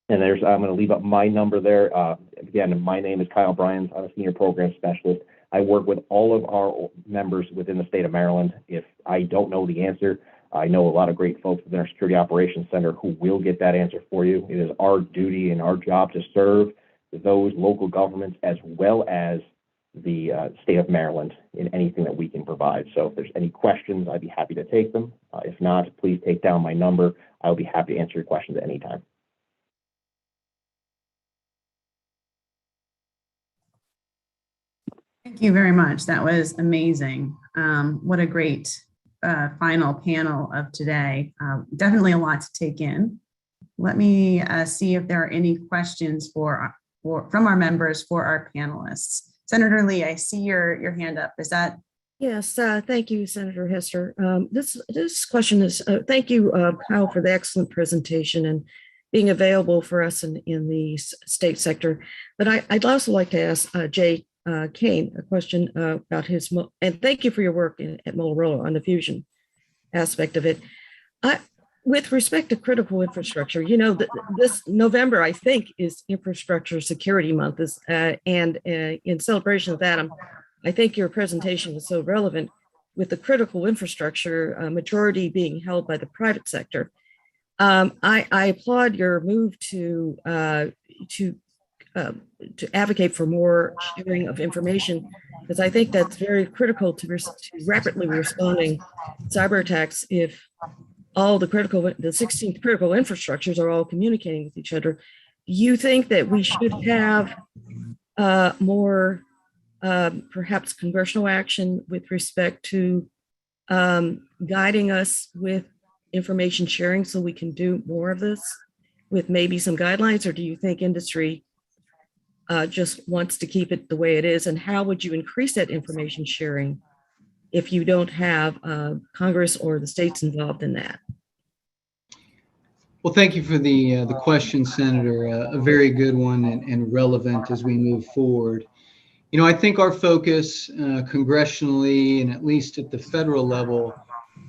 Speaker 12: And I'm going to leave up my number there. Again, my name is Kyle Bryans. I'm a senior program specialist. I work with all of our members within the state of Maryland. If I don't know the answer, I know a lot of great folks within our Security Operations Center who will get that answer for you. It is our duty and our job to serve those local governments as well as the state of Maryland in anything that we can provide. So if there's any questions, I'd be happy to take them. If not, please take down my number. I'll be happy to answer your questions at any time.
Speaker 1: Thank you very much. That was amazing. What a great final panel of today. Definitely a lot to take in. Let me see if there are any questions from our members for our panelists. Senator Lee, I see your hand up. Is that?
Speaker 10: Yes, thank you, Senator Hester. This question is, thank you, Kyle, for the excellent presentation and being available for us in the state sector. But I'd also like to ask Jay Kane a question about his, and thank you for your work at Motorola on the fusion aspect of it. With respect to critical infrastructure, you know, this November, I think, is Infrastructure Security Month, and in celebration of that, I think your presentation was so relevant with the critical infrastructure majority being held by the private sector. I applaud your move to advocate for more sharing of information, because I think that's very critical to rapidly responding cyber attacks. If all the 16 critical infrastructures are all communicating with each other, do you think that we should have more perhaps congressional action with respect to guiding us with information sharing so we can do more of this with maybe some guidelines? Or do you think industry just wants to keep it the way it is? And how would you increase that information sharing if you don't have Congress or the states involved in that?
Speaker 11: Well, thank you for the question, Senator. A very good one and relevant as we move forward. You know, I think our focus congressionally and at least at the federal level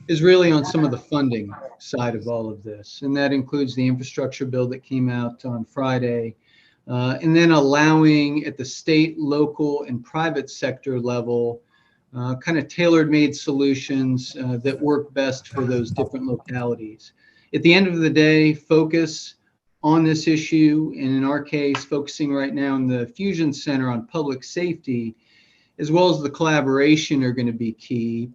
Speaker 11: is really on some of the funding side of all of this. And that includes the infrastructure bill that came out on Friday, and then allowing at the state, local, and private sector level kind of tailor-made solutions that work best for those different localities. At the end of the day, focus on this issue, and in our case, focusing right now in the Fusion Center on public safety, as well as the collaboration, are going to be key.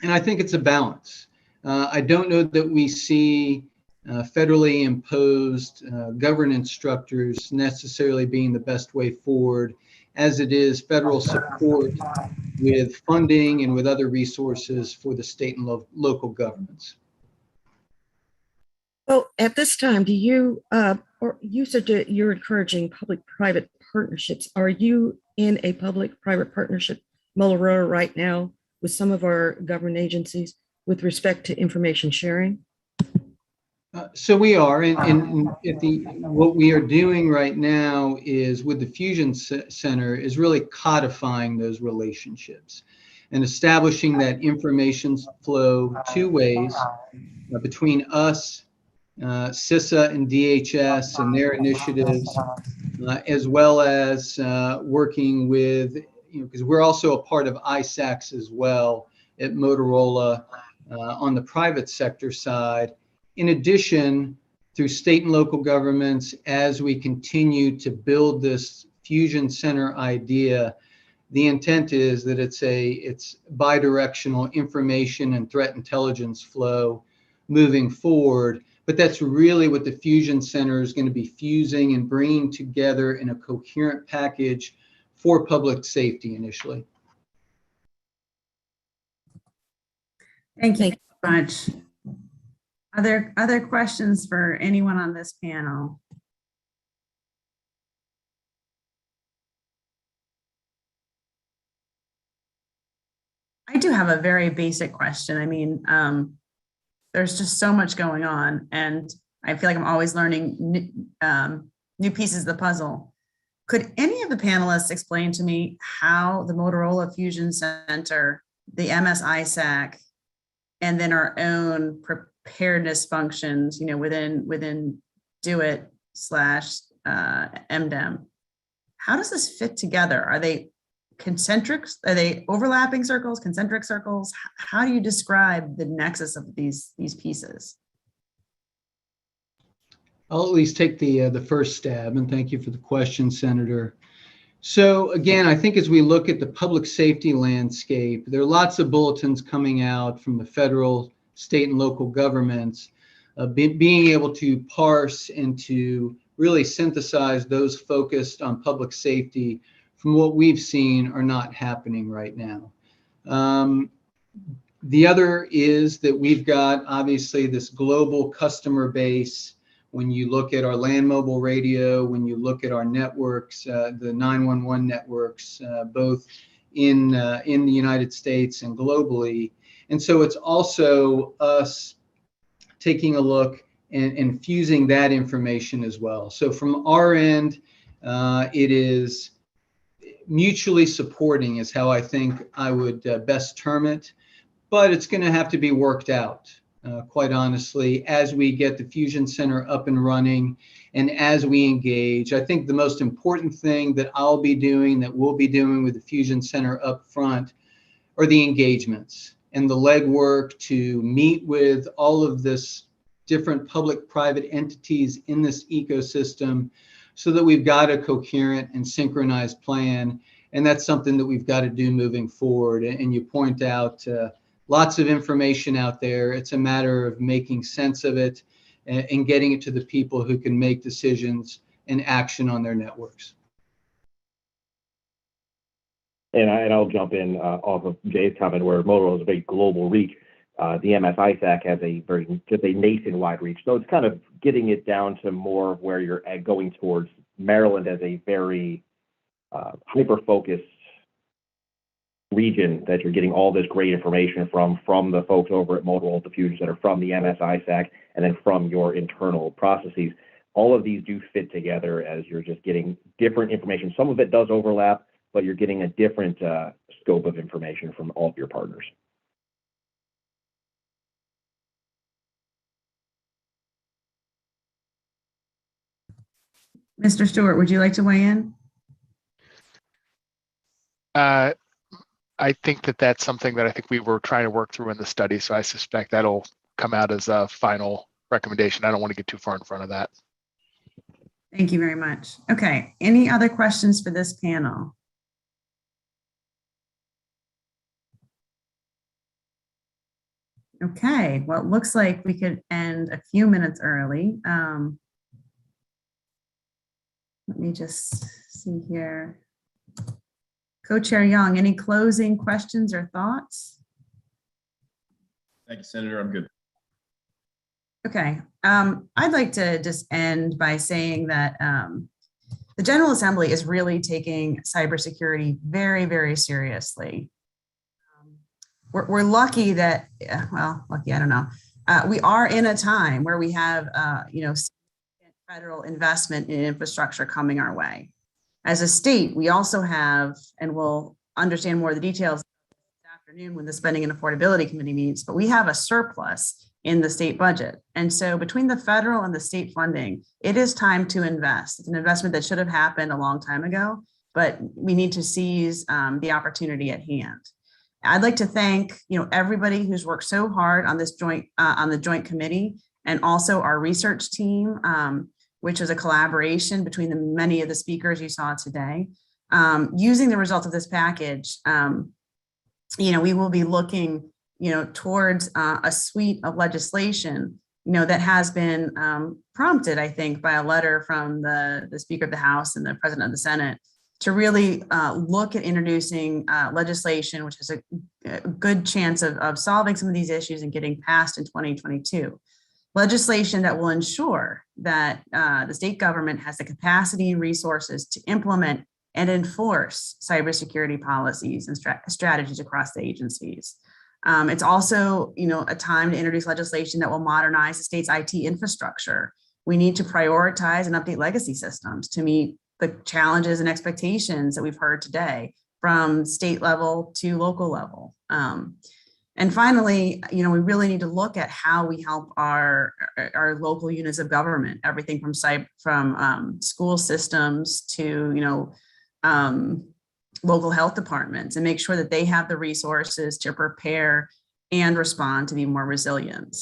Speaker 11: And I think it's a balance. I don't know that we see federally imposed governance structures necessarily being the best way forward, as it is federal support with funding and with other resources for the state and local governments.
Speaker 10: Well, at this time, do you, or you said that you're encouraging public-private partnerships. Are you in a public-private partnership, Motorola, right now with some of our government agencies with respect to information sharing?
Speaker 11: So we are, and what we are doing right now is with the Fusion Center is really codifying those relationships and establishing that information flow two ways between us, CISA and DHS and their initiatives, as well as working with, because we're also a part of ISACs as well at Motorola on the private sector side. In addition, through state and local governments, as we continue to build this Fusion Center idea, the intent is that it's bidirectional information and threat intelligence flow moving forward. But that's really what the Fusion Center is going to be fusing and bringing together in a coherent package for public safety initially.
Speaker 1: Thank you very much. Are there other questions for anyone on this panel? I do have a very basic question. I mean, there's just so much going on, and I feel like I'm always learning new pieces of the puzzle. Could any of the panelists explain to me how the Motorola Fusion Center, the MS-ISAC, and then our own preparedness functions, within DO-IT/MDEM, how does this fit together? Are they concentric? Are they overlapping circles, concentric circles? How do you describe the nexus of these pieces?
Speaker 11: I'll at least take the first stab, and thank you for the question, Senator. So again, I think as we look at the public safety landscape, there are lots of bulletins coming out from the federal, state, and local governments, being able to parse and to really synthesize those focused on public safety from what we've seen are not happening right now. The other is that we've got obviously this global customer base. When you look at our land mobile radio, when you look at our networks, the 911 networks, both in the United States and globally. And so it's also us taking a look and fusing that information as well. So from our end, it is mutually supporting is how I think I would best term it, but it's going to have to be worked out. Quite honestly, as we get the Fusion Center up and running and as we engage. I think the most important thing that I'll be doing, that we'll be doing with the Fusion Center up front, are the engagements and the legwork to meet with all of this different public-private entities in this ecosystem so that we've got a coherent and synchronized plan. And that's something that we've got to do moving forward. And you point out lots of information out there. It's a matter of making sense of it and getting it to the people who can make decisions and action on their networks.
Speaker 12: And I'll jump in off of Jay's comment where Motorola is a very global reach. The MS-ISAC has just a nationwide reach. So it's kind of getting it down to more of where you're going towards Maryland as a very hyper-focused region that you're getting all this great information from the folks over at Motorola, the Fusion Center, from the MS-ISAC, and then from your internal processes. All of these do fit together as you're just getting different information. Some of it does overlap, but you're getting a different scope of information from all of your partners.
Speaker 1: Mr. Stewart, would you like to weigh in?
Speaker 5: I think that's something that I think we were trying to work through in the study. So I suspect that'll come out as a final recommendation. I don't want to get too far in front of that.
Speaker 1: Thank you very much. Okay, any other questions for this panel? Okay, well, it looks like we could end a few minutes early. Let me just see here. Co-Chair Young, any closing questions or thoughts?
Speaker 2: Thank you, Senator. I'm good.
Speaker 1: Okay, I'd like to just end by saying that the General Assembly is really taking cybersecurity very, very seriously. We're lucky that, well, lucky, I don't know. We are in a time where we have, federal investment in infrastructure coming our way. As a state, we also have, and we'll understand more of the details this afternoon when the Spending and Affordability Committee meets, but we have a surplus in the state budget. And so between the federal and the state funding, it is time to invest. It's an investment that should have happened a long time ago, but we need to seize the opportunity at hand. I'd like to thank everybody who's worked so hard on this on the joint committee, and also our research team, which is a collaboration between the many of the speakers you saw today. Using the results of this package, we will be looking, towards a suite of legislation, that has been prompted, I think, by a letter from the Speaker of the House and the President of the Senate to really look at introducing legislation, which has a good chance of solving some of these issues and getting passed in 2022. Legislation that will ensure that the state government has the capacity and resources to implement and enforce cybersecurity policies and strategies across the agencies. It's also, a time to introduce legislation that will modernize the state's IT infrastructure. We need to prioritize and update legacy systems to meet the challenges and expectations that we've heard today from state level to local level. And finally, we really need to look at how we help our local units of government, everything from school systems to, local health departments and make sure that they have the resources to prepare and respond to be more resilient.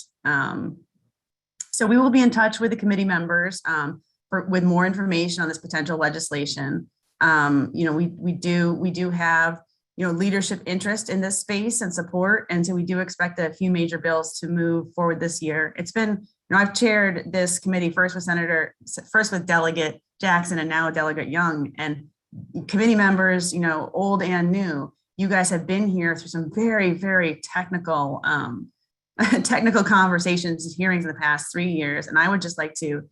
Speaker 1: So we will be in touch with the committee members with more information on this potential legislation. We do have leadership interest in this space and support, and so we do expect a few major bills to move forward this year. It's been, I've chaired this committee first with Delegate Jackson and now Delegate Young, and committee members, old and new. You guys have been here through some very, very technical conversations and hearings in the past 3 years. And I would just like to,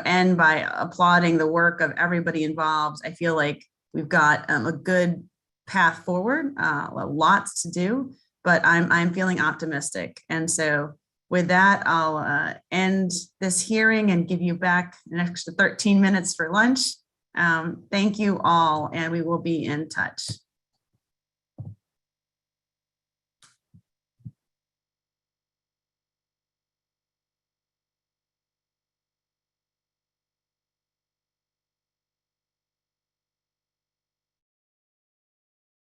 Speaker 1: end by applauding the work of everybody involved. I feel like we've got a good path forward, lots to do, but I'm feeling optimistic. And so with that, I'll end this hearing and give you back an extra 13 minutes for lunch. Thank you all, and we will be in touch.